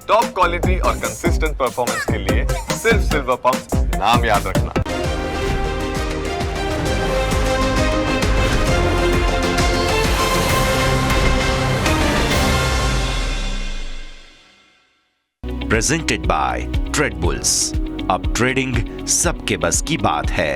Top quality और consistent performance के लिए सिर्फ सिल्वर पंप नाम याद रखना। Presented by trade bulls. अब ट्रेडिंग सबके बस की बात है।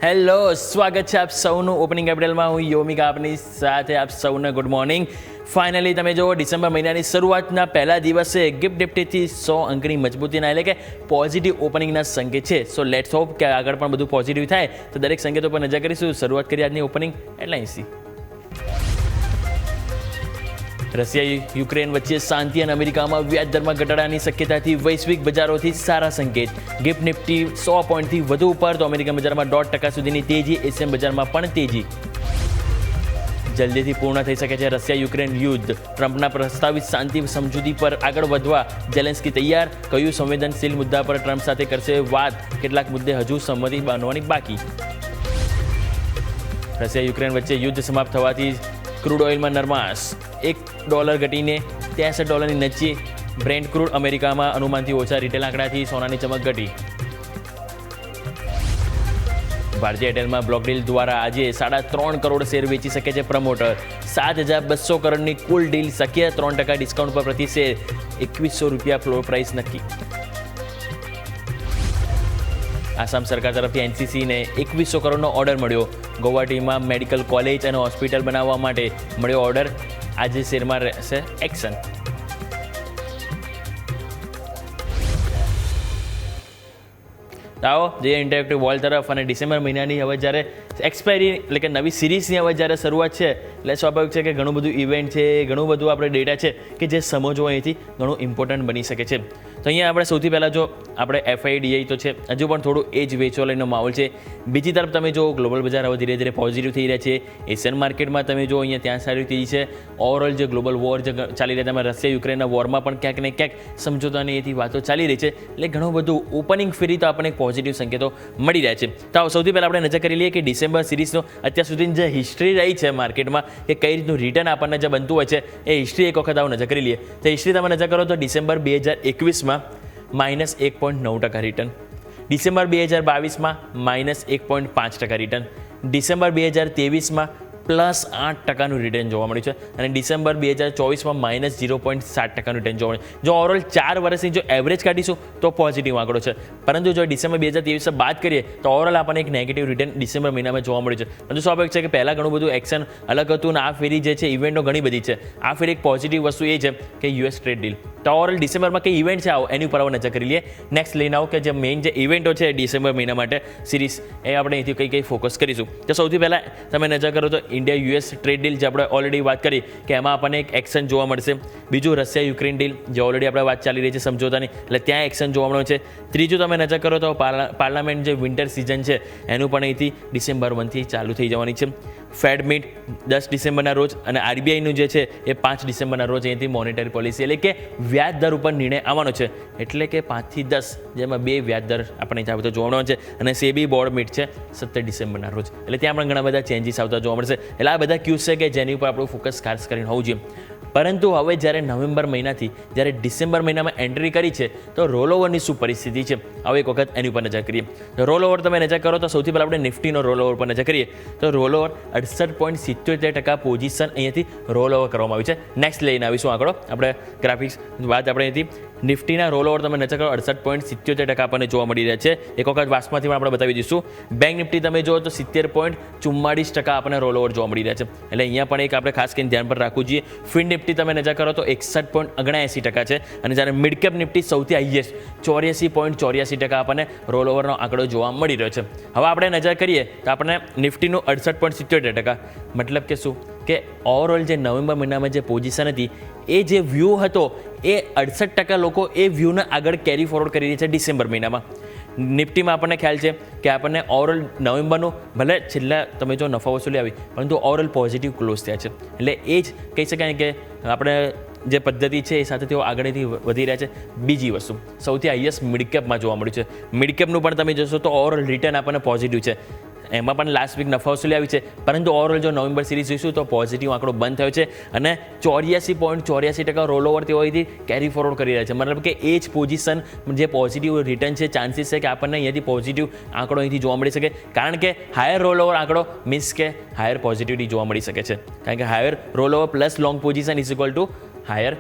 હેલો, સ્વાગત છે આપ સૌનું ઓપનિંગ કેપિટલમાં. હું યોમિકા આપની સાથે. આપ સૌને ગુડ મોર્નિંગ. ફાઇનલી તમે જુઓ, ડિસેમ્બર મહિનાની શરૂઆતના પહેલા દિવસે ગિફ્ટ નિફ્ટીથી 100 અંકની મજબૂતીના એટલે કે પોઝિટિવ ઓપનિંગના સંકેત છે. સો લેટ્સ હોપ કે આગળ પણ બધું પોઝિટિવ થાય. તો દરેક સંકેતો પર નજર કરીશું. શરૂઆત કરીએ આજની ઓપનિંગ હેડલાઇન્સથી. રશિયા યુક્રેન વચ્ચે શાંતિ અને અમેરિકામાં વ્યાજ દરમાં ઘટાડાની શક્યતાથી વૈશ્વિક બજારોથી સારા સંકેત. ગિફ્ટ નિફ્ટી 100 પોઈન્ટથી વધુ ઉપર, તો અમેરિકન બજારમાં 0.5% સુધીની તેજી. એશિયન બજારમાં પણ તેજી. જલ્દીથી પૂર્ણ થઈ શકે છે રશિયા યુક્રેન યુદ્ધ. ટ્રમ્પના પ્રસ્તાવિત શાંતિ સમજૂતી પર આગળ વધવા ઝેલેન્સ્કી તૈયાર. કયું સંવેદનશીલ મુદ્દા પર ટ્રમ્પ સાથે કરશે વાત? કેટલાક મુદ્દે હજુ સંમતિ બાંધવાની બાકી. રશિયા યુક્રેન વચ્ચે યુદ્ધ સમાપ્ત થવાથી ક્રૂડ ઓઇલમાં નરમાશ. $1 ઘટીને $63 નીચે. બ્રેન્ટ ક્રૂડ અમેરિકામાં અનુમાનથી ઓછા રિટેલ આંકડાથી સોનાની ચમક ઘટી. ભારતીય એરટેલમાં બ્લોક ડીલ દ્વારા આજે 3.5 કરોડ શેર વેચી શકે છે પ્રમોટર. 7,200 કરોડની કુલ ડીલ શક્ય. 3% ડિસ્કાઉન્ટ પર પ્રતિ શેર ₹2,100 ફ્લોર પ્રાઇસ નક્કી. આસામ સરકાર તરફથી એનસીસીને 2,100 કરોડનો ઓર્ડર મળ્યો. ગુવાહાટીમાં મેડિકલ કોલેજ અને હોસ્પિટલ બનાવવા માટે મળ્યો ઓર્ડર. આજે શેરમાં રહેશે એક્શન. આવો જે ઇન્ટરેક્ટિવ વોલ તરફ. અને ડિસેમ્બર મહિનાની હવે જ્યારે એક્સપાયરી એટલે કે નવી સિરીઝની હવે જ્યારે શરૂઆત છે, એટલે સ્વાભાવિક છે કે ઘણું બધું ઇવેન્ટ છે, ઘણું બધું આપણે ડેટા છે કે જે સમજવો અહીંથી ઘણું ઇમ્પોર્ટન્ટ બની શકે છે. તો અહીંયા આપણે સૌથી પહેલાં જો આપણે એફઆઈડીઆઈ તો છે, હજુ પણ થોડું એ જ વેચવા લઈને માહોલ છે. બીજી તરફ તમે જો ગ્લોબલ બજાર હવે ધીરે ધીરે પોઝિટિવ થઈ રહ્યા છે. એશિયન માર્કેટમાં તમે જો અહીંયા ત્યાં સારી તેજી છે. ઓવરઓલ જે ગ્લોબલ વોર જે ચાલી રહ્યા, તમે રશિયા યુક્રેનના વોરમાં પણ ક્યાંક ને ક્યાંક સમજોતાની એથી વાતો ચાલી રહી છે. એટલે ઘણું બધું ઓપનિંગ ફેરી તો આપણને પોઝિટિવ સંકેતો મળી રહ્યા છે. તો સૌથી પહેલાં આપણે નજર કરી લઈએ કે ડિસેમ્બર સિરીઝનો અત્યાર સુધીની જે હિસ્ટ્રી રહી છે માર્કેટમાં, કે કઈ રીતનું રિટર્ન આપણને જે બનતું હોય છે, એ હિસ્ટ્રી એક વખત આવું નજર કરી લઈએ. તો હિસ્ટ્રી તમે નજર કરો તો ડિસેમ્બર 2021માં -1.9% રિટર્ન. ડિસેમ્બર 2022માં -1.5% રિટર્ન. ડિસેમ્બર 2023માં +8%નું રિટર્ન જોવા મળ્યું છે. અને ડિસેમ્બર 2024માં -0.7%નું રિટર્ન જોવા મળ્યું. જો ઓવરઓલ 4 વર્ષની જો એવરેજ કાઢીશું તો પોઝિટિવ આંકડો છે. પરંતુ જો ડિસેમ્બર 2023 બાદ કરીએ તો ઓવરઓલ આપણને એક નેગેટિવ રિટર્ન ડિસેમ્બર મહિનામાં જોવા મળ્યું છે. પરંતુ સ્વાભાવિક છે કે પહેલાં ઘણું બધું એક્શન અલગ હતું, અને આ ફેરી જે છે ઇવેન્ટો ઘણી બધી છે. આ ફેરી એક પોઝિટિવ વસ્તુ એ છે કે યુએસ ટ્રેડ ડીલ. તો ઓવરઓલ ડિસેમ્બરમાં કઈ ઇવેન્ટ છે આવો એની ઉપર આપણે નજર કરી લઈએ. નેક્સ્ટ લઈને આવો કે જે મેઇન જે ઇવેન્ટો છે ડિસેમ્બર મહિના માટે સિરીઝ, એ આપણે અહીંથી કઈ ફોકસ કરીશું. તો સૌથી પહેલાં તમે નજર કરો તો ઇન્ડિયા યુએસ ટ્રેડ ડીલ, જે આપણે ઓલરેડી વાત કરી કે એમાં આપણને એક એક્શન જોવા મળશે. બીજું રશિયા યુક્રેન ડીલ, જે ઓલરેડી આપણે વાત ચાલી રહી છે સમજોતાની, એટલે ત્યાં એક્શન જોવા મળે છે. ત્રીજું તમે નજર કરો તો પાર્લામેન્ટ જે વિન્ટર સિઝન છે એનું પણ અહીંથી ડિસેમ્બર 1થી ચાલુ થઈ જવાની છે. ફેડ મીટ 10 ડિસેમ્બરના રોજ, અને આરબીઆઈનું જે છે એ 5 ડિસેમ્બરના રોજ અહીંથી મોનેટરી પોલિસી એટલે કે વ્યાજ દર ઉપર નિર્ણય આવવાનો છે. એટલે કે 5 થી 10, જેમાં 2 વ્યાજ દર આપણે ત્યાં બધો જોવા મળવાનો છે. અને સેબી બોર્ડ મીટ છે 17 ડિસેમ્બરના રોજ, એટલે ત્યાં પણ ઘણા બધા ચેન્જીસ આવતા જોવા મળશે. એટલે આ બધા ક્યુઝ છે કે જેની ઉપર આપણું ફોકસ ખાસ કરીને હોવું જોઈએ. પરંતુ હવે જ્યારે નવેમ્બર મહિનાથી જ્યારે ડિસેમ્બર મહિનામાં એન્ટ્રી કરી છે, તો રોલ ઓવરની શું પરિસ્થિતિ છે, હવે એક વખત એની ઉપર નજર કરીએ. રોલ ઓવર તમે નજર કરો તો સૌથી પહેલાં આપણે નિફ્ટીનો રોલ ઓવર પર નજર કરીએ તો રોલ ઓવર 68.77% પોઝિશન અહીંયાથી રોલ ઓવર કરવામાં આવી છે. નેક્સ્ટ લઈને આવીશું આંકડો આપણે ગ્રાફિક્સ વાત આપણે અહીંથી નિફ્ટીના રોલ ઓવર તમે નજર કરો 68.77% આપણને જોવા મળી રહ્યા છે. એક વખત વાસમાંથી પણ આપણે બતાવી દઈશું. બેંક નિફ્ટી તમે જુઓ તો 70.44% આપણને રોલ ઓવર જોવા મળી રહ્યા છે. એટલે અહીંયા પણ એક આપણે ખાસ કરીને ધ્યાન પર રાખવું જોઈએ. ફિન નિફ્ટી તમે નજર કરો તો 61.79% છે. અને જ્યારે મિડ કેપ નિફ્ટી સૌથી હાઈએસ્ટ 84.84% આપણને રોલ ઓવરનો આંકડો જોવા મળી રહ્યો છે. હવે આપણે નજર કરીએ તો આપણને નિફ્ટીનું 68.77%, મતલબ કે શું કે ઓવરઓલ જે નવેમ્બર મહિનામાં જે પોઝિશન હતી, એ જે વ્યૂ હતો એ 68% લોકો એ વ્યૂને આગળ કેરી ફોરવર્ડ કરી રહી છે ડિસેમ્બર મહિનામાં. નિફ્ટીમાં આપણને ખ્યાલ છે કે આપણને ઓવરઓલ નવેમ્બરનું ભલે છેલ્લા તમે જો નફા વસૂલી આવી, પરંતુ ઓવરઓલ પોઝિટિવ ક્લોઝ થયા છે. એટલે એ જ કહી શકાય કે આપણે જે પદ્ધતિ છે એ સાથે તેઓ આગળથી વધી રહ્યા છે. બીજી વસ્તુ સૌથી હાઈએસ્ટ મિડકેપમાં જોવા મળ્યું છે. મિડકેપનું પણ તમે જોશો તો ઓવરઓલ રિટર્ન આપણને પોઝિટિવ છે. એમાં પણ લાસ્ટ વીક નફા વસૂલી આવી છે, પરંતુ ઓવરઓલ જો નવેમ્બર સિરીઝ જોઈશું તો પોઝિટિવ આંકડો બંધ થયો છે અને 84.84% રોલ ઓવર તેઓ અહીંથી કેરી ફોરવર્ડ કરી રહ્યા છે. મતલબ કે એ જ પોઝિશન જે પોઝિટિવ રિટર્ન છે, ચાન્સીસ છે કે આપણને અહીંયાથી પોઝિટિવ આંકડો અહીંથી જોવા મળી શકે, કારણ કે હાયર રોલ ઓવર આંકડો મીન્સ કે હાયર પોઝિટિવિટી જોવા મળી શકે છે, કારણ કે higher roll over plus long position is equal to higher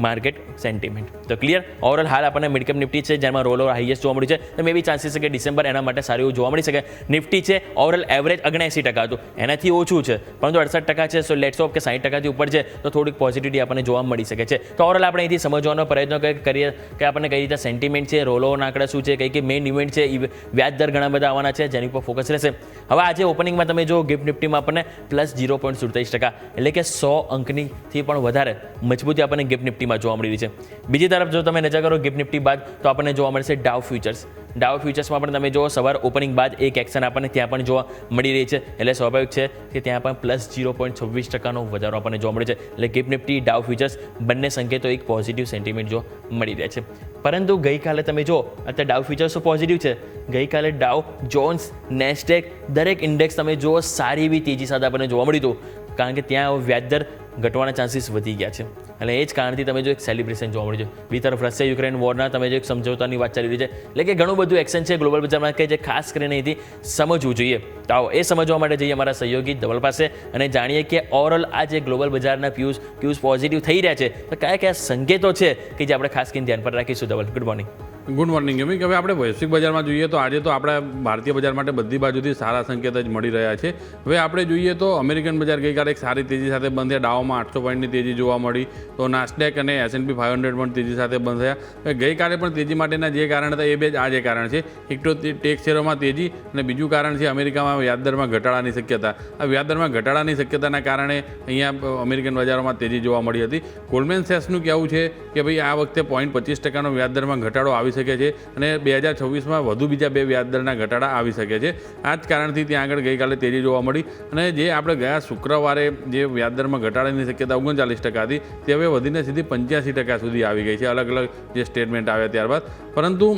market sentiment. તો ક્લિયર, ઓવરઓલ હાલ આપણને મિડકેપ નિફ્ટી છે જેમાં રોલ ઓવર હાઈએસ્ટ જોવા મળ્યું છે, તો મે બી ચાન્સીસ છે કે ડિસેમ્બર એના માટે સારું એવું જોવા મળી શકે. નિફ્ટી છે ઓવરઓલ એવરેજ 79% હતું, એનાથી ઓછું છે, પરંતુ 68% છે. સો લેટ્સ હોપ કે 60%થી ઉપર છે તો થોડીક પોઝિટિવિટી આપણને જોવા મળી શકે છે. તો ઓવરઓલ આપણે અહીંથી સમજવાનો પ્રયત્ન કરીએ કે આપણને કઈ રીતે સેન્ટિમેન્ટ છે, રોલ ઓવરના આંકડા શું છે, કઈ મેઇન ઇવેન્ટ છે, વ્યાજ દર ઘણા બધા આવવાના છે જેની પર ફોકસ રહેશે. હવે આજે ઓપનિંગમાં તમે જો ગિફ્ટ નિફ્ટીમાં આપણને પ્લસ 0.47%, એટલે કે 100 અંકનીથી પણ વધારે મજબૂતી આપણને ગિફ્ટ નિફ્ટીમાં જોવા મળી રહી છે. બીજી તરફ જો તમે નજર કરો ગિફ્ટ નિફ્ટી બાદ તો આપણને જોવા મળશે ડાઉ ફ્યુચર્સ. ડાઉ ફ્યુચર્સમાં પણ તમે જો સવાર ઓપનિંગ બાદ એક એક્શન આપણને ત્યાં પણ જોવા મળી રહી છે, એટલે સ્વાભાવિક છે કે ત્યાં પણ પ્લસ 0.26%નો વધારો આપણને જોવા મળે છે. એટલે ગિફ્ટ નિફ્ટી, ડાઉ ફ્યુચર્સ બંને સંકેતો એક પોઝિટિવ સેન્ટિમેન્ટ જો મળી રહ્યા છે. પરંતુ ગઈકાલે તમે જો અત્યારે ડાઉ ફ્યુચર્સ તો પોઝિટિવ છે, ગઈકાલે ડાઉ જોન્સ, નેસ્ડેક દરેક ઇન્ડેક્સ તમે જો સારી એવી તેજી સાથે આપણને જોવા મળ્યું હતું, કારણ કે ત્યાં વ્યાજદર ઘટવાના ચાન્સીસ વધી ગયા છે. એટલે એ જ કારણથી તમે જો એક સેલિબ્રેશન જોવા મળ્યું છે. બીજી તરફ રશિયા યુક્રેન વોરના તમે જો એક સમજોતાની વાત ચાલી રહી છે, એટલે કે ઘણું બધું એક્શન છે ગ્લોબલ બજારમાં કે જે ખાસ કરીને અહીંથી સમજવું જોઈએ. તો આવો એ સમજવા માટે જઈએ અમારા સહયોગી ધવલ પાસે અને જાણીએ કે ઓવરઓલ આ જે ગ્લોબલ બજારના ક્યુઝ પોઝિટિવ થઈ રહ્યા છે તો કયા કયા સંકેતો છે કે જે આપણે ખાસ કરીને ધ્યાન પર રાખીશું. Dhaval, good morning. Good morning. એમ કે હવે આપણે વૈશ્વિક બજારમાં જોઈએ તો આજે તો આપણા ભારતીય બજાર માટે બધી બાજુથી સારા સંકેત જ મળી રહ્યા છે. હવે આપણે જોઈએ તો અમેરિકન બજાર ગઈકાલે એક સારી તેજી સાથે બંધ થયા. ડાઉમાં 800 પોઈન્ટની તેજી જોવા મળી, તો નાસ્ડેક અને S&P 500 પણ તેજી સાથે બંધ થયા. ગઈકાલે પણ તેજી માટેના જે કારણ હતા એ બે જ આ જે કારણ છે. એક તો ટેક શેરોમાં તેજી અને બીજું કારણ છે અમેરિકામાં વ્યાજદરમાં ઘટાડાની શક્યતા. આ વ્યાજદરમાં ઘટાડાની શક્યતાના કારણે અહીંયા અમેરિકન બજારોમાં તેજી જોવા મળી હતી. ગોલ્ડમેન સેક્સનું કહેવું છે કે ભાઈ આ વખતે 0.25%નો વ્યાજદરમાં ઘટાડો આવી શકે છે અને 2026માં વધુ બીજા 2 વ્યાજદરના ઘટાડા આવી શકે છે. આ જ કારણથી ત્યાં આગળ ગઈકાલે તેજી જોવા મળી અને જે આપણે ગયા શુક્રવારે જે વ્યાજદરમાં ઘટાડાની શક્યતા 39% હતી તે હવે વધીને સીધી 85% સુધી આવી ગઈ છે, અલગ અલગ જે સ્ટેટમેન્ટ આવ્યા ત્યારબાદ. પરંતુ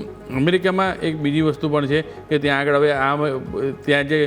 અમેરિકામાં એક બીજી વસ્તુ પણ છે કે ત્યાં આગળ હવે ત્યાં જે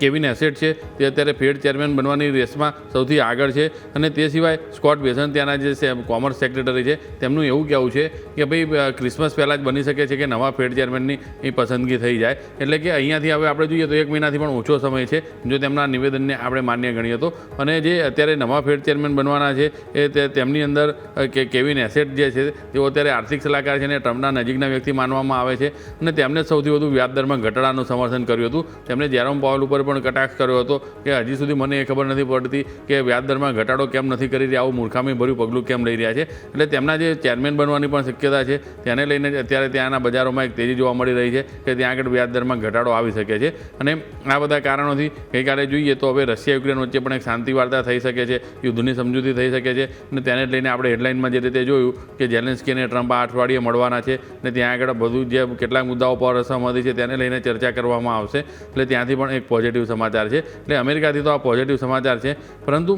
કેવિન એસેટ છે તે અત્યારે ફેડ ચેરમેન બનવાની રેસમાં સૌથી આગળ છે અને તે સિવાય સ્કોટ બેસન ત્યાંના જે કોમર્સ સેક્રેટરી છે તેમનું એવું કહેવું છે કે ભાઈ ક્રિસમસ પહેલાં જ બની શકે છે કે નવા ફેડ ચેરમેનની પસંદગી થઈ જાય. એટલે કે અહીંયાથી હવે આપણે જોઈએ તો 1 મહિનાથી પણ ઓછો સમય છે જો તેમના નિવેદનને આપણે માન્ય ગણીએ તો. અને જે અત્યારે નવા ફેડ ચેરમેન બનવાના છે એ તેમની અંદર કે કેવિન એસેટ જે છે તેઓ અત્યારે આર્થિક સલાહકાર છે અને ટ્રમ્પના નજીકના વ્યક્તિ માનવામાં આવે છે અને તેમને સૌથી વધુ વ્યાજદરમાં ઘટાડાનું સમર્થન કર્યું હતું. તેમણે જેરોમ પાવલ ઉપર પણ કટાક્ષ કર્યો હતો કે હજી સુધી મને એ ખબર નથી પડતી કે વ્યાજદરમાં ઘટાડો કેમ નથી કરી રહ્યા, આવું મૂર્ખામીભર્યું પગલું કેમ લઈ રહ્યા છે. એટલે તેમના જે ચેરમેન બનવાની પણ શક્યતા છે તેને લઈને અત્યારે ત્યાંના બજારોમાં એક તેજી જોવા મળી રહી છે કે ત્યાં આગળ વ્યાજદરમાં ઘટાડો આવી શકે છે. અને આ બધા કારણોથી ગઈકાલે જોઈએ તો હવે રશિયા યુક્રેન વચ્ચે પણ એક શાંતિ વાર્તા થઈ શકે છે, યુદ્ધની સમજૂતી થઈ શકે છે અને તેને લઈને આપણે હેડલાઇનમાં જે રીતે જોયું કે ઝેલેન્સ્કી અને ટ્રમ્પ આ અઠવાડિયે મળવાના છે અને ત્યાં આગળ બધું જે કેટલાક મુદ્દાઓ પર અસહમતિ છે તેને લઈને ચર્ચા કરવામાં આવશે. એટલે ત્યાંથી પણ એક પોઝિટિવ સમાચાર છે. એટલે અમેરિકાથી તો આ પોઝિટિવ સમાચાર છે. પરંતુ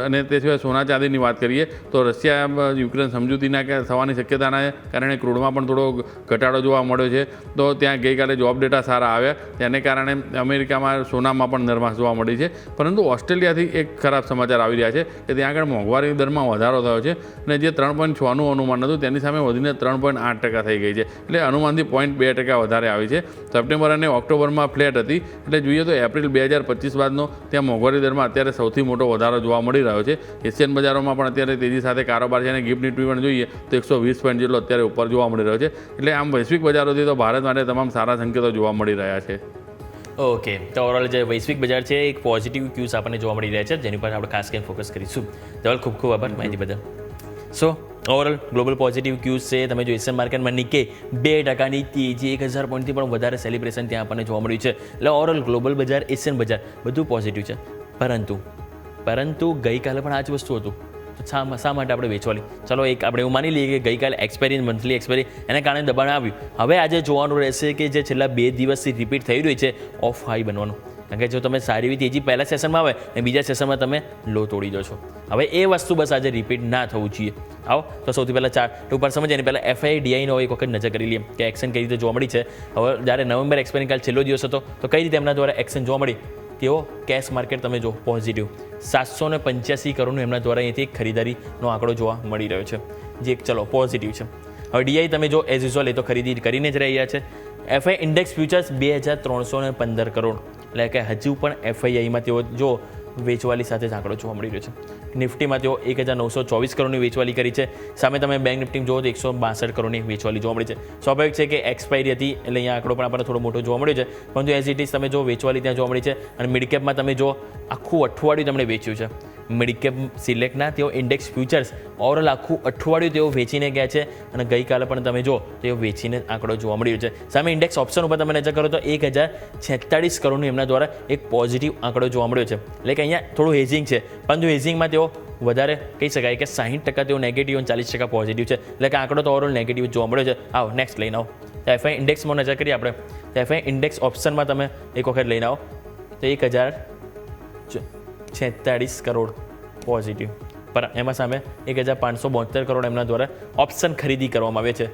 અને તે સિવાય સોના ચાંદીની વાત કરીએ તો રશિયા યુક્રેન સમજૂતીના થવાની શક્યતાના કારણે ક્રૂડમાં પણ થોડો ઘટાડો જોવા મળ્યો છે. તો ત્યાં ગઈકાલે જોબ ડેટા સારા આવ્યા, તેને કારણે અમેરિકામાં સોનામાં પણ નરમાશ જોવા મળી છે. પરંતુ ઓસ્ટ્રેલિયાથી એક ખરાબ સમાચાર આવી રહ્યા છે કે ત્યાં આગળ મોંઘવારી દરમાં વધારો થયો છે અને જે 3.6નું અનુમાન હતું તેની સામે વધીને 3.8% થઈ ગઈ છે. એટલે અનુમાનથી 0.2% વધારે આવી છે. સપ્ટેમ્બર અને ઓક્ટોબરમાં ફ્લેટ હતી. એટલે જોઈએ તો એપ્રિલ 2025 બાદનો ત્યાં મોંઘવારી દરમાં અત્યારે સૌથી મોટો વધારો જોવા મળી રહ્યો છે. એશિયન બજારોમાં પણ અત્યારે તેજી સાથે કારોબાર છે અને ગિફ્ટ નિફ્ટી પણ જોઈએ તો 120 પોઈન્ટ જેટલો અત્યારે ઉપર જોવા મળી રહ્યો છે. એટલે આમ વૈશ્વિક બજારોથી તો ભારત માટે તમામ સારા સંકેતો જોવા મળી રહ્યા છે. ઓકે, તો ઓવરઓલ જે વૈશ્વિક બજાર છે એક પોઝિટિવ ક્યુઝ આપણને જોવા મળી રહ્યા છે જેની પર આપણે ખાસ કરીને ફોકસ કરીશું. ધવલ, ખૂબ ખૂબ આભાર માહિતી બદલ. સો ઓવરઓલ ગ્લોબલ પોઝિટિવ ક્યુઝ છે. તમે જો એશિયન માર્કેટમાં નિકે 2%ની તેજી 1000 પોઈન્ટથી પણ વધારે સેલિબ્રેશન ત્યાં આપણને જોવા મળ્યું છે. એટલે ઓવરઓલ ગ્લોબલ બજાર, એશિયન બજાર બધું પોઝિટિવ છે. પરંતુ ગઈકાલે પણ આ જ વસ્તુ હતું તો શા માટે આપણે વેચવાની? ચલો એક આપણે એવું માની લઈએ કે ગઈકાલે એક્સપાયરી, મંથલી એક્સપાયરી એના કારણે દબાણ આવ્યું. હવે આજે જોવાનું રહેશે કે જે છેલ્લા 2 દિવસથી રિપીટ થઈ રહ્યું છે ઓફ હાઈ બનવાનું, કારણ કે જો તમે સારી એવી તેજી પહેલા સેશનમાં આવે અને બીજા સેશનમાં તમે લો તોડી દો છો. હવે એ વસ્તુ બસ આજે રિપીટ ના થવું જોઈએ. આવો તો સૌથી પહેલાં ચાર્ટ ઉપર સમજીએ એની પહેલાં FIDIનો એક વખત નજર કરી લઈએ કે એક્શન કઈ રીતે જોવા મળી છે. હવે જ્યારે નવેમ્બર એક્સપાયરી કાલ છેલ્લો દિવસ હતો તો કઈ રીતે એમના દ્વારા એક્શન જોવા મળી તેઓ કેશ માર્કેટ તમે જો પોઝિટિવ 785 કરોડનું એમના દ્વારા અહીંથી ખરીદારીનો આંકડો જોવા મળી રહ્યો છે, જે ચલો પોઝિટિવ છે. હવે DI તમે જો એઝ યુઝ્યુઅલ એ તો ખરીદી કરીને જ રહ્યા છે. FI ઇન્ડેક્સ ફ્યુચર્સ 2315 કરોડ, એટલે કે હજુ પણ FIIમાં તેઓ જો વેચવાલી સાથે જ આંકડો જોવા મળી રહ્યો છે. નિફ્ટીમાં તેઓ 1924 કરોડની વેચવાલી કરી છે. સામે તમે બેંક નિફ્ટી જુઓ તો 162 કરોડની વેચવાલી જોવા મળી છે. સ્વાભાવિક છે કે એક્સપાયરી હતી એટલે અહીંયા આંકડો પણ આપણને થોડો મોટો જોવા મળ્યો છે, પરંતુ એઝ ઇટ ઇઝ તમે જો વેચવાલી ત્યાં જોવા મળી છે. અને મિડકેપમાં તમે જો આખું અઠવાડિયું તેમણે વેચ્યું છે. મિડકેપ સિલેક્ટના તેઓ ઇન્ડેક્સ ફ્યુચર્સ ઓવરઓલ આખું અઠવાડિયું તેઓ વેચીને ગયા છે અને ગઈકાલે પણ તમે જો તેઓ વેચીને આંકડો જોવા મળ્યો છે. સામે ઇન્ડેક્સ ઓપ્શન ઉપર તમે નજર કરો તો 1046 કરોડનું એમના દ્વારા એક પોઝિટિવ આંકડો જોવા મળ્યો છે. એટલે કે અહીંયા થોડું હેઝિંગ છે, પરંતુ હેઝિંગમાં તેઓ વધારે કહી શકાય કે 60% તેઓ નેગેટિવ અને 40% પોઝિટિવ છે. એટલે કે આંકડો તો ઓવરઓલ નેગેટિવ જોવા મળ્યો છે. આવો નેક્સ્ટ લઈને આવો તો FI ઇન્ડેક્સમાં નજર કરીએ આપણે. તો FI ઇન્ડેક્સ ઓપ્શનમાં તમે એક વખત લઈને આવો તો 1046 કરોડ પોઝિટિવ, પર એમાં સામે 1572 કરોડ એમના દ્વારા ઓપ્શન ખરીદી કરવામાં આવે છે.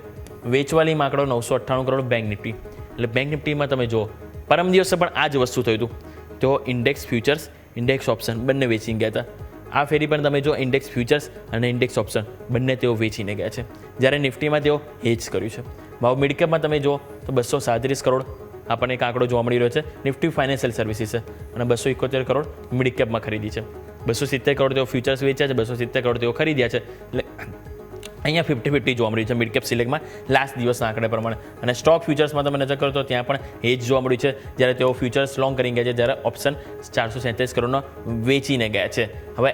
વેચવાલીમાં આંકડો 998 કરોડ બેંક નિફ્ટી. એટલે બેંક નિફ્ટીમાં તમે જો પરમ દિવસે પણ આ જ વસ્તુ થયું હતું. તેઓ ઇન્ડેક્સ ફ્યુચર્સ ઇન્ડેક્સ ઓપ્શન બંને વેચીને ગયા હતા. આ ફેરી પણ તમે જો ઇન્ડેક્સ ફ્યુચર્સ અને ઇન્ડેક્સ ઓપ્શન બંને તેઓ વેચીને ગયા છે. જ્યારે નિફ્ટીમાં તેઓ હેજ કર્યું છે. ભાવ મિડકેપમાં તમે જો તો 237 કરોડ આપણને એક આંકડો જોવા મળી રહ્યો છે. નિફ્ટી ફાઇનાન્શિયલ સર્વિસીસ છે અને 271 કરોડ મિડકેપમાં ખરીદી છે. 270 કરોડ તેઓ ફ્યુચર્સ વેચ્યા છે, 270 કરોડ તેઓ ખરીદ્યા છે. એટલે અહીંયા 50-50 જોવા મળ્યું છે મિડકેપ સિલેક્ટમાં લાસ્ટ દિવસના આંકડા પ્રમાણે. અને સ્ટોક ફ્યુચર્સમાં તમે નજર કરો તો ત્યાં પણ એ જ જોવા મળ્યું છે, જ્યારે તેઓ ફ્યુચર્સ લોંગ કરી ગયા છે, જ્યારે ઓપ્શન 437 કરોડનો વેચીને ગયા છે. હવે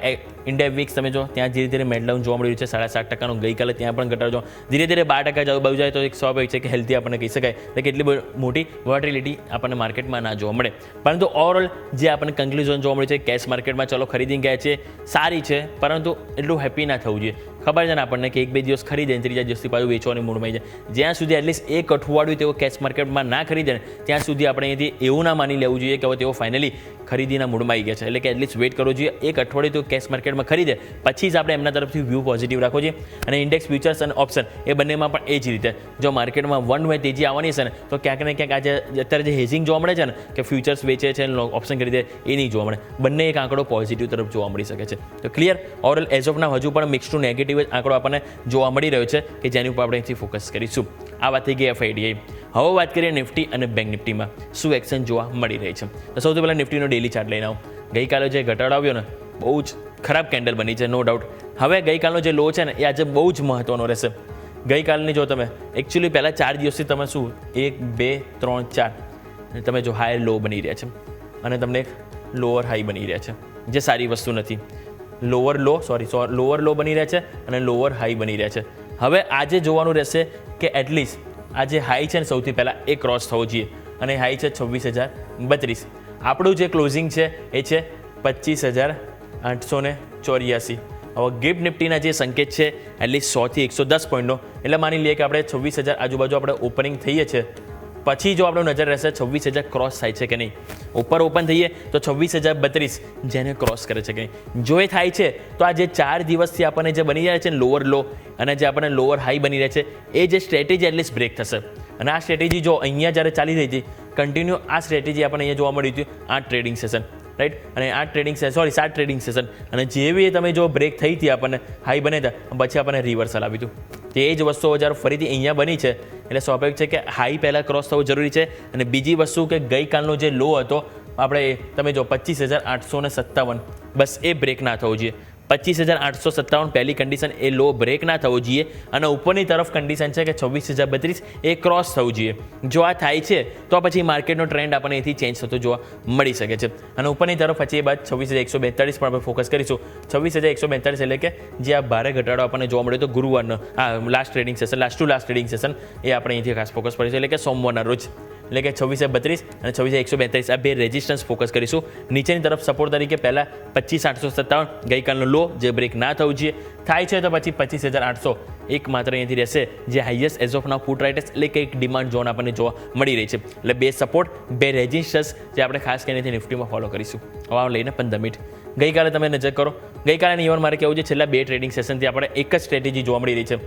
ઇન્ડિયા વીક્સ તમે જો ત્યાં ધીરે ધીરે મેડલાઉન જોવા મળ્યું છે 7.5%. ગઈકાલે ત્યાં પણ ઘટાડો ધીરે ધીરે 12% આજુબાજુ જાય તો એક સ્વાભાવિક છે કે હેલ્ધી આપણને કહી શકાય. એટલે કે એટલી મોટી વોલેટિલિટી આપણને માર્કેટમાં ના જોવા મળે. પરંતુ ઓવરઓલ જે આપણને કન્ક્લુઝન જોવા મળ્યું છે કેશ માર્કેટમાં ચલો ખરીદી ગયા છે સારી છે, પરંતુ એટલું હેપી ના થવું જોઈએ. ખબર છે ને આપણને કે 1-2 દિવસ ખરીદે ત્રીજા દિવસથી પાછું વેચવાની મૂડમાં આવી જાય. જ્યાં સુધી એટલીસ્ટ એક અઠવાડિયું તેઓ કેશ માર્કેટમાં ના ખરીદે ને ત્યાં સુધી આપણે અહીંથી એવું ના માની લેવું જોઈએ કે હવે તેઓ ફાઇનલી ખરીદીના મૂડમાં આવી ગયા છે. એટલે કે એટલીસ્ટ વેઇટ કરવો જોઈએ. એક અઠવાડિયું તેઓ કેશ માર્કેટમાં ખરીદે પછી જ આપણે એમના તરફથી વ્યૂ પોઝિટિવ રાખવો જોઈએ. અને ઇન્ડેક્સ ફ્યુચર્સ અને ઓપ્શન એ બંનેમાં પણ એ જ રીતે જો માર્કેટમાં વન વે તેજી આવવાની છે ને તો ક્યાંક ને ક્યાંક આજે અત્યારે જે હેઝિંગ જોવા મળે છે ને કે ફ્યુચર્સ વેચે છે અને ઓપ્શન ખરીદે એ નહીં જોવા મળે. બંને એક આંકડો પોઝિટિવ તરફ જોવા મળી શકે છે. તો ક્લિયર ઓવરઓલ એઝ ઓફ નાઉ હજુ પણ મિક્સ ટુ નેગેટિવ આંકડો આપણને જોવા મળી રહ્યો છે કે જેની ઉપર આપણે અહીંથી ફોકસ કરીશું. આ વાત થઈ ગઈ FIDI. હવે વાત કરીએ નિફ્ટી અને બેંક નિફ્ટીમાં શું એક્શન જોવા મળી રહી છે. તો સૌથી પહેલાં નિફ્ટીનો ડેલી ચાર્ટ લઈને આવો. ગઈકાલે જે ઘટાડો આવ્યો ને બહુ જ ખરાબ કેન્ડલ બની છે, નો ડાઉટ. હવે ગઈકાલનો જે લો છે ને એ આજે બહુ જ મહત્ત્વનો રહેશે. ગઈકાલની જો તમે એકચ્યુઅલી પહેલાં 4 દિવસથી તમે શું 1, 2, 3, 4 તમે જો હાયર લો બની રહ્યા છે અને તમને એક લોઅર હાઈ બની રહ્યા છે, જે સારી વસ્તુ નથી. લોઅર લો બની રહ્યા છે અને લોઅર હાઈ બની રહ્યા છે. હવે આજે જોવાનું રહેશે કે એટલીસ્ટ આ જે હાઈ છે ને સૌથી પહેલાં એ ક્રોસ થવો જોઈએ અને હાઈ છે 26,032. આપણું જે ક્લોઝિંગ છે એ છે 25,884. હવે ગિફ્ટ નિફ્ટીના જે સંકેત છે એટલીસ્ટ 100 થી 110 પોઈન્ટનો, એટલે માની લઈએ કે આપણે 26,000 આજુબાજુ આપણે ઓપનિંગ થઈએ છીએ. પછી જો આપણો નજર રહેશે 26,000 ક્રોસ થાય છે કે નહીં. ઉપર ઓપન થઈએ તો 26,032 જેને ક્રોસ કરે છે કે નહીં. જો એ થાય છે તો આ જે 4 દિવસથી આપણને જે બની રહ્યા છે ને લોઅર લો અને જે આપણને લોઅર હાઈ બની રહ્યા છે એ જે સ્ટ્રેટેજી એટલીસ્ટ બ્રેક થશે. અને આ સ્ટ્રેટેજી જો અહીંયા જ્યારે ચાલી રહી હતી કન્ટિન્યુ આ સ્ટ્રેટેજી આપણને અહીંયા જોવા મળી હતી 8 ટ્રેડિંગ સેશન, રાઈટ. અને 7 ટ્રેડિંગ સેશન અને જેવી તમે જો બ્રેક થઈ હતી આપણને હાઈ બને હતા પછી આપણને રિવર્સલ આવ્યું હતું. તે જ વસ્તુઓ જ્યારે ફરીથી અહીંયા બની છે એટલે સ્વાભાવિક છે કે હાઈ પહેલાં ક્રોસ થવું જરૂરી છે. અને બીજી વસ્તુ કે ગઈકાલનો જે લો હતો આપણે તમે જો 25,857 બસ એ બ્રેક ના થવો જોઈએ. 25,857 પહેલી કન્ડિશન એ લો બ્રેક ના થવો જોઈએ અને ઉપરની તરફ કન્ડિશન છે કે 26,032 એ ક્રોસ થવું જોઈએ. જો આ થાય છે તો પછી માર્કેટનો ટ્રેન્ડ આપણને અહીંથી ચેન્જ થતો જોવા મળી શકે છે. અને ઉપરની તરફ પછી એ બાદ 26,142 પણ આપણે ફોકસ કરીશું. 26,142 એટલે કે જે આ ભારે ઘટાડો આપણને જોવા મળ્યો તો ગુરુવારનો આ લાસ્ટ ટ્રેડિંગ સેશન એ આપણે અહીંથી ખાસ ફોકસ કરીશું. એટલે કે સોમવારના રોજ એટલે કે 26,032 અને 26,142 આ બે રેઝિસ્ટન્સ ફોકસ કરીશું. નીચેની તરફ સપોર્ટ તરીકે પહેલાં 25,857 ગઈકાલનો લો જે બ્રેક ના થવું જોઈએ, થાય છે તો પછી 25,800 એકમાત્ર અહીંયાથી રહેશે જે highest as of now put writers એટલે કે એક ડિમાન્ડ ઝોન આપણને જોવા મળી રહી છે. એટલે 2 સપોર્ટ 2 રેઝિસ્ટન્સ જે આપણે ખાસ કરીને નિફ્ટીમાં ફોલો કરીશું. હવે આ લઈને 15 મિનિટ. ગઈકાલે તમે નજર કરો, ગઈકાલે ઇવન મારે કહેવું છે છેલ્લા 2 ટ્રેડિંગ સેશનથી આપણે એક જ સ્ટ્રેટેજી જોવા મળી રહી છે.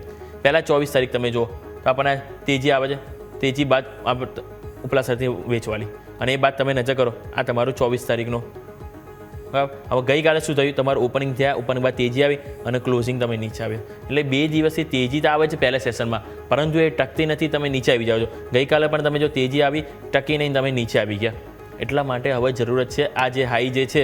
પહેલાં 24 તારીખ તમે જુઓ તો આપણને તેજી આવે છે, તેજી બાદ ઉપલા સાથે વેચવાલી, અને એ બાદ તમે નજર કરો આ તમારું 24 તારીખનો. બરાબર, હવે ગઈકાલે શું થયું, તમારું ઓપનિંગ થયા, ઓપનિંગ બાદ તેજી આવી અને ક્લોઝિંગ તમે નીચે આવ્યો. એટલે 2 દિવસથી તેજી તો આવે છે પહેલા સેશનમાં, પરંતુ એ ટકતી નથી, તમે નીચે આવી જાઓ છો. ગઈકાલે પણ તમે જો તેજી આવી, ટકી નહીં, તમે નીચે આવી ગયા. એટલા માટે હવે જરૂરત છે આ જે હાઈ જે છે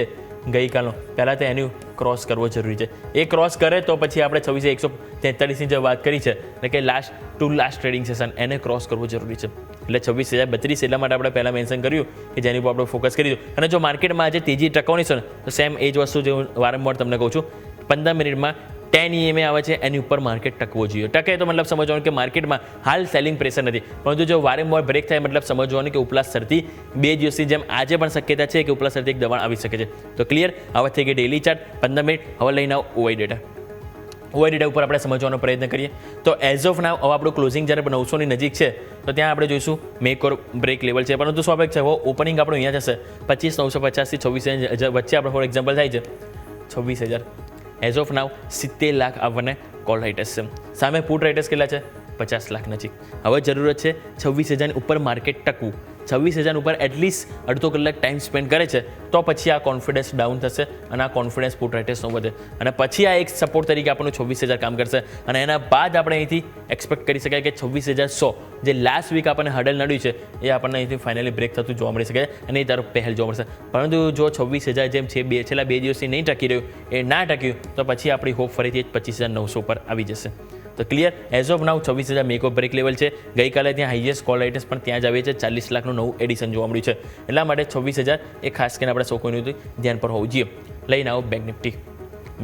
ગઈકાલનો, પહેલાં તો એનું ક્રોસ કરવો જરૂરી છે. એ ક્રોસ કરે તો પછી આપણે 26,143ની જે વાત કરી છે એટલે કે લાસ્ટ ટ્રેડિંગ સેશન એને ક્રોસ કરવું જરૂરી છે. એટલે 26,032 એટલા માટે આપણે પહેલાં મેન્શન કર્યું કે જેની ઉપર આપણે ફોકસ કરીશું. અને જો માર્કેટમાં આજે તેજી ટકવાની છે ને તો સેમ એ જ વસ્તુ જે હું વારંવાર તમને કહું છું, 15 મિનિટમાં 10 EMA આવે છે એની ઉપર માર્કેટ ટકવો જોઈએ. ટકે તો મતલબ સમજવાનું કે માર્કેટમાં હાલ સેલિંગ પ્રેશર નથી, પરંતુ જો વારંવાર બ્રેક થાય મતલબ સમજવાનું કે ઉપલા સ્તરથી 2 દિવસની જેમ આજે પણ શક્યતા છે કે ઉપલા સ્તરથી એક દબાણ આવી શકે છે. તો ક્લિયર, હવે થઈ ગઈ ડેલી ચાર્ટ 15 મિનિટ. હવે લઈને આવો ઓવાઈ ડેટા. ઓવાઈ ડેટા ઉપર આપણે સમજવાનો પ્રયત્ન કરીએ તો એઝ ઓફ નાવ હવે આપણું ક્લોઝિંગ જ્યારે 900ની નજીક છે તો ત્યાં આપણે જોઈશું મેક ઓર બ્રેક લેવલ છે, પરંતુ સ્વાભાવિક છે હવે ઓપનિંગ આપણું અહીંયા જશે 25,950 થી 26,000 વચ્ચે આપણે ફોર એક્ઝામ્પલ થાય છે 26,000. એઝ ઓફ નાવ 70 લાખ આપણને કોલ રાઇટર્સ છે, સામે પુટ રાઇટર્સ કેટલા છે 50 લાખ નજીક. હવે જરૂરત છે 26,000ની ઉપર માર્કેટ ટકવું. 26,000 ઉપર એટલીસ્ટ અડધો કલાક ટાઈમ સ્પેન્ડ કરે છે તો પછી આ કોન્ફિડન્સ ડાઉન થશે અને આ કોન્ફિડન્સ પુટ રાઇટર્સનો વધે, અને પછી આ એક સપોર્ટ તરીકે આપણું 26,000 કામ કરશે. અને એના બાદ આપણે અહીંથી એક્સપેક્ટ કરી શકાય કે 26,100 જે લાસ્ટ વીક આપણને હડલ નડ્યું છે એ આપણને અહીંથી ફાઇનલી બ્રેક થતું જોવા મળી શકે અને એ તરફ પહેલ જોવા મળશે. પરંતુ જો 26,000 જેમ છે છેલ્લા 2 દિવસથી નહીં ટકી રહ્યું, એ ના ટક્યું તો પછી આપણી હોપ ફરીથી 25,900 પર આવી જશે. તો clear, as of now 26,000 make or break level છે. ગઈકાલે ત્યાં હાઈએસ્ટ કોલ રાઇટર્સ પણ ત્યાં જ આવે છે, 40 લાખનું નવું એડિશન જોવા મળ્યું છે. એટલા માટે 26,000 એ ખાસ કરીને આપણે સૌ કોઈનું ધ્યાન પર હોવું જોઈએ. લઈને આવો બેંક નિફ્ટી.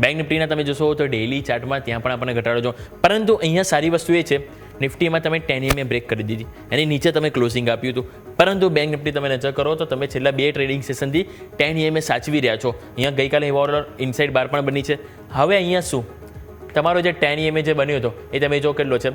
બેંક નિફ્ટીના તમે જોશો તો ડેઇલી ચાર્ટમાં ત્યાં પણ આપણને ઘટાડો જો, પરંતુ અહીંયા સારી વસ્તુ એ છે નિફ્ટીમાં તમે 10 EMA બ્રેક કરી દીધી, એની નીચે તમે ક્લોઝિંગ આપ્યું હતું, પરંતુ બેંક નિફ્ટી તમે નજર કરો તો તમે છેલ્લા 2 ટ્રેડિંગ સેશનથી 10 EMA સાચવી રહ્યા છો. અહીંયા ગઈકાલે ઓવરઓલ ઇનસાઇડ બાર પણ બની છે. હવે અહીંયા શું તમારો જે 10 EMA જે બન્યો હતો એ તમે જો કેટલો છે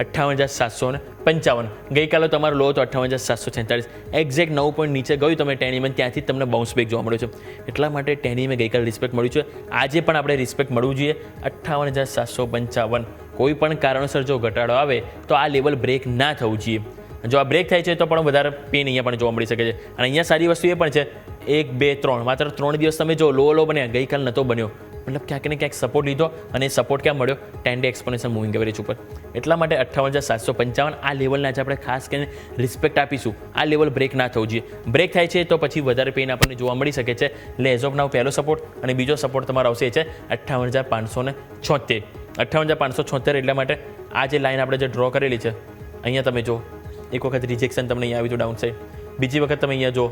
58,755. ગઈકાલે તમારો લો હતો 58,746, એક્ઝેક્ટ 9 પોઈન્ટ નીચે ગયું તમે 10 EMA, ત્યાંથી તમને બાઉન્સ બેક જોવા મળ્યો છે. એટલા માટે 10 EMA ગઈકાલે રિસ્પેક્ટ મળ્યું છે, આજે પણ આપણે રિસ્પેક્ટ મળવું જોઈએ 58,755. કોઈ પણ કારણોસર જો ઘટાડો આવે તો આ લેવલ બ્રેક ના થવું જોઈએ. જો આ બ્રેક થાય છે તો પણ વધારે પેન અહીંયા પણ જોવા મળી શકે છે. અને અહીંયા સારી વસ્તુ એ પણ છે 1, 2, 3 માત્ર 3 દિવસ તમે જો લો બન્યા, ગઈકાલ નહોતો બન્યો, મતલબ ક્યાંક ને ક્યાંક સપોર્ટ લીધો અને સપોર્ટ ક્યાં મળ્યો 10 ડે એક્સપોનેન્શિયલ મૂવિંગ એવરેજ ઉપર. એટલા માટે 58,755 આ લેવલના જ આપણે ખાસ કરીને રિસ્પેક્ટ આપીશું. આ લેવલ બ્રેક ના થવું જોઈએ. બ્રેક થાય છે તો પછી વધારે પેન આપણને જોવા મળી શકે છે. એટલે એઝ ઓફ નાવ પહેલો સપોર્ટ અને બીજો સપોર્ટ તમારો આવશે એ છે 58,576. 58,576 એટલા માટે આ જે લાઈન આપણે જે ડ્રો કરેલી છે અહીંયા તમે જો એક વખત રિજેક્શન તમને અહીંયા આવ્યું હતું ડાઉન સાઈડ, બીજી વખત તમે અહીંયા જો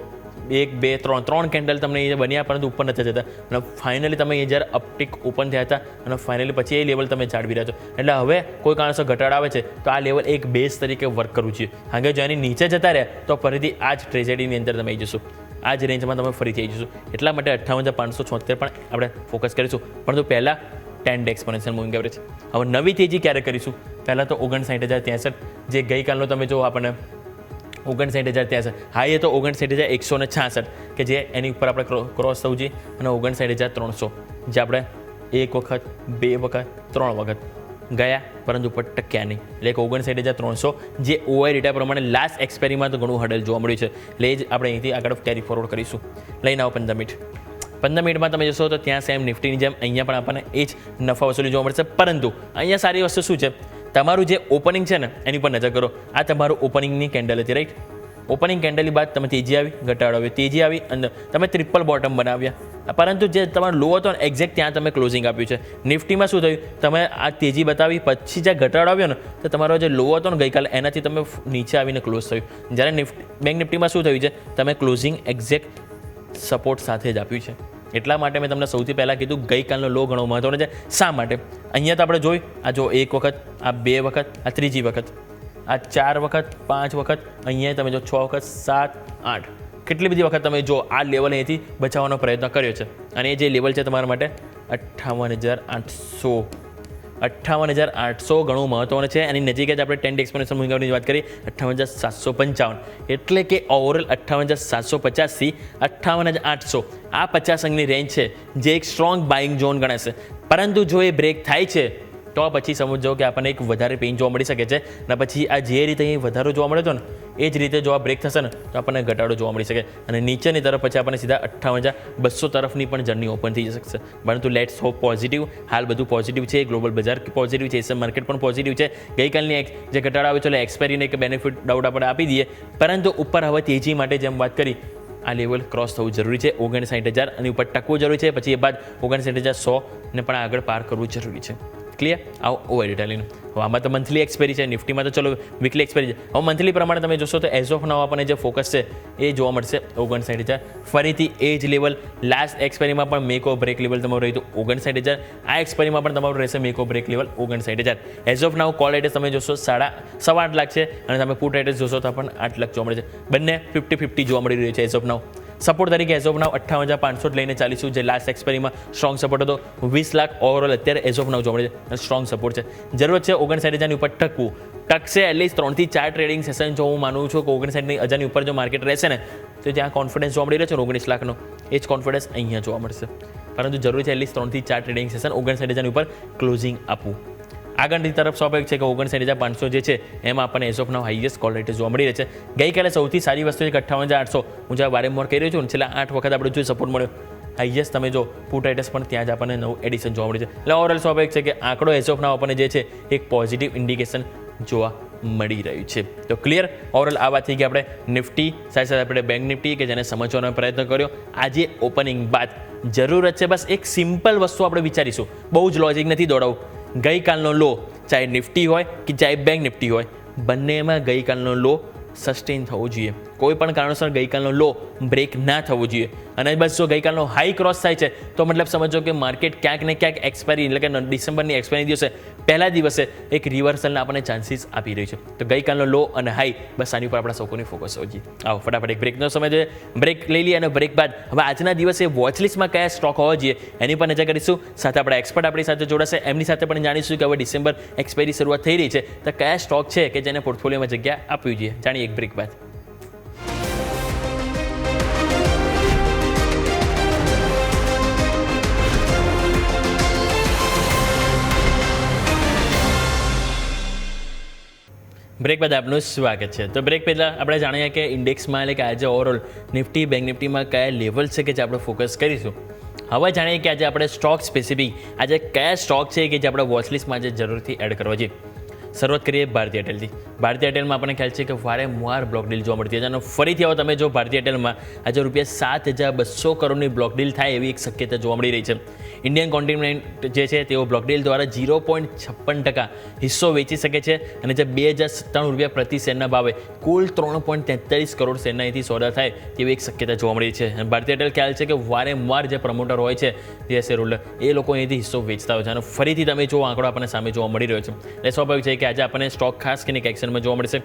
1, 2, 3 કેન્ડલ તમને અહીંયા બન્યા પરંતુ ઉપર નથી જતા, અને ફાઇનલી તમે અહીંયા જ્યારે અપટિક ઓપન થયા હતા અને ફાઇનલી પછી એ લેવલ તમે જાળવી રહ્યા છો. એટલે હવે કોઈ કારણસર ઘટાડો આવે છે તો આ લેવલ એક બેઝ તરીકે વર્ક કરવું જોઈએ. કારણ કે જો એની નીચે જતા રહ્યા તો ફરીથી આ જ ટ્રેજેડીની અંદર તમે આવી જશો, આ જ રેન્જમાં તમે ફરીથી આવી જશો. એટલા માટે 58,576 પણ આપણે ફોકસ કરીશું, પરંતુ પહેલાં 10 ડે એક્સપોનેન્શિયલ મૂવિંગ એવરેજ. હવે નવી તેજી ક્યારે કરીશું? પહેલાં તો 59,063 જે ગઈકાલનો તમે જો આપણને 59,063 હાઈ એ તો 59,166 કે જે એની ઉપર આપણે ક્રોસ થવું જોઈએ, અને 59,300 જે આપણે 1 વખત 2 વખત 3 વખત ગયા પરંતુ ઉપર ટક્યા નહીં. એટલે કે 59,300 જે ઓઆઈ ડેટા પ્રમાણે લાસ્ટ એક્સપેરીમાં તો ઘણું હડલ જોવા મળ્યું છે. એટલે એ જ આપણે અહીંથી આગળ કેરી ફોરવર્ડ કરીશું. લઈને આવો 15 મિનિટ. 15 મિનિટમાં તમે જશો તો ત્યાં સેમ નિફ્ટીની જેમ અહીંયા પણ આપણને એ જ નફા વસૂલી જોવા મળશે, પરંતુ અહીંયા સારી વસ્તુ શું છે તમારું જે ઓપનિંગ છે ને એની પર નજર કરો. આ તમારું ઓપનિંગની કેન્ડલ હતી, રાઈટ? ઓપનિંગ કેન્ડલની બાદ તમે તેજી આવી, ઘટાડો આવ્યો, તેજી આવી, અંદર તમે ટ્રિપલ બોટમ બનાવ્યા, પરંતુ જે તમારો લો હતો ને એક્ઝેક્ટ ત્યાં તમે ક્લોઝિંગ આપ્યું છે. નિફ્ટીમાં શું થયું, તમે આ તેજી બતાવી પછી જ્યાં ઘટાડો આવ્યો ને તો તમારો જે લો હતો ને ગઈકાલે એનાથી તમે નીચે આવીને ક્લોઝ થયું. જ્યારે બેંક નિફ્ટીમાં શું થયું છે, તમે ક્લોઝિંગ એક્ઝેક્ટ સપોર્ટ સાથે જ આપ્યું છે. એટલા માટે મેં તમને સૌથી પહેલાં કીધું ગઈકાલનો લો ઘણો મહત્વનો છે. શા માટે? અહીંયા તો આપણે જોઈ, આ જો 1 વખત, આ 2 વખત, આ ત્રીજી વખત, આ 4 વખત, 5 વખત, અહીંયા તમે જો 6 વખત, 7, 8, કેટલી બધી વખત તમે જો આ લેવલ અહીંથી બચાવવાનો પ્રયત્ન કર્યો છે. અને એ જે લેવલ છે તમારા માટે 58,800. 58,800 ઘણું મહત્વનું છે. એની નજીક જ આપણે 10 એક્સપોનેન્શિયલ મૂવિંગ એવરેજની વાત કરી 58,755, એટલે કે ઓવરઓલ 58,750 થી 58,800 આ 50 અંકની રેન્જ છે જે એક સ્ટ્રોંગ બાઇંગ ઝોન ગણાશે. પરંતુ જો એ બ્રેક થાય છે તો પછી સમજો કે આપણને એક વધારે પેઇન જોવા મળી શકે છે, અને પછી આ જે રીતે અહીં વધારો જોવા મળે છે ને એ જ રીતે જો આ બ્રેક થશે ને તો આપણને ઘટાડો જોવા મળી શકે, અને નીચેની તરફ પછી આપણને સીધા 58,200 તરફની પણ જર્ની ઓપન થઈ શકશે. પરંતુ લેટ્સ હોપ પોઝિટિવ. હાલ બધું પોઝિટિવ છે, ગ્લોબલ બજાર પોઝિટિવ છે, એશિયન માર્કેટ પણ પોઝિટિવ છે. ગઈકાલની જે ઘટાડો આવ્યો છે એટલે એક્સપાયરીને એક બેનિફિટ ડાઉટ આપણે આપી દઈએ, પરંતુ ઉપર હવે તેજી માટે જેમ વાત કરી આ લેવલ ક્રોસ થવું જરૂરી છે. 59,000 અને ઉપર ટકવું જરૂરી છે. પછી એ બાદ 59,100 ને પણ આગળ પાર કરવું જરૂરી છે. ક્લિયર? આવો ઓવર ડિટેલિંગ. હવે આમાં તો મંથલી એક્સપાયરી છે, નિફ્ટીમાં તો ચલો વીકલી એક્સપાયરી છે. હવે મંથલી પ્રમાણે તમે જોશો તો એઝ ઓફ નાઉ આપણને જે ફોકસ છે એ જોવા મળશે 59,000. ફરીથી એ જ લેવલ લાસ્ટ એક્સપાયરીમાં પણ મેક ઓ બ્રેક લેવલ તમારું રહ્યું હતું 59,000. આ એક્સપાયરીમાં પણ તમારું રહેશે make or break level 59,000. As of now call address તમે જોશો 8.5 લાખ છે, અને તમે પુટ એડ્રેસ જોશો તો પણ 8 લાખ જોવા મળે છે. બંને 50-50 જોવા મળી રહ્યું છે એઝ ઓફ નાઉ. સપોર્ટ તરીકે એઝ ઓફ નાઉ 58,500 લઈને ચાલીશું, જે લાસ્ટ એક્સપાયરીમાં સ્ટ્રોંગ સપોર્ટ હતો. 20 લાખ ઓવરઓલ અત્યારે એઝ ઓફ નાઉ જોવા મળે છે, સ્ટ્રોંગ સપોર્ટ છે. જરૂરત છે 59,000 ઉપર ટકવું. ટકશે એટલીસ્ટ 3 થી 4 ટ્રેડિંગ સેશન જો હું માનું છું કે 59,000 ઉપર જો માર્કેટ રહેશે ને તો ત્યાં કોન્ફિડન્સ જોવા મળી રહ્યો છે 19 લાખનો, એ જ કોન્ફિડન્સ અહીંયા જોવા મળશે. પરંતુ જરૂરી છે એટલીસ્ટ 3 થી 4 ટ્રેડિંગ સેશન 59,000 ઉપર ક્લોઝિંગ આપવું. આગળની તરફ સ્વાભાવિક છે કે 59,500 જે છે એમાં આપણને as of now highest call rate જોવા મળી રહે છે. ગઈકાલે સૌથી સારી વસ્તુ છે કે 58,800 હું જ્યાં વારંવાર કહી રહ્યો છું ને છેલ્લા 8 વખત આપણે જો સપોર્ટ મળ્યો હાઈએસ્ટ તમે જો પુટ એડ્રેસ પણ ત્યાં જ આપણને નવું એડિશન જોવા મળે છે. એટલે ઓવરઓલ સ્વાભાવિક છે કે આંકડો એઝ ઓફ નાઉ આપણને જે છે એક પોઝિટિવ ઇન્ડિકેશન જોવા મળી રહ્યું છે. તો ક્લિયર? ઓવરઓલ આ વાત થઈ કે આપણે નિફ્ટી સાથે સાથે આપણે બેંક નિફ્ટી કે જેને સમજવાનો પ્રયત્ન કર્યો. આજે ઓપનિંગ બાદ જરૂરત છે બસ એક સિમ્પલ વસ્તુ આપણે વિચારીશું, બહુ જ લોજિક નથી દોડાવું. ગઈકાલનો લો ચાહે નિફ્ટી હોય કે ચાહે બેંક નિફ્ટી હોય, બંનેમાં ગઈકાલનો લો સસ્ટેન થવો જોઈએ. કોઈ પણ કારણોસર ગઈકાલનો લો બ્રેક ના થવો જોઈએ. અને બસ જો ગઈકાલનો હાઈ ક્રોસ થાય છે તો મતલબ સમજો કે માર્કેટ ક્યાંક ને ક્યાંક એક્સપાયરી એટલે કે ડિસેમ્બરની એક્સપાયરી દિવસે પહેલા દિવસે એક રિવર્સલના આપણને ચાન્સીસ આપી રહ્યું છે. તો ગઈકાલનો લો અને હાઈ બસ આની ઉપર આપણા સૌકોની ફોકસ હોવી જોઈએ. આવો ફટાફટ એક બ્રેકનો સમય જોઈએ, બ્રેક લઈ લઈએ અને બ્રેક બાદ હવે આજના દિવસે વોચલિસ્ટમાં કયા સ્ટોક હોવા જોઈએ એની પર નજર કરીશું. સાથે આપણા એક્સપર્ટ આપણી સાથે જોડાશે, એમની સાથે પણ જાણીશું કે હવે ડિસેમ્બર એક્સપાયરી શરૂઆત થઈ રહી છે તો કયા સ્ટોક છે કે જેને પોર્ટફોલિયોમાં જગ્યા આપવી જોઈએ. જાણીએ એક બ્રેક બાદ. બ્રેક બાદ આપનું સ્વાગત છે. તો બ્રેક પહેલાં આપણે જાણીએ કે ઇન્ડેક્સમાં એટલે કે આજે ઓવરઓલ નિફ્ટી બેંક નિફ્ટીમાં કયા લેવલ છે કે જે આપણે ફોકસ કરીશું. હવે જાણીએ કે આજે આપણે સ્ટોક સ્પેસિફિક આજે કયા સ્ટોક છે કે જે આપણે વોચલિસ્ટમાં આજે જરૂરથી એડ કરવા જોઈએ. શરૂઆત કરીએ ભારતીય એરટેલથી. ભારતીય એરટેલમાં આપણને ખ્યાલ છે કે વારંવાર બ્લોક ડીલ જોવા મળતી છે, અને ફરીથી હવે તમે જો ભારતીય એરટેલમાં આજે ₹7,200 કરોડની બ્લોક ડીલ થાય એવી એક શક્યતા જોવા મળી રહી છે. ઇન્ડિયન કોન્ટિનેન્ટ જે છે તેઓ બ્લોક ડીલ દ્વારા 0.56% હિસ્સો વેચી શકે છે, અને જે ₹2,097 પ્રતિ શેરના ભાવે કુલ 3.43 કરોડ શેરના અહીંથી સોદા થાય તેવી એક શક્યતા જોવા મળી છે. અને ભારતીય એરટેલ ખ્યાલ છે કે વારંવાર જે પ્રમોટર હોય છે જે શેર હોલ્ડર એ લોકો અહીંથી હિસ્સો વેચતા હોય છે, અને ફરીથી તમે જો આંકડો આપણને સામે જોવા મળી રહ્યો છે. એટલે સ્વાભાવિક છે કે આજે આપણને સ્ટોક ખાસ કરીને એક્શનમાં જોવા મળશે.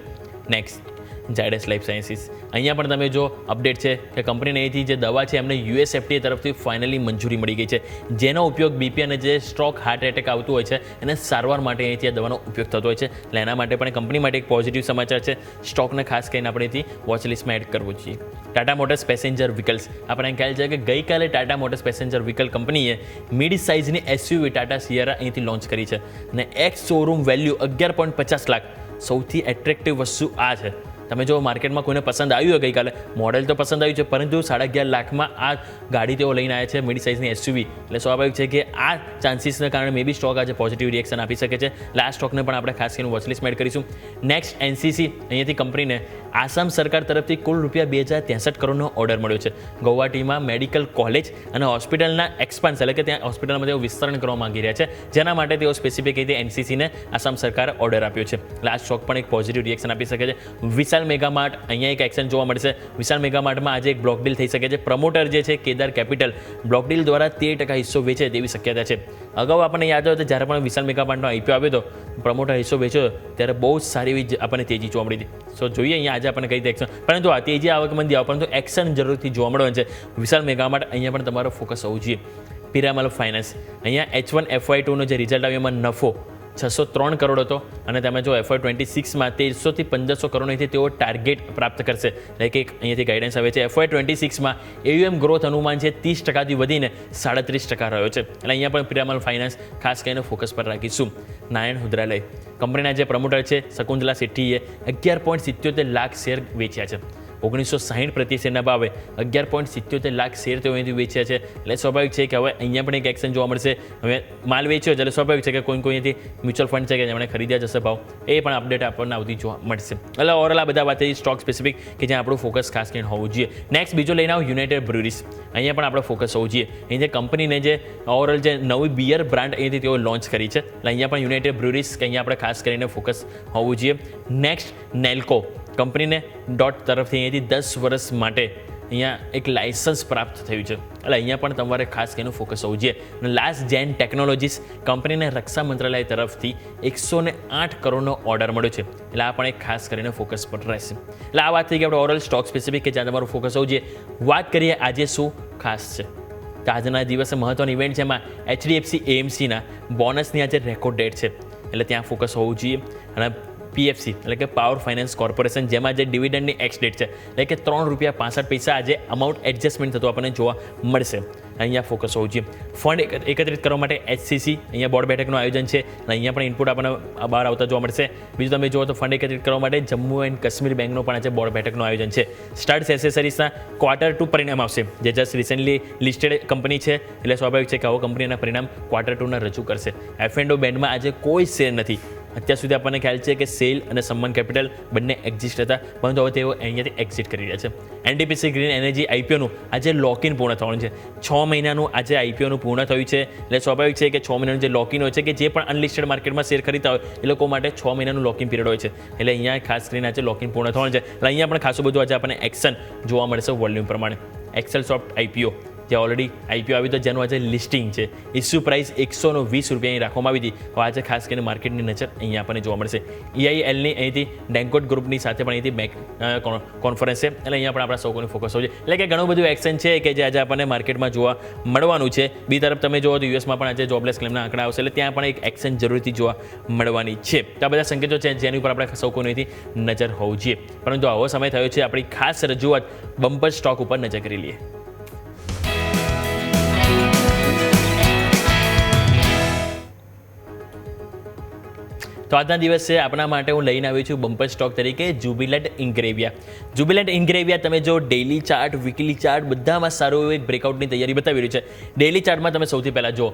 Next Zydus life sciences. અહીંયા પણ તમે જો અપડેટ છે કે કંપનીને અહીંથી જે દવા છે એમને US FDA તરફથી ફાઇનલી મંજૂરી મળી ગઈ છે, જેનો ઉપયોગ બીપી અને જે સ્ટ્રોક હાર્ટ એટેક આવતું હોય છે એને સારવાર માટે અહીંથી આ દવાનો ઉપયોગ થતો હોય છે. એટલે એના માટે પણ કંપની માટે એક પોઝિટિવ સમાચાર છે. સ્ટોકને ખાસ કરીને આપણે અહીંથી વોચલિસ્ટમાં એડ કરવું જોઈએ. Tata motors passenger vehicles. આપણને ખ્યાલ છે કે ગઈકાલે ટાટા મોટર્સ પેસેન્જર વ્હીકલ કંપનીએ મિડ સાઇઝની SUV ટાટા સિયરા અહીંથી લોન્ચ કરી છે, અને એક્સ શોરૂમ વેલ્યુ 11.50 લાખ. સૌથી એટ્રેક્ટિવ વસ્તુ આ છે. તમે જો માર્કેટમાં કોઈને પસંદ આવ્યું હોય ગઈકાલે મોડેલ તો પસંદ આવ્યું છે, પરંતુ 11.5 લાખમાં આ ગાડી તેઓ લઈને આવ્યા છે મિડ સાઇઝની SUV. એટલે સ્વાભાવિક છે કે આ ચાન્સીસને કારણે મે બી સ્ટોક આજે પોઝિટિવ રિએક્શન આપી શકે છે. લાસ્ટ સ્ટોકને પણ આપણે ખાસ કરીને વોચલિસ્ટમાં એડ કરીશું. Next NCC. અહીંયાથી કંપનીને આસામ સરકાર તરફથી કુલ ₹2,063 કરોડનો ઓર્ડર મળ્યો છે. ગૌહાટીમાં મેડિકલ કોલેજ અને હોસ્પિટલના એક્સપાન્સ એટલે કે ત્યાં હોસ્પિટલમાં તેઓ વિસ્તરણ કરવા માંગી રહ્યા છે, જેના માટે તેઓ સ્પેસિફિક રીતે NCCને આસામ સરકારે ઓર્ડર આપ્યો છે. લાસ્ટ સ્ટોક પણ એક પોઝિટિવ રિએક્શન આપી શકે છે. વિશાલ મેગામાર્ટ. અહીંયા એક એક્શન જોવા મળશે. વિશાલ મેગામાર્ટમાં આજે એક બ્લોક ડીલ થઈ શકે છે. પ્રમોટર જે છે કેદાર કેપિટલ બ્લોક ડીલ દ્વારા 13% હિસ્સો વેચે તેવી શક્યતા છે. અગાઉ આપણને યાદ હોય તો જ્યારે પણ વિશાલ મેગામાર્ટનો IPO આવ્યો હતો પ્રમોટર હિસ્સો વેચ્યો ત્યારે બહુ જ સારી એવી આપણને તેજી જોવા મળી હતી. સો જોઈએ અહીંયા આજે આપણને કઈ રીતે એક્શન, પરંતુ આ તેજી આવક મંદી આવે પરંતુ એક્શન જરૂરથી જોવા મળવાનું છે. વિશાલ મેગામાર્ટ અહીંયા પણ તમારો ફોકસ હોવું જોઈએ. પિરામલ ફાઇનાન્સ. અહીંયા H1 FY2નો જે રિઝલ્ટ આવ્યો એમાં નફો 603 કરોડ હતો અને તમે જો FY26માં 1300 થી 1500 કરોડથી તેઓ ટાર્ગેટ પ્રાપ્ત કરશે. એટલે કે અહીંયાથી ગાઈડન્સ આવે છે FY26માં AUM ગ્રોથ અનુમાન છે 30%થી વધીને 37% રહ્યો છે. એટલે અહીંયા પણ પિરામલ ફાઇનાન્સ ખાસ કરીને ફોકસ પર રાખીશું. નારાયણ રુદ્રાલય કંપનીના જે પ્રમોટર છે શકુંતલા શેટ્ટીએ 11.77 લાખ શેર વેચ્યા છે. 1960 પ્રતિ શેરના ભાવે 11.77 લાખ શેર તેઓ અહીંથી વેચ્યા છે. એટલે સ્વાભાવિક છે કે હવે અહીંયા પણ એક એક્શન જોવા મળશે. હવે માલ વેચ્યો એટલે સ્વાભાવિક છે કે કોઈ અહીંયાથી મ્યુચ્યુઅલ ફંડ છે કે જેમણે ખરીદ્યા જશે ભાવ એ પણ અપડેટ આપણને આવતી જોવા મળશે. એટલે ઓવરઓલ આ બધા વાત થઈ સ્ટોક સ્પેસિફિક કે જ્યાં આપણું ફોકસ ખાસ કરીને હોવું જોઈએ. નેક્સ્ટ બીજો લઈને આવો યુનાઇટેડ બ્રુરીઝ. અહીંયા પણ આપણો ફોકસ હોવું જોઈએ. અહીં જે કંપનીને જે ઓવરઓલ જે નવી બિયર બ્રાન્ડ અહીંથી તેઓ લોન્ચ કરી છે એટલે અહીંયા પણ યુનાઇટેડ બ્રુરીઝ કે અહીંયા આપણે ખાસ કરીને ફોકસ હોવું જોઈએ. નેક્સ્ટ નેલ્કો કંપનીને ડોટ તરફથી અહીંયાથી 10 વર્ષ માટે અહીંયા એક લાયસન્સ પ્રાપ્ત થયું છે. એટલે અહીંયા પણ તમારે ખાસ કરીને ફોકસ હોવું જોઈએ. અને લાસ્ટ જેન ટેકનોલોજીસ કંપનીને રક્ષા મંત્રાલય તરફથી 108 કરોડનો ઓર્ડર મળ્યો છે. એટલે આ પણ એક ખાસ કરીને ફોકસ પર રહેશે. એટલે આ વાત થઈ કે આપણે ઓવરઓલ સ્ટોક સ્પેસિફિક કે જ્યાં તમારું ફોકસ હોવું જોઈએ. વાત કરીએ આજે શું ખાસ છે તો આજના દિવસે મહત્વની ઇવેન્ટ છે એમાં HDFC AMCના બોનસની આજે રેકોર્ડ ડેટ છે એટલે ત્યાં ફોકસ હોવું જોઈએ. અને PFC એટલે કે પાવર ફાઇનાન્સ કોર્પોરેશન જેમાં જે ડિવિડન્ડની એક્સ ડેટ છે એટલે કે ₹3.65 આજે અમાઉન્ટ એડજસ્ટમેન્ટ થતું આપણને જોવા મળશે. અહીંયા ફોકસ હોવું જોઈએ. ફંડ એકત્રિત કરવા માટે HCC અહીંયા બોર્ડ બેઠકનું આયોજન છે અને અહીંયા પણ ઇનપુટ આપણને બહાર આવતા જોવા મળશે. બીજું તમે જુઓ તો ફંડ એકત્રિત કરવા માટે જમ્મુ એન્ડ કાશ્મીર બેંકનો પણ આજે બોર્ડ બેઠકનું આયોજન છે. સ્ટાર્સ એસેસરીઝના Q2 પરિણામ આવશે જે જસ્ટ રિસેન્ટલી લિસ્ટેડ કંપની છે એટલે સ્વાભાવિક છે કે આવો કંપનીના પરિણામ Q2ના રજૂ કરશે. F&O બેન્ડમાં આજે કોઈ શેર નથી. અત્યાર સુધી આપણને ખ્યાલ છે કે સેલ અને સમ્માન કેપિટલ બંને એક્ઝિસ્ટ હતા પરંતુ હવે તેઓ અહીંયાથી એક્ઝિટ કરી રહ્યા છે. NTPC ગ્રીન એનર્જી IPOનું આજે લોકિન પૂર્ણ થવાનું છે. 6 મહિનાનું આજે IPOનું પૂર્ણ થયું છે એટલે સ્વાભાવિક છે કે 6 મહિનાનું જે લોકિન હોય છે કે જે પણ અનલિસ્ટેડ માર્કેટમાં શેર ખરીદતા હોય એ લોકો માટે 6 મહિનાનું લોકિન પીરિયડ હોય છે. એટલે અહીંયા ખાસ કરીને આજે લોકિન પૂર્ણ થવાનું છે. એટલે અહીંયા પણ ખાસું બધું આજે આપણને એક્શન જોવા મળશે વોલ્યુમ પ્રમાણે. એક્સેલસોફ્ટ IPO જે ઓલરેડી IPO આવી તો જેનું આજે લિસ્ટિંગ છે. ઇસ્યુ પ્રાઇસ ₹120 અહીં રાખવામાં આવી હતી. હવે આજે ખાસ કરીને માર્કેટની નજર અહીંયા આપણને જોવા મળશે. EILની અહીંથી ડેન્કોટ ગ્રુપની સાથે પણ અહીંથી બેંક કોન્ફરન્સ છે એટલે અહીંયા પણ આપણા સૌ કોઈને ફોકસ હોય છે. એટલે કે ઘણું બધું એક્શન છે કે જે આજે આપણને માર્કેટમાં જોવા મળવાનું છે. બીજી તરફ તમે જુઓ તો યુએસમાં પણ આજે જોબલેસ ક્લેમના આંકડા આવશે એટલે ત્યાં પણ એક એક્શન જરૂરથી જોવા મળવાની છે. તો આ બધા સંકેતો છે જેની ઉપર આપણે સૌ કોઈની નજર હોવું જોઈએ. પરંતુ આવો સમય થયો છે આપણી ખાસ રજૂઆત બમ્પર સ્ટોક ઉપર નજર કરી લઈએ. તો આજના દિવસે આપણા માટે હું લઈને આવ્યો છું બમ્પર સ્ટોક તરીકે જ્યુબિલન્ટ ઇન્ગ્રેવિયા. જ્યુબિલન્ટ ઇન્ગ્રેવિયા તમે જો ડેઇલી ચાર્ટ વીકલી ચાર્ટ બધામાં સારું એવું એક બ્રેકઆઉટની તૈયારી બતાવી રહ્યું છે. ડેઇલી ચાર્ટમાં તમે સૌથી પહેલાં જો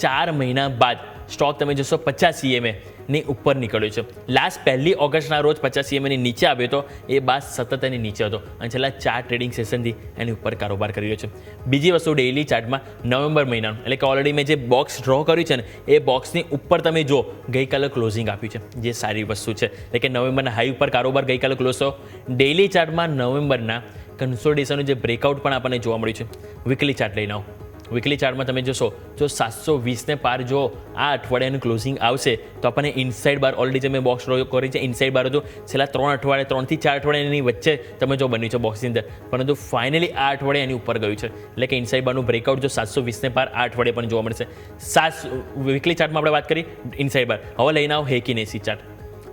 4 મહિના બાદ સ્ટોક તમે જોશો 50 EMA ની ઉપર નીકળ્યો છે. લાસ્ટ 1 ઓગસ્ટના રોજ 50 EMA ની નીચે આવ્યો હતો એ બાદ સતત એની નીચે હતો અને છેલ્લા 4 ટ્રેડિંગ સેશનથી એની ઉપર કારોબાર કરી રહ્યો છે. બીજી વસ્તુ ડેઇલી ચાર્ટમાં નવેમ્બર મહિનાનું એટલે કે ઓલરેડી મેં જે બોક્સ ડ્રો કર્યું છે ને એ બોક્સની ઉપર તમે જો ગઈકાલે ક્લોઝિંગ આપ્યું છે જે સારી વસ્તુ છે. એટલે કે નવેમ્બરના હાઈ ઉપર કારોબાર ગઈકાલે ક્લોઝ થયો. ડેઇલી ચાર્ટમાં નવેમ્બરના કન્સોલિડેશનનું જે બ્રેકઆઉટ પણ આપણને જોવા મળ્યું છે. વીકલી ચાર્ટ લઈને આવો. વીકલી ચાર્ટમાં તમે જોશો જો 720 પાર જો આ અઠવાડિયાનું ક્લોઝિંગ આવશે તો આપણને ઇનસાઇડ બાર ઓલરેડી જે મેં બોક્સ ડ્રો કરી છે ઇનસાઇડ બાર હતું છેલ્લા 3 અઠવાડિયા 3 થી 4 અઠવાડિયાની વચ્ચે તમે જો બન્યું છે બોક્સની અંદર પરંતુ ફાઇનલી આ અઠવાડિયા એની ઉપર ગયું છે. એટલે કે ઇનસાઇડ બારનું બ્રેકઆઉટ જો 720 પાર આ અઠવાડિયે પણ જોવા મળશે. વીકલી ચાર્ટમાં આપણે વાત કરી ઇનસાઇડ બાર. હવે લઈને આવો હેકિન એસી ચાર્ટ.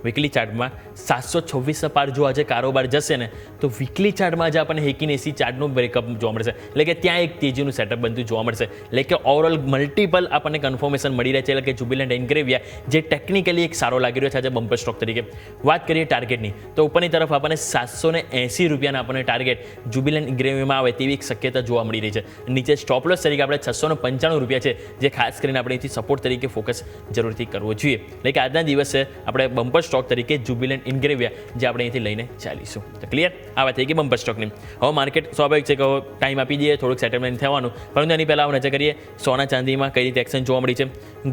વીકલી ચાર્ટમાં 726 પાર જો આજે કારોબાર જશે ને તો વીકલી ચાર્ટમાં આજે આપણને હેકિન એસી ચાર્ટનું બ્રેકઅપ જોવા મળશે. એટલે કે ત્યાં એક તેજીનું સેટઅપ બનતું જોવા મળશે. એટલે કે ઓવરઓલ મલ્ટિપલ આપણને કન્ફર્મેશન મળી રહે છે. એટલે કે જ્યુબિલન્ટ ઇન્ગ્રેવિયા જે ટેકનિકલી એક સારો લાગી રહ્યો છે આજે બમ્પર સ્ટોક તરીકે. વાત કરીએ ટાર્ગેટની તો ઉપરની તરફ આપણને ₹780 આપણને ટાર્ગેટ જ્યુબિલન્ટ ઇન્ગ્રેવિયામાં આવે તેવી એક શક્યતા જોવા મળી રહી છે. નીચે સ્ટોપ લોસ તરીકે આપણે ₹695 છે જે ખાસ કરીને આપણે અહીંથી સપોર્ટ તરીકે ફોકસ જરૂરથી કરવો જોઈએ. એટલે કે આજના દિવસે આપણે બમ્પર સ્ટોક તરીકે જ્યુબિલન્ટ ઇન્ગ્રેવિયા જે આપણે અહીંથી લઈને ચાલીશું. તો ક્લિયર આ વાત થઈ ગઈ બમ્પર સ્ટોકની. હવે માર્કેટ સ્વાભાવિક છે કે ટાઈમ આપી દઈએ થોડુંક સેટલમેન્ટ થવાનું પરંતુ એની પહેલાં નજર કરીએ સોના ચાંદીમાં કઈ રીતે એક્શન જોવા મળી છે.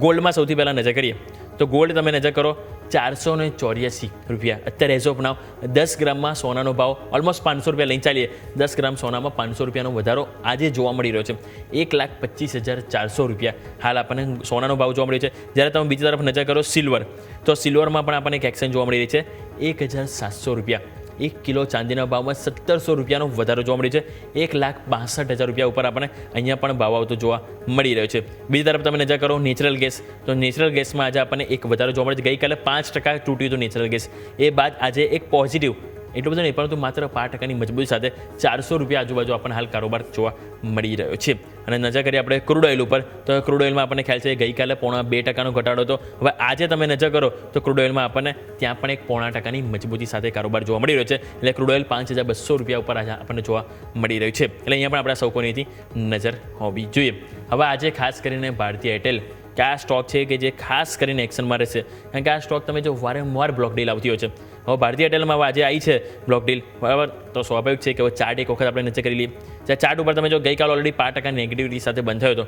ગોલ્ડમાં સૌથી પહેલાં નજર કરીએ તો ગોલ્ડ તમે નજર કરો ₹484 અત્યારે એઝ ઓફ નાવ 10 ગ્રામમાં સોનાનો ભાવ ઓલમોસ્ટ ₹500 લઈને ચાલીએ. 10 ગ્રામ સોનામાં ₹500 વધારો આજે જોવા મળી રહ્યો છે. ₹1,25,400 હાલ આપણને સોનાનો ભાવ જોવા મળ્યો છે. જ્યારે તમે બીજી તરફ નજર કરો સિલ્વર તો સિલ્વરમાં પણ આપણને એક એક્શન જોવા મળી રહી છે ₹1,700. 1 કિલો ચાંદીના ભાવમાં 1700 રૂપિયાનો વધારો જોવા મળ્યો છે. 1,62,000 રૂપિયા ઉપર આપણને અહીંયા પણ ભાવ આવતો જોવા મળી રહ્યો છે. બીજી તરફ તમે નજર કરો નેચરલ ગેસ, તો નેચરલ ગેસમાં આજે આપણને એક વધારો જોવા મળે છે. ગઈકાલે 5% તૂટ્યું હતું નેચરલ ગેસ, એ બાદ આજે એક પોઝિટિવ, એટલું બધું નહીં પરંતુ માત્ર 5%ની મજબૂતી સાથે 400 રૂપિયા આજુબાજુ આપણને હાલ કારોબાર જોવા મળી રહ્યો છે. અને નજર કરીએ આપણે ક્રૂડ ઓઇલ ઉપર, તો ક્રૂડ ઓઇલમાં આપણને ખ્યાલ છે ગઈકાલે 0.5% ઘટાડો હતો. હવે આજે તમે નજર કરો તો ક્રૂડ ઓઇલમાં આપણને ત્યાં પણ 1.5%ની મજબૂતી સાથે કારોબાર જોવા મળી રહ્યો છે. એટલે ક્રૂડ ઓઇલ 5,200 રૂપિયા ઉપર આજે આપણને જોવા મળી રહ્યું છે. એટલે અહીંયા પણ આપણા સૌ કોઈની નજર હોવી જોઈએ. હવે આજે ખાસ કરીને ભારતીય એરટેલ કે આ સ્ટોક છે કે જે ખાસ કરીને એક્શનમાં રહેશે, કારણ કે આ સ્ટોક તમે જો વારંવાર બ્લોક ડીલ આવતી હોય છે. હવે ભારતીય એરટેલમાં હવે આજે આવી છે બ્લોક ડીલ, બરાબર, તો સ્વાભાવિક છે કે હવે ચાર્ટ એક વખત આપણે નજર કરી લઈએ. જ્યાં ચાર્ટ ઉપર તમે જો ગઈકાલ ઓલરેડી 5% નેગેટિવિટી સાથે બંધ થયો હતો.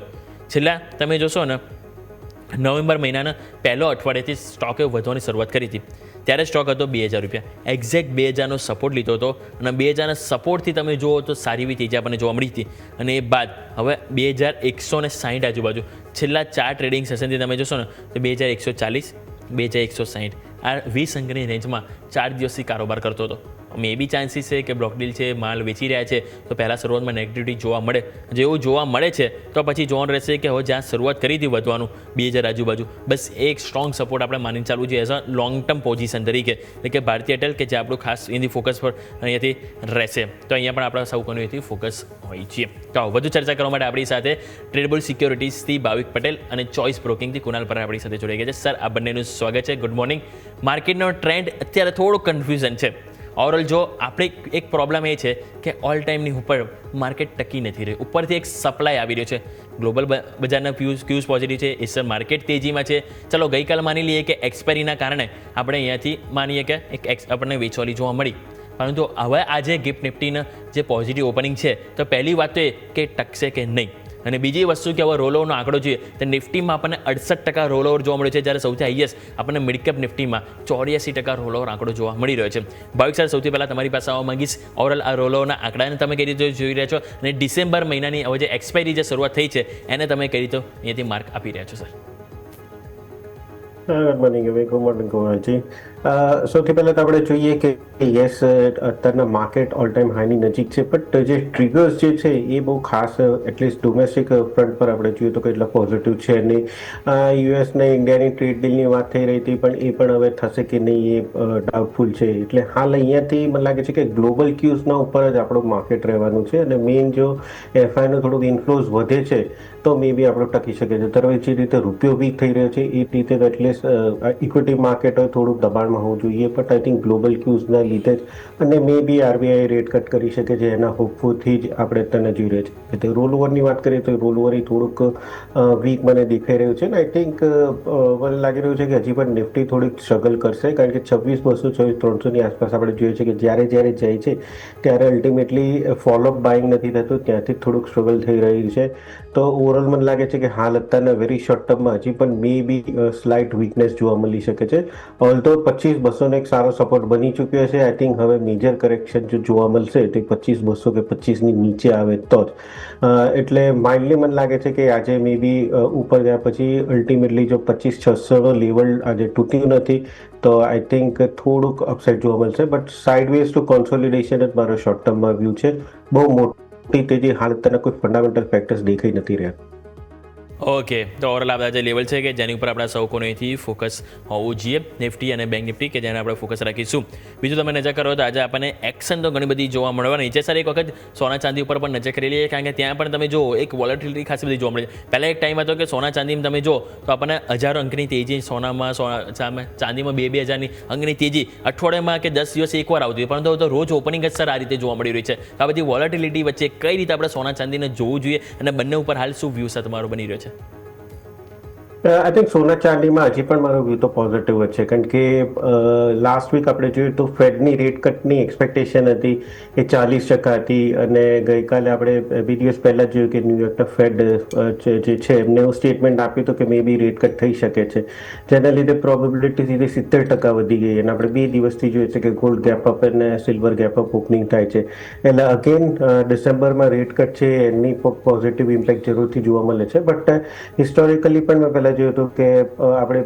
છેલ્લા તમે જોશો ને નવેમ્બર મહિનાના પહેલો અઠવાડિયેથી સ્ટોકે વધવાની શરૂઆત કરી હતી, ત્યારે સ્ટોક હતો 2,000 રૂપિયા. એક્ઝેક્ટ 2,000નો સપોર્ટ લીધો હતો અને 2,000ના સપોર્ટથી તમે જુઓ તો સારી એવી તેજી આપણને જોવા મળી હતી. અને એ બાદ હવે 2,160 આજુબાજુ છેલ્લા 4 ટ્રેડિંગ સેશનથી તમે જોશો ને તો 2,140, 2,160 આ 20 અંકની રેન્જમાં 4 દિવસથી કારોબાર કરતો હતો. મે બી ચાન્સીસ છે કે બ્લોક ડીલ છે, માલ વેચી રહ્યા છે, તો પહેલાં શરૂઆતમાં નેગેટિવિટી જોવા મળે. જેવું જોવા મળે છે તો પછી જોવાનું રહેશે કે હવે જ્યાં શરૂઆત કરી હતી વધવાનું 2,000 આજુબાજુ, બસ એક સ્ટ્રોંગ સપોર્ટ આપણે માનીને ચાલવું જોઈએ as a long term position તરીકે. એટલે કે ભારતીય એરટેલ કે જે આપણું ખાસ એની ફોકસ પર અહીંયાથી રહેશે, તો અહીંયા પણ આપણા સૌ કોઈનું અહીંથી ફોકસ હોય છે. તો વધુ ચર્ચા કરવા માટે આપણી સાથે ટ્રેડબુલ સિક્યોરિટીઝથી ભાવિક પટેલ અને ચોઇસ બ્રોકિંગથી કુનાલ પર આપણી સાથે જોડાઈ ગયા છે. સર, આ બંનેનું સ્વાગત છે. Good morning. માર્કેટનો ટ્રેન્ડ અત્યારે થોડું કન્ફ્યુઝન છે. ઓવરઓલ જો આપણે એક પ્રોબ્લેમ એ છે કે ઓલ ટાઈમની ઉપર માર્કેટ ટકી નથી રહી. ઉપરથી એક સપ્લાય આવી રહ્યો છે, ગ્લોબલ બજારના ક્યુઝ પોઝિટિવ છે, એશિયન માર્કેટ તેજીમાં છે. ચલો ગઈકાલ માની લઈએ કે એક્સપાયરીના કારણે આપણે અહીંયાથી માનીએ કે એક આપણને વેચવાલી જોવા મળી, પરંતુ હવે આજે ગિફ્ટ નિફ્ટીના જે પોઝિટિવ ઓપનિંગ છે તો પહેલી વાત તો એ કે ટકશે કે નહીં. અને બીજી વસ્તુ કે હવે રોલ ઓવરનો આંકડો જોઈએ તો નિફ્ટીમાં આપણને 68% રોલ ઓવર જોવા મળ્યો છે, જ્યારે સૌથી હાઈએસ્ટ આપણને મિડકેપ નિફ્ટીમાં 84% રોલ ઓવર આંકડો જોવા મળી રહ્યો છે. ભાવિક સર, સૌથી પહેલાં તમારી પાસે આવવા માંગીશ, ઓવરઓલ આ રોલ ઓવરના આંકડાને તમે કઈ રીતે જોઈ રહ્યા છો અને ડિસેમ્બર મહિનાની હવે જે એક્સપાયરી જે શરૂઆત થઈ છે એને તમે કઈ રીતે અહીંયાથી માર્ક આપી રહ્યા છો sir? Good morning, good morning ગોવાલજી. સૌથી પહેલાં તો આપણે જોઈએ કે યસ, અત્યારના માર્કેટ ઓલ ટાઈમ હાઈની નજીક છે, બટ જે ટ્રિગર્સ જે છે એ બહુ ખાસ એટલીસ્ટ ડોમેસ્ટિક ફ્રન્ટ પર આપણે જોઈએ તો કેટલા પોઝિટિવ છે નહીં. યુએસ ને ઇન્ડિયાની ટ્રેડ ડીલની વાત થઈ રહી હતી, પણ એ પણ હવે થશે કે નહીં એ ડાઉટફુલ છે. એટલે હાલ અહીંયાથી મને લાગે છે કે ગ્લોબલ ક્યુઝના ઉપર જ આપણું માર્કેટ રહેવાનું છે અને મેઇન જો એફઆઈનો થોડુંક ઇન્ફ્લોઝ વધે છે તો મે બી આપણું ટકી શકે છે. તરફ જે રીતે રૂપિયો વીક થઈ રહ્યો છે એ રીતે એટલીસ્ટ ઇક્વિટી માર્કેટ હોય થોડુંક દબાણમાં હોવું જોઈએ, બટ આઈ થિંક ગ્લોબલ ક્યુઝના લીધે જ અને મે બી આરબીઆઈ રેટ કટ કરી શકે છે એના હોપફુલથી જ આપણે અત્યારે જોઈ રહ્યા છીએ. તો રોલ ઓવરની વાત કરીએ તો રોલ ઓવર એ થોડુંક વીક મને દેખાઈ રહ્યું છે ને આઈ થિંક મને લાગી રહ્યું છે કે હજી પણ નિફ્ટી થોડીક સ્ટ્રગલ કરશે, કારણ કે 26,200, 300ની આસપાસ આપણે જોઈએ છે કે જ્યારે જાય છે ત્યારે અલ્ટિમેટલી ફોલોઅપ બાઇંગ નથી થતું, ત્યાંથી થોડુંક સ્ટ્રગલ થઈ રહી છે. તો ઓવરઓલ મને લાગે છે કે હાલ અત્યારના વેરી શોર્ટ ટર્મમાં હજી પણ મે બી સ્લાઇટ વીકનેસ જોવા મળી શકે છે. ઓલ્ધો 25,200 એક સારો સપોર્ટ બની ચૂક્યો છે. આઈ થિંક હવે મેજર કરેક્શન જો જોવા મળશે તો 25,200 કે 25ની નીચે આવે તો જ. એટલે માઇન્ડલી મને લાગે છે કે આજે મે બી ઉપર ગયા પછી અલ્ટિમેટલી જો 25,600નો લેવલ આજે તૂટ્યું નથી તો આઈ થિંક થોડુંક અપસાઇડ જોવા મળશે, બટ સાઇડવેઝ ટુ કોન્સોલિડેશન જ મારો શોર્ટ ટર્મમાં વ્યૂ છે. બહુ મોટી તેજી હાલ અત્યારે કોઈ ફંડામેન્ટલ ફેક્ટર્સ દેખાઈ નથી રહ્યા. ઓકે, તો ઓવરઓલ આ બધા જે લેવલ છે કે જેની ઉપર આપણા સૌ કોઈથી ફોકસ હોવું જોઈએ, નિફ્ટી અને બેંક નિફ્ટી કે જેને આપણે ફોકસ રાખીશું. બીજું તમે નજર કરો તો આજે આપણને એક્શન તો ઘણી બધી જોવા મળવાની છે. સર, એક વખત સોના ચાંદી ઉપર પણ નજર કરી લઈએ, કારણ કે ત્યાં પણ તમે જો એક વોલેટિલિટી ખાસી બધી જોવા મળે છે. પહેલાં એક ટાઈમ હતો કે સોના ચાંદીમાં તમે જો તો આપણને 1000 અંકની તેજી, સોનામાં ચાંદીમાં 2,000 અંકની તેજી અઠવાડિયામાં કે 10 દિવસે એકવાર આવતી, પરંતુ હવે તો રોજ ઓપનિંગ જ સર આ રીતે જોવા મળી રહી છે. આ બધી વોલેટિલિટી વચ્ચે કઈ રીતે આપણે સોના ચાંદીને જોવું જોઈએ અને બંને ઉપર હાલ શું વ્યૂ છે તમારો બની રહ્યો છે? આઈ થિંક સોના ચાંદીમાં હજી પણ મારો વ્યૂ તો પોઝિટિવ જ છે, કારણ કે લાસ્ટ વીક આપણે જોયું તો ફેડની રેટ કટની એક્સપેક્ટેશન હતી એ 40% હતી અને ગઈકાલે આપણે 2 દિવસ પહેલાં જોયું કે ન્યુયોર્કના ફેડ જે છે એમને એવું સ્ટેટમેન્ટ આપ્યું હતું કે મે બી રેટ કટ થઈ શકે છે, જેના લીધે પ્રોબેબિલિટી સીધી 70% વધી ગઈ અને આપણે 2 દિવસથી જોઈએ છે કે ગોલ્ડ ગેપ અપ અને સિલ્વર ગેપ અપ ઓપનિંગ થાય છે. એટલે અગેન ડિસેમ્બરમાં રેટ કટ છે એની પોઝિટિવ ઇમ્પેક્ટ જરૂરથી જોવા મળે છે, બટ હિસ્ટોરિકલી પણ મેં પહેલાં પહેલા જોયું હતું કે આપણે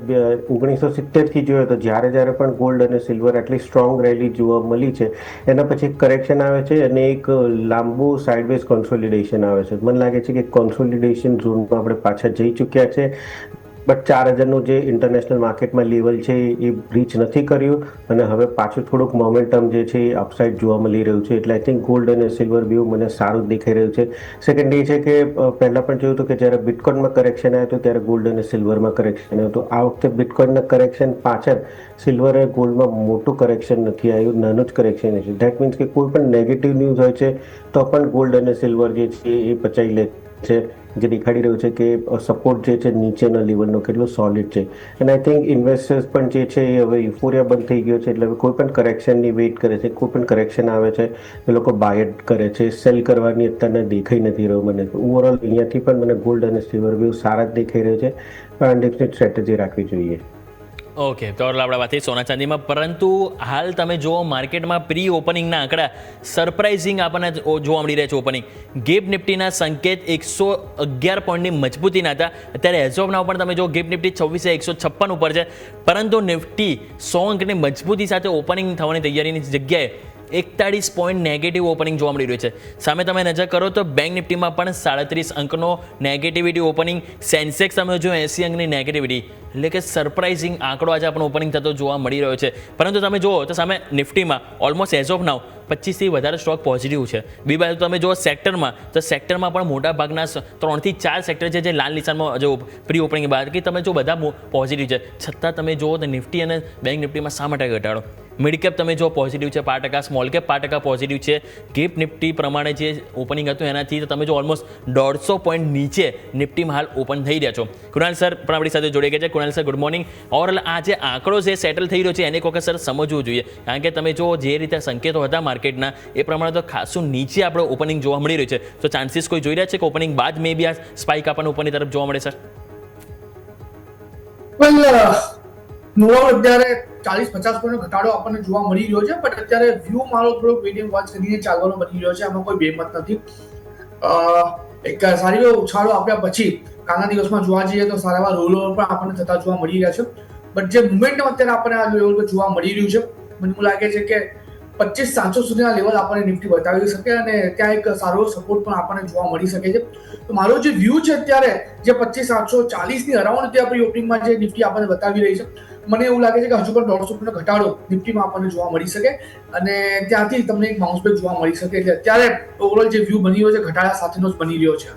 1970થી જોયું તો જ્યારે પણ ગોલ્ડ અને સિલ્વર આટલી સ્ટ્રોંગ રેલી જોવા મળી છે, એના પછી કરેક્શન આવે છે અને એક લાંબુ સાઇડવેઝ કોન્સોલિડેશન આવે છે. મને લાગે છે કે કોન્સોલિડેશન ઝોનમાં આપણે પાછા જઈ ચૂક્યા છે, બટ 4000નું જે ઇન્ટરનેશનલ માર્કેટમાં લેવલ છે એ રીચ નથી કર્યું અને હવે પાછું થોડુંક મોમેન્ટમ જે છે એ અપસાઇડ જોવા મળી રહ્યું છે. એટલે આઈ થિંક ગોલ્ડ અને સિલ્વર વ્યૂ મને સારું દેખાઈ રહ્યું છે. સેકન્ડ એ છે કે પહેલાં પણ જોયું હતું કે જ્યારે બિટકોઇનમાં કરેક્શન આવ્યું હતું ત્યારે ગોલ્ડ અને સિલ્વરમાં કરેક્શન આવ્યું હતું. આ વખતે બિટકોઇનના કરેક્શન પાછળ સિલ્વર અને ગોલ્ડમાં મોટું કરેક્શન નથી આવ્યું, નાનું જ કરેક્શન છે. ધેટ મીન્સ કે કોઈ પણ નેગેટિવ ન્યૂઝ હોય છે તો પણ ગોલ્ડ અને સિલ્વર જે છે એ પચાવી લે છે, જે દેખાડી રહ્યું છે કે સપોર્ટ જે છે નીચેના લેવલનો કેટલો સોલિડ છે. અને આઈ થિંક ઇન્વેસ્ટર્સ પણ જે છે એ હવે યુફોરિયા બંધ થઈ ગયો છે, એટલે હવે કોઈ પણ કરેક્શનની વેઇટ કરે છે. કોઈ પણ કરેક્શન આવે છે એ લોકો બાય કરે છે, સેલ કરવાની અત્યારના દેખાઈ નથી રહ્યું મને. ઓવરઓલ અહીંયાથી પણ મને ગોલ્ડ અને સિલ્વર વ્યૂ સારા જ દેખાઈ રહ્યો છે, પણ ડિફરન્ટ સ્ટ્રેટેજી રાખવી જોઈએ. ઓકે, તો આપણે વાત થઈ સોના ચાંદીમાં, પરંતુ હાલ તમે જુઓ માર્કેટમાં પ્રી ઓપનિંગના આંકડા સરપ્રાઇઝિંગ આપણને જોવા મળી રહ્યા છે. ઓપનિંગ ગેપ નિફ્ટીના સંકેત 111 પોઈન્ટની મજબૂતીના હતા. અત્યારે એઝ ઓફ નાઉ પણ તમે જો ગેપ નિફ્ટી 26,156 ઉપર છે, પરંતુ નિફ્ટી 100 અંકની મજબૂતી સાથે ઓપનિંગ થવાની તૈયારીની જગ્યાએ 41 પોઈન્ટ નેગેટિવ ઓપનિંગ જોવા મળી રહ્યું છે. સામે તમે નજર કરો તો બેંક નિફ્ટીમાં પણ 37 અંકનો નેગેટિવિટી ઓપનિંગ, સેન્સેક્સ તમે જો 80 અંકની નેગેટિવિટી, એટલે કે સરપ્રાઇઝિંગ આંકડો આજે આપણો ઓપનિંગ થતો જોવા મળી રહ્યો છે. પરંતુ તમે જુઓ તો સામે નિફ્ટીમાં ઓલમોસ્ટ એઝ ઓફ નાઉ 25થી વધારે સ્ટોક પોઝિટિવ છે. બીજી બાજુ તમે જુઓ સેક્ટરમાં, તો સેક્ટરમાં પણ મોટા ભાગના 3 થી 4 સેક્ટર છે જે લાલ નિશાનમાં જો પ્રી ઓપનિંગ બાદ કે તમે જો બધા પોઝિટિવ છે, છતાં તમે જુઓ તો નિફ્ટી અને બેંક નિફ્ટીમાં શા માટે ઘટાડો? મિડ કેપ તમે જો પોઝિટિવ છે 5%, સ્મોલ કેપ 5% પોઝિટિવ છે. ગેપ નિફ્ટી પ્રમાણે જે ઓપનિંગ હતું એનાથી તમે જો ઓલમોસ્ટ 150 પોઈન્ટ નીચે નિફ્ટીમાં હાલ ઓપન થઈ રહ્યા છો. કૃણાલ સર પણ આપણી સાથે જોડાઈ ગયા છે. Krunal sir, good morning. Overall આ જે આંકડો છે સેટલ થઈ રહ્યો છે એને એક વખત સર સમજવું જોઈએ, કારણ કે તમે જો જે રીતે સંકેતો હતા માર્કેટના એ પ્રમાણે તો ખાસું નીચે આપણે ઓપનિંગ જોવા મળી રહ્યું છે. તો ચાન્સીસ કોઈ જોઈ રહ્યા છે કે ઓપનિંગ બાદ મે બી આ સ્પાઇક આપણને ઉપરની તરફ જોવા મળે સર? અત્યારે 40-50 પોઈન્ટ ઘટાડો આપણને જોવા મળી રહ્યો છે, બટ અત્યારે વ્યૂ મારો થોડો મીડિયમ વોચ કરીને ચાલવાનો બની રહ્યો છે. આમાં કોઈ બેમત નથી. એક સારી એવો ઉછાળો આપ્યા પછી કાલના દિવસમાં જોવા જઈએ તો સારા એવા રોલ ઓવર પણ આપણને થતા જોવા મળી રહ્યા છે. બટ જે મુવમેન્ટમ અત્યારે આપણને આ લેવલ પર જોવા મળી રહ્યું છે, મને એવું લાગે છે કે 25,700 સુધીના લેવલ આપણને નિફ્ટી બતાવી શકે અને ત્યાં એક સારો સપોર્ટ પણ આપણને જોવા મળી શકે છે. તો મારો જે વ્યૂ છે અત્યારે જે 25,740 ની અરાઉન્ડ ત્યાં પ્રી ઓપનિંગમાં જે નિફ્ટી આપણને બતાવી રહી છે, મને એવું લાગે છે કે હજુ પણ 150 પોઈન્ટનો ઘટાડો નિફ્ટીમાં આપણને જોવા મળી શકે અને ત્યાંથી તમને એક બાઉન્સ બેક જોવા મળી શકે. એટલે અત્યારે ઓવરઓલ જે વ્યૂ બની રહ્યો છે ઘટાડા સાથેનો જ બની રહ્યો છે.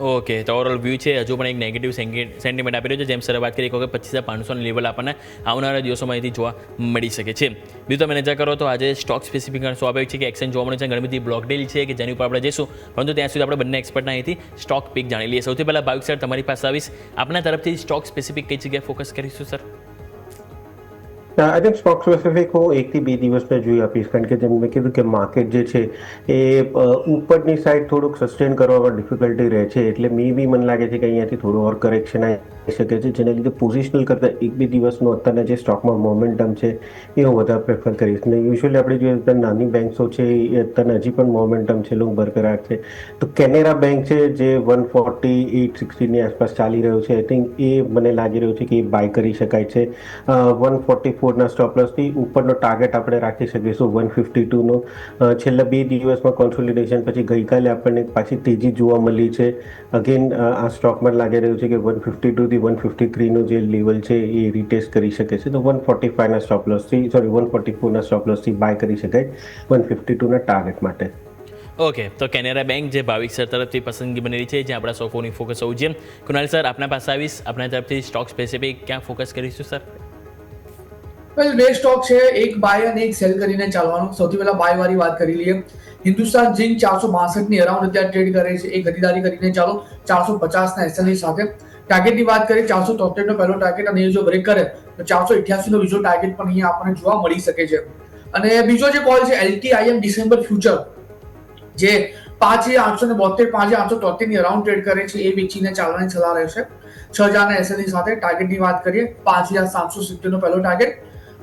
ઓકે, તો ઓવરઓલ વ્યૂ છે હજુ પણ એક નેગેટિવ સેન્ટિમેન્ટ આપી રહ્યો છે. જેમ સરે વાત કરી, એક વખત 25,500 લેવલ આપણને આવનારા દિવસોમાં અહીંથી જોવા મળી શકે છે. બીજું તમે નજર કરો તો આજે સ્ટોક સ્પેસિફિક સ્વાભાવિક છે કે એક્સચેન્જ જોવા મળે છે, ઘણી બધી બ્લોક ડીલ છે કે જેની ઉપર આપણે જઈશું, પરંતુ ત્યાં સુધી આપણે બંને એક્સપર્ટના અહીંથી સ્ટોક પિક જાણી લઈએ. સૌથી પહેલાં ભાવિક સર તમારી પાસે આવીશ, આપના તરફથી સ્ટોક સ્પેસિફિક કઈ જગ્યાએ ફોકસ કરીશું sir? I think stock specific હું 1 થી 2 દિવસમાં જોઈ આપીશ, કારણ કે જેમ મેં કીધું કે માર્કેટ જે છે એ ઉપરની સાઈડ થોડુંક સસ્ટેન કરવામાં ડિફિકલ્ટી રહે છે. એટલે મે બી મને લાગે છે કે અહીંયાથી થોડું ઓર કરેક્શન આવી શકે છે, જેના લીધે પોઝિશનલ કરતાં 1-2 દિવસનો અત્યારના જે સ્ટોકમાં મોમેન્ટમ છે એ હું વધારે પ્રેફર કરીશ. ને યુઝ્યુઅલી આપણે જોઈએ તો નાની બેંક્સો છે એ અત્યારના હજી પણ મોમેન્ટમ છે લોંગ બરકરાર છે. તો કેનેરા બેંક છે જે 140-860 ની આસપાસ ચાલી રહ્યું છે, આઈ થિંક એ મને લાગી રહ્યું છે કે એ બાય કરી શકાય છે. 144ના સ્ટોપ લોસથી ઉપરનો ટાર્ગેટ આપણે રાખી શકીશું 152નો. છેલ્લા 2 દિવસમાં કોન્સોલિડેશન પછી ગઈકાલે આપણને પાછી તેજી જોવા મળી છે. અગેન આ સ્ટોકમાં લાગી રહ્યું છે કે 152 થી 153નો જે લેવલ છે એ રીટેસ્ટ કરી શકે છે. તો 145ના સ્ટોપ લોસથી 144ના સ્ટોપ લોસથી બાય કરી શકાય 152ના ટાર્ગેટ માટે. ઓકે, તો કેનેરા બેંક જે ભાવિક સર તરફથી પસંદગી બનેલી છે, જે આપણા સ્ટોકોની ફોકસ હોવું જોઈએ. કૃણાલ સર, આપના પાસે આવીશ, આપણા તરફથી સ્ટોક સ્પેસિફિક ક્યાં ફોકસ કરીશું સર? વેલ, 2 સ્ટોક છે, એક બાય અને એક સેલ કરીને ચાલવાનું. સૌથી પહેલા બાય વાળી વાત કરી લઈએ. હિન્દુસ્તાન ઝિંક 462 ની અરાઉન્ડ અત્યારે ટ્રેડ કરે છે, એ ખરીદારી કરીને ચાલો 450ના એસએલની સાથે. ટાર્ગેટની વાત કરીએ 473નો પહેલો ટાર્ગેટ, અને એ જો બ્રેક કરે તો 488નો બીજો ટાર્ગેટ પણ અહીંયા આપણને જોવા મળી શકે છે. અને બીજો જે કોલ છે LTIM ડિસેમ્બર ફ્યુચર, જે 5,872 5,873 ની અરાઉન્ડ ટ્રેડ કરે છે, એ વેચીને ચાલવાની સલાહ રહેશે 6,000ના એસએલની સાથે. ટાર્ગેટની વાત કરીએ 5,770નો પહેલો ટાર્ગેટ,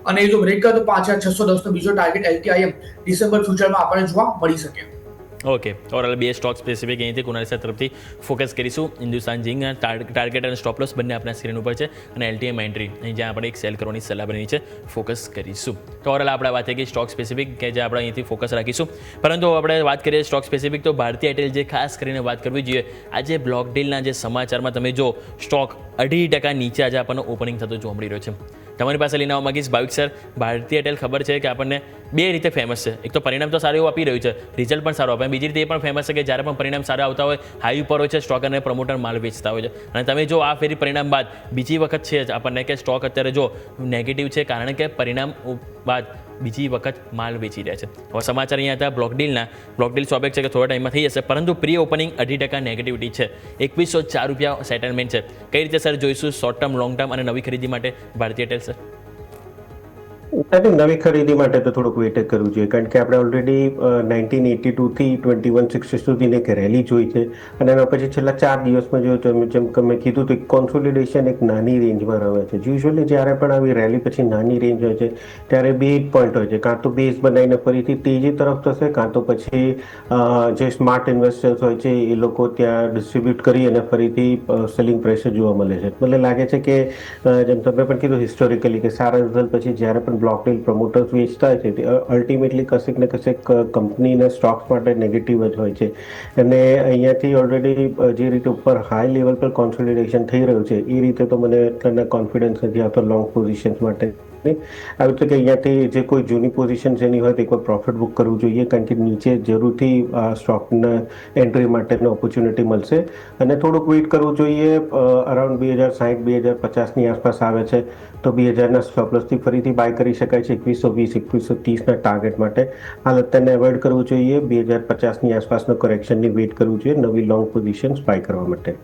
અને એ જો બ્રેક કરે તો 5,610નો બીજો ટાર્ગેટ LTIM ડિસેમ્બર ફ્યુચરમાં આપણને જોવા મળી શકે. ઓકે ઓવરઓલ બે સ્ટોક સ્પેસિફિક અહીંથી કુનાલ સર તરફથી ફોકસ કરીશું. હિન્દુસ્તાન ઝિંક ટાર્ગેટ અને સ્ટોપ લોસ બંને આપણા સ્ક્રીન ઉપર છે અને LTM એન્ટ્રી અહીં જ્યાં આપણે એક સેલ કરવાની સલાહ બની છે ફોકસ કરીશું. તો ઓવરઓલ આપણે વાત થઈ ગઈ સ્ટોક સ્પેસિફિક કે જે આપણે અહીંથી ફોકસ રાખીશું. પરંતુ આપણે વાત કરીએ સ્ટોક સ્પેસિફિક તો ભારતીય એરટેલ જે ખાસ કરીને વાત કરવી જોઈએ. આજે બ્લોક ડીલના જે સમાચારમાં તમે જો સ્ટોક 2.5% નીચે આજે આપણને ઓપનિંગ થતો જોવા મળી રહ્યો છે. તમારી પાસે લઈને આવવા માંગીશ ભાવિક સર. ભારતીય એરટેલ ખબર છે કે આપણને બે રીતે ફેમસ છે. એક તો પરિણામ તો સારું એવું આપી રહ્યું છે, રિઝલ્ટ પણ સારું આપે. બીજી રીતે એ પણ ફેમસ છે કે જ્યારે પણ પરિણામ સારા આવતા હોય હાઈ ઉપર હોય છે સ્ટોક અને પ્રમોટર માલ વેચતા હોય છે. અને તમે જો આ ફેરી પરિણામ બાદ બીજી વખત છે જ આપણને કે સ્ટોક અત્યારે જો નેગેટિવ છે કારણ કે પરિણામ બાદ બીજી વખત માલ વેચી રહ્યા છે. હવે સમાચાર અહીંયા હતા બ્લોક ડીલ સ્વાભાવિક છે કે થોડા ટાઈમમાં થઈ જશે, પરંતુ પ્રી ઓપનિંગ 2.5% નેગેટિવિટી છે. 2104 રૂપિયા સેટલમેન્ટ છે. કઈ રીતે સર જોઈશું શોર્ટ ટર્મ, લોંગ ટર્મ અને નવી ખરીદી માટે ભારતીય એરટેલ સર? નવી ખરીદી માટે તો થોડુંક વેટ કરવું જોઈએ, કારણ કે આપણે ઓલરેડી 1982 થી 2160 સુધીની એક રેલી જોઈ છે અને એના પછી છેલ્લા 4 દિવસમાં જો જેમ કે મેં કીધું તો કોન્સોલિડેશન એક નાની રેન્જમાં રહે છે. યુઝ્યુઅલી જ્યારે પણ આવી રેલી પછી નાની રેન્જ હોય છે ત્યારે બે પોઈન્ટ હોય છે, કાં તો બેઝ બનાવીને ફરીથી તેજી તરફ થશે, કાં તો પછી જે સ્માર્ટ ઇન્વેસ્ટર્સ હોય છે એ લોકો ત્યાં ડિસ્ટ્રીબ્યુટ કરી અને ફરીથી સેલિંગ પ્રેશર જોવા મળે છે. મને લાગે છે કે જેમ તમે પણ કીધું હિસ્ટોરિકલી કે સારા રિઝલ્ટ પછી જ્યારે પણ બ્લોક ડીલ પ્રમોટર્સ વેચતા હોય છે તે અલ્ટિમેટલી કશેક ને કશેક કંપનીના સ્ટોક્સ માટે નેગેટિવ જ હોય છે. અને અહીંયાથી ઓલરેડી જે રીતે ઉપર હાઈ લેવલ પર કોન્સોલિડેશન થઈ રહ્યું છે એ રીતે તો મને એટલા કોન્ફિડન્સ નથી આવતો લોંગ પોઝિશન્સ માટે. આવી તો કે અહીંયાથી જે કોઈ જૂની પોઝિશન જેની હોય તો એકવાર પ્રોફિટ બુક કરવું જોઈએ, કારણ કે નીચે જરૂરથી સ્ટોકના એન્ટ્રી માટેનો ઓપોર્ચ્યુનિટી મળશે અને થોડુંક વેઇટ કરવું જોઈએ. અરાઉન્ડ 2060-2050ની આસપાસ આવે છે તો 2000ના સ્ટોપ લોસથી ફરીથી બાય કરી શકાય છે 2120-2130ના ટાર્ગેટ માટે. હાલ અત્યારને એવોઇડ કરવું જોઈએ. 2050ની આસપાસનો કરેક્શનની વેઇટ કરવું જોઈએ નવી લોંગ પોઝિશન્સ બાય કરવા માટે.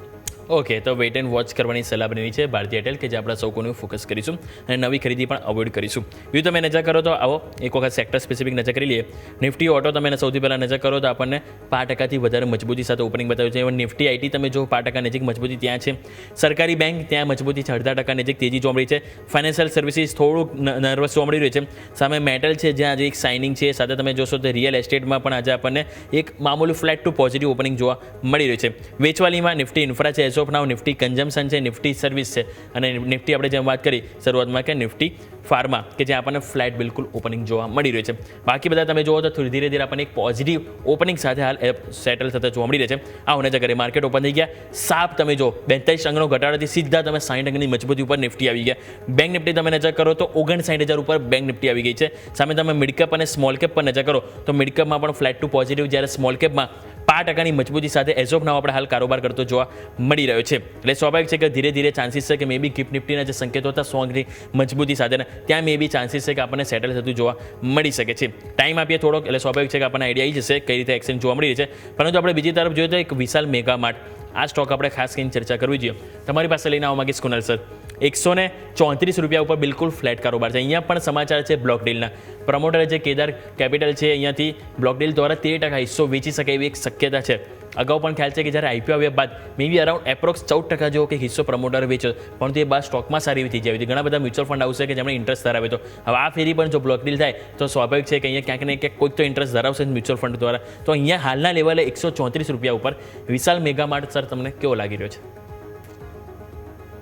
ઓકે, તો વેઇટ એન્ડ વોચ કરવાની સલાહ બની છે ભારતીય એરટેલ કે જે આપણે સૌ કોઈને ફોકસ કરીશું અને નવી ખરીદી પણ અવોઇડ કરીશું. વ્યૂ તમે નજર કરો તો આવો એક વખત સેક્ટર સ્પેસિફિક નજર કરી લઈએ. નિફ્ટી ઓટો તમે સૌથી પહેલાં નજર કરો તો આપણને 5%થી વધારે મજબૂતી સાથે ઓપનિંગ બતાવ્યું છે. નિફ્ટી આઈટી તમે જો 5% નજીક મજબૂતી ત્યાં છે. સરકારી બેંક ત્યાં મજબૂતી છે 0.5% નજીક તેજી જોવા મળી છે. ફાઇનાન્શિયલ સર્વિસીસ થોડુંક નર્વસ જોવા મળી રહ્યું છે. સામે મેટલ છે જ્યાં આજે એક સાઇનિંગ છે. સાથે તમે જોશો તો રિયલ એસ્ટેટમાં પણ આજે આપણને એક મામૂલી ફ્લેટ ટુ પોઝિટિવ ઓપનિંગ જોવા મળી રહ્યું છે. વેચવાલીમાં નિફ્ટી ઇન્ફ્રા છે, as of now Nifty consumption છે, નિફ્ટી સર્વિસ છે અને નિફ્ટી આપણે જેમ વાત કરી શરૂઆતમાં કે નિફ્ટી ફાર્મા કે જ્યાં આપણને ફ્લેટ બિલકુલ ઓપનિંગ જોવા મળી રહ્યું છે. બાકી બધા તમે જુઓ તો ધીરે ધીરે આપણને એક પોઝિટિવ ઓપનિંગ સાથે હાલ સેટલ થતા જોવા મળી રહે છે. આ હોને જગ્યાએ માર્કેટ ઓપન થઈ ગયા. સાપ તમે જો 42 અંકનો ઘટાડોથી સીધા તમે 60 અંકની મજબૂતી ઉપર નિફ્ટી આવી ગયા. બેંક નિફ્ટી તમે નજર કરો તો 59,000 ઉપર બેંક નિફ્ટી આવી ગઈ છે. સામે તમે મિડકેપ અને સ્મોલ કેપ પર નજર કરો તો મિડકેપમાં પણ ફ્લેટ ટુ પોઝિટિવ, જ્યારે સ્મોલ કેપમાં 5%ની મજબૂતી સાથે એઝ ઓફ નાઉ આપણે હાલ કારોબાર કરતો જોવા મળી રહ્યો છે. એટલે સ્વાભાવિક છે કે ધીરે ધીરે ચાન્સીસ છે કે મે બી ગિફ્ટ નિફ્ટીના જે સંકેતો હતા 100 મજબૂતી સાથે ત્યાં મે બી ચાન્સીસ છે કે આપણને સેટલ થતું જોવા મળી શકે છે. ટાઈમ આપીએ થોડોક એટલે સ્વાભાવિક છે કે આપણને આઈડિયા આવી જશે કઈ રીતે એક્શન જોવા મળી રહી છે. પરંતુ આપણે બીજી તરફ જોઈએ તો એક વિશાલ મેગા માર્ટ, આ સ્ટોક આપણે ખાસ કરીને ચર્ચા કરવી જોઈએ. તમારી પાસે લઈને આવવા માંગીશ કુનાલ સર. 134 રૂપિયા ઉપર બિલકુલ ફ્લેટ કારોબાર છે. અહીંયા પણ સમાચાર છે બ્લોક ડીલના. પ્રમોટર જે કેદાર કેપિટલ છે અહીંયાથી બ્લોક ડીલ દ્વારા 13% હિસ્સો વેચી શકે એવી એક શક્યતા છે. અગાઉ પણ ખ્યાલ છે કે જ્યારે આઈપીઓ આવ્યા બાદ મે બી અરાઉન્ડ એપ્રોક્સ 14% જેવો કે હિસ્સો પ્રમોટર વેચ્યો, પરંતુ એ બાદ સ્ટોકમાં સારી એવી તેજી આવી હતી. ઘણા બધા મ્યુચ્યુઅલ ફંડ આવશે કે જેમણે ઇન્ટરેસ્ટ ધરાવે તો હવે આ ફેરી પણ જો બ્લોક ડીલ થાય તો સ્વાભાવિક છે કે અહીંયા ક્યાંક ને ક્યાંક કોઈક તો ઇન્ટરેસ્ટ ધરાવશે મ્યુચ્યુઅલ ફંડ દ્વારા. તો અહીંયા હાલના લેવલે 134 રૂપિયા ઉપર વિશાલ મેગા માર્ટ સર તમને કેવો લાગી રહ્યો છે?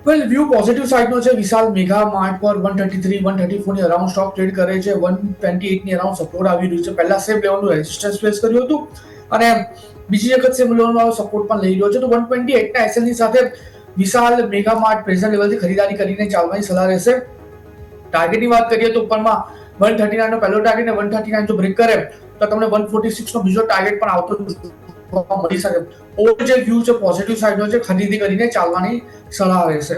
વેલ વ્યૂ પોઝિટિવ સાઇડનો છે. વિશાલ મેગા માર્ટ પર 133-134 ની અરાઉન્ડ સ્ટોક ટ્રેડ કરે છે. 128 ની અરાઉન્ડ સપોર્ટ આવી રહ્યું છે. પહેલા સેમ લેવલનું રેઝિસ્ટન્સ ફેસ કર્યું હતું અને બીજી વખત સેમ લેવલનો સપોર્ટ પણ લઈ રહ્યો છે. તો 128 ના એસએલ ની સાથે વિશાલ મેગા માર્ટ પ્રેઝન્ટ લેવલથી ખરીદારી કરીને ચાલવાની સલાહ રહેશે. ટાર્ગેટની વાત કરીએ તો ઉપરમાં 139 નો પહેલો ટાર્ગેટ ને 139 જો બ્રેક કરે તો તમને 146 નો બીજો ટાર્ગેટ પણ આવતો મળી શકે. ઓવર જે વ્યૂ છે પોઝિટિવ સાઇડનો છે, ખરીદી કરીને ચાલવાની સલાહ રહેશે.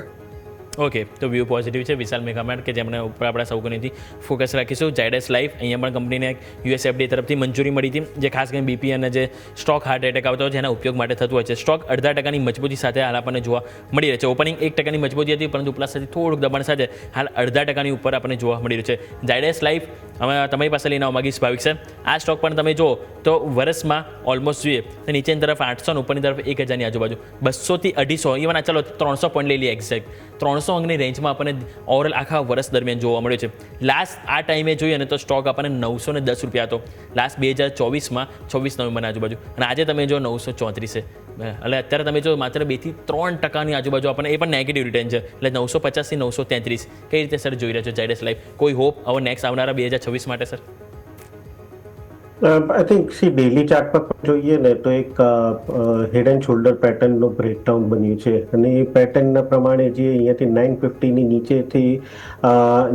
ઓકે, તો વ્યૂ પોઝિટિવ છે વિશાલ મેગા માર્ટ કે જેમને ઉપર આપણે સૌ કોઈથી ફોકસ રાખીશું. ઝાયડસ લાઈફ અહીંયા પણ કંપનીને યુએસએફડી તરફથી મંજૂરી મળી હતી, જે ખાસ કરીને બીપી અને જે સ્ટોક હાર્ટ એટેક આવતો હોય જેના ઉપયોગ માટે થતું હોય છે. સ્ટોક 0.5%ની મજબૂતી સાથે હાલ આપણને જોવા મળી રહે છે. ઓપનિંગ 1%ની મજબૂતી હતી, પરંતુ પ્લસ સાથે થોડુંક દબાણ સાથે હાલ 0.5%ની ઉપર આપણને જોવા મળી રહ્યું છે. ઝાયડસ લાઈફ હવે તમારી પાસે લઈને આવવા માંગીશ ભાવિક સર. આ સ્ટોક પણ તમે જુઓ તો વર્ષમાં ઓલમોસ્ટ જોઈએ તો નીચેની તરફ 800 ઉપરની તરફ 1000ની આજુબાજુ 200 થી 250 ઇવન આ ચાલો 300 પોઈન્ટ લઈ લઈએ એક્ઝેક્ટ 300 300 અંકની રેન્જમાં આપણને ઓવરઓલ આખા વર્ષ દરમિયાન જોવા મળ્યો છે. લાસ્ટ આ ટાઈમે જોઈએ ને તો સ્ટોક આપણને 910 રૂપિયા હતો લાસ્ટ 2024માં 26 નવેમ્બરના આજુબાજુ, અને આજે તમે જો 934 છે. એટલે અત્યારે તમે જો માત્ર 2 થી 3% આજુબાજુ આપણને, એ પણ નેગેટિવ રિટર્ન છે. એટલે 950 થી 933 કઈ રીતે સર જોઈ રહ્યા છો ઝાયડસ લાઈફ? કોઈ હોપ હવે નેક્સ્ટ આવનારા 2026 માટે sir? I think daily chart પર પણ જોઈએ ને તો એક હેડ એન્ડ શોલ્ડર પેટર્નનું બ્રેકડાઉન બન્યું છે, અને એ પેટર્નના પ્રમાણે જે અહીંયાથી 950ની નીચેથી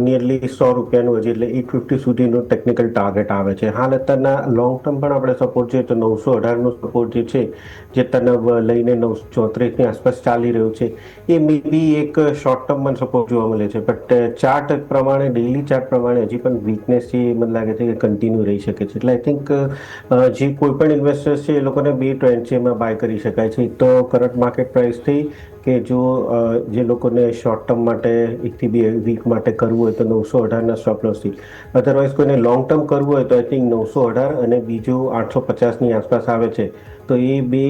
નિયરલી 100 રૂપિયાનું હજી એટલે 850 સુધીનું ટેકનિકલ ટાર્ગેટ આવે છે. હાલ અત્યારના લોંગ ટર્મ પણ આપણે સપોર્ટ જોઈએ તો 918નો સપોર્ટ જે છે, જે તને લઈને 934ની આસપાસ ચાલી રહ્યું છે, એ મે બી એક શોર્ટ ટર્મમાં સપોર્ટ જોવા મળે છે. બટ ચાર્ટ પ્રમાણે, ડેલી ચાર્ટ પ્રમાણે હજી પણ વીકનેસ છે, મને લાગે છે કે કન્ટિન્યુ રહી શકે છે. એટલે આઈ થિંક જે કોઈ પણ ઇન્વેસ્ટર્સ છે એ લોકોને બે ટ્રેન્ડ છે એમાં બાય કરી શકાય છે. એક તો કરંટ માર્કેટ પ્રાઇસથી, કે જો જે લોકોને શોર્ટ ટર્મ માટે 1 થી 2 વીક માટે કરવું હોય તો 918ના સ્ટોપ લોસથી, અધરવાઇઝ કોઈને લોંગ ટર્મ કરવું હોય તો આઈ થિંક 918 અને બીજું 850ની આસપાસ આવે છે, તો એ બે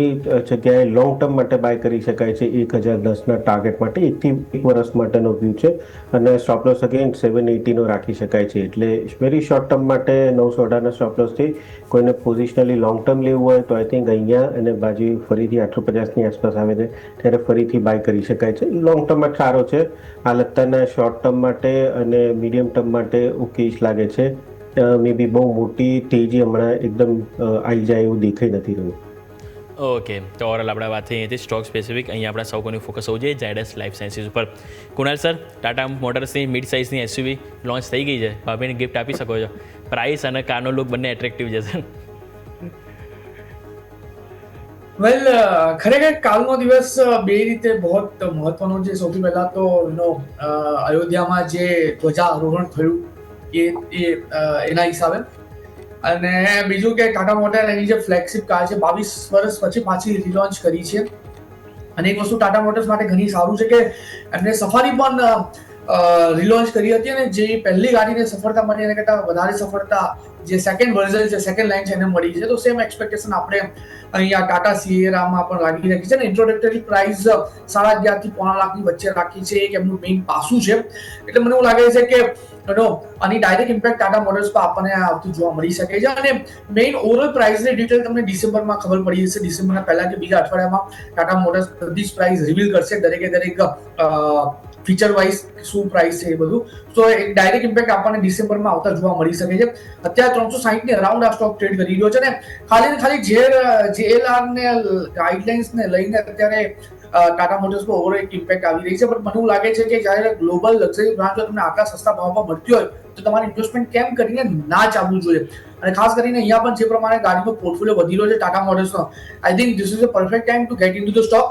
જગ્યાએ લોંગ ટર્મ માટે બાય કરી શકાય છે 1010ના ટાર્ગેટ માટે. 1 થી 1 વર્ષ માટેનો વ્યૂ છે, અને સ્ટોપ લોસ અગેન 780નો રાખી શકાય છે. એટલે વેરી શોર્ટ ટર્મ માટે 918ના સ્ટોપ લોસથી કોઈને પોઝિશનલી લોંગ ટર્મ લેવું હોય તો આઈ થિંક અહીંયા અને બાજુ ફરીથી 850ની આસપાસ આવે છે ત્યારે ફરીથી બાય કરી શકાય છે. લોંગ ટર્મમાં સારો છે. હાલ અત્યારના શોર્ટ ટર્મ માટે અને મીડિયમ ટર્મ માટે ઓકેશ લાગે છે. મે બી બહુ મોટી તેજી હમણાં એકદમ આવી જાય એવું દેખાઈ નથી રહ્યું. ઓકે, તો ઓવરઓલ આપણે વાત થઈ હતી સ્ટોક સ્પેસિફિક. અહીંયા આપણા સૌ કોઈનું ફોકસ હોવું જોઈએ ઝાયડસ લાઈફ સાયન્સીસ ઉપર. કુણાલ સર, ટાટા મોટર્સની મિડ સાઇઝની એસયુવી લોન્ચ થઈ ગઈ છે, ભાભીને ગિફ્ટ આપી શકો છો. પ્રાઇસ અને કારનો લુક બંને એટ્રેક્ટિવ છે સર. વેલ, ખરેખર કાલનો દિવસ બે રીતે બહુ મહત્વનો છે. સૌથી પહેલા તો અયોધ્યામાં જે ધ્વજારોહણ થયું એના હિસાબે, અને બીજું કે ટાટા મોટર એની જે ફ્લેગશિપ કાર છે 22 વર્ષ પછી પાછી રીલોન્ચ કરી છે. અને એક વસ્તુ ટાટા મોટર્સ માટે ઘણી સારું છે કે એમને સફારી પણ રીલોન્ચ કરી હતી, અને જે પહેલી ગાડીને સફળતા મળી એના કરતાં વધારે સફળતા જે સેકન્ડ વર્ઝન છે, સેકન્ડ લાઇન છે એને મળી છે. તો સેમ એક્સપેક્ટેશન આપણે અહીંયા ટાટા સિએરામાં પણ રાખી રાખી છે. ને ઇન્ટ્રોડક્ટરી પ્રાઇસ 11.5 થી 1.5 લાખની વચ્ચે રાખી છે, એક એમનું મેઇન પાસું છે. એટલે મને એવું લાગે છે કે આની ડાયરેક્ટ ઇમ્પેક્ટ ટાટા મોટર્સ પર આપણને આવતી જોવા મળી શકે છે. અને મેઇન ઓવરઓલ પ્રાઇસની ડિટેલ તમને ડિસેમ્બરમાં ખબર પડી જશે. ડિસેમ્બરના પહેલા કે બીજા અઠવાડિયામાં ટાટા મોટર્સ બધી પ્રાઇસ રિવીલ કરશે, દરેકે દરેક ફીચર વાઇઝ શું પ્રાઇસ છે એ બધું. તો એક ડાયરેક્ટ ઇમ્પેક્ટ આપણને ડિસેમ્બરમાં આવતા જોવા મળી શકે છે. અત્યારે 360 ની અરાઉન્ડ આ સ્ટોક ટ્રેડ કરી રહ્યો છે, ને ખાલી જેએલઆર ને ગાઈડલાઇન્સ ને લઈને અત્યારે ટાટા મોટર્સ પર ઓવર એક ઇમ્પેક્ટ આવી રહી છે. પણ મને એવું લાગે છે કે જ્યારે ગ્લોબલ લક્ઝરી બ્રાન્ડ તમને આટલા સસ્તા ભાવમાં મળતી હોય તો તમારે ઇન્વેસ્ટમેન્ટ કેમ કરીને ના ચાલવું જોઈએ. અને ખાસ કરીને અહીંયા પણ જે પ્રમાણે ગાડીનો પોર્ટફોલિયો વધી રહ્યો છે ટાટા મોટર્સનો, I think this is a perfect time to get into the stock.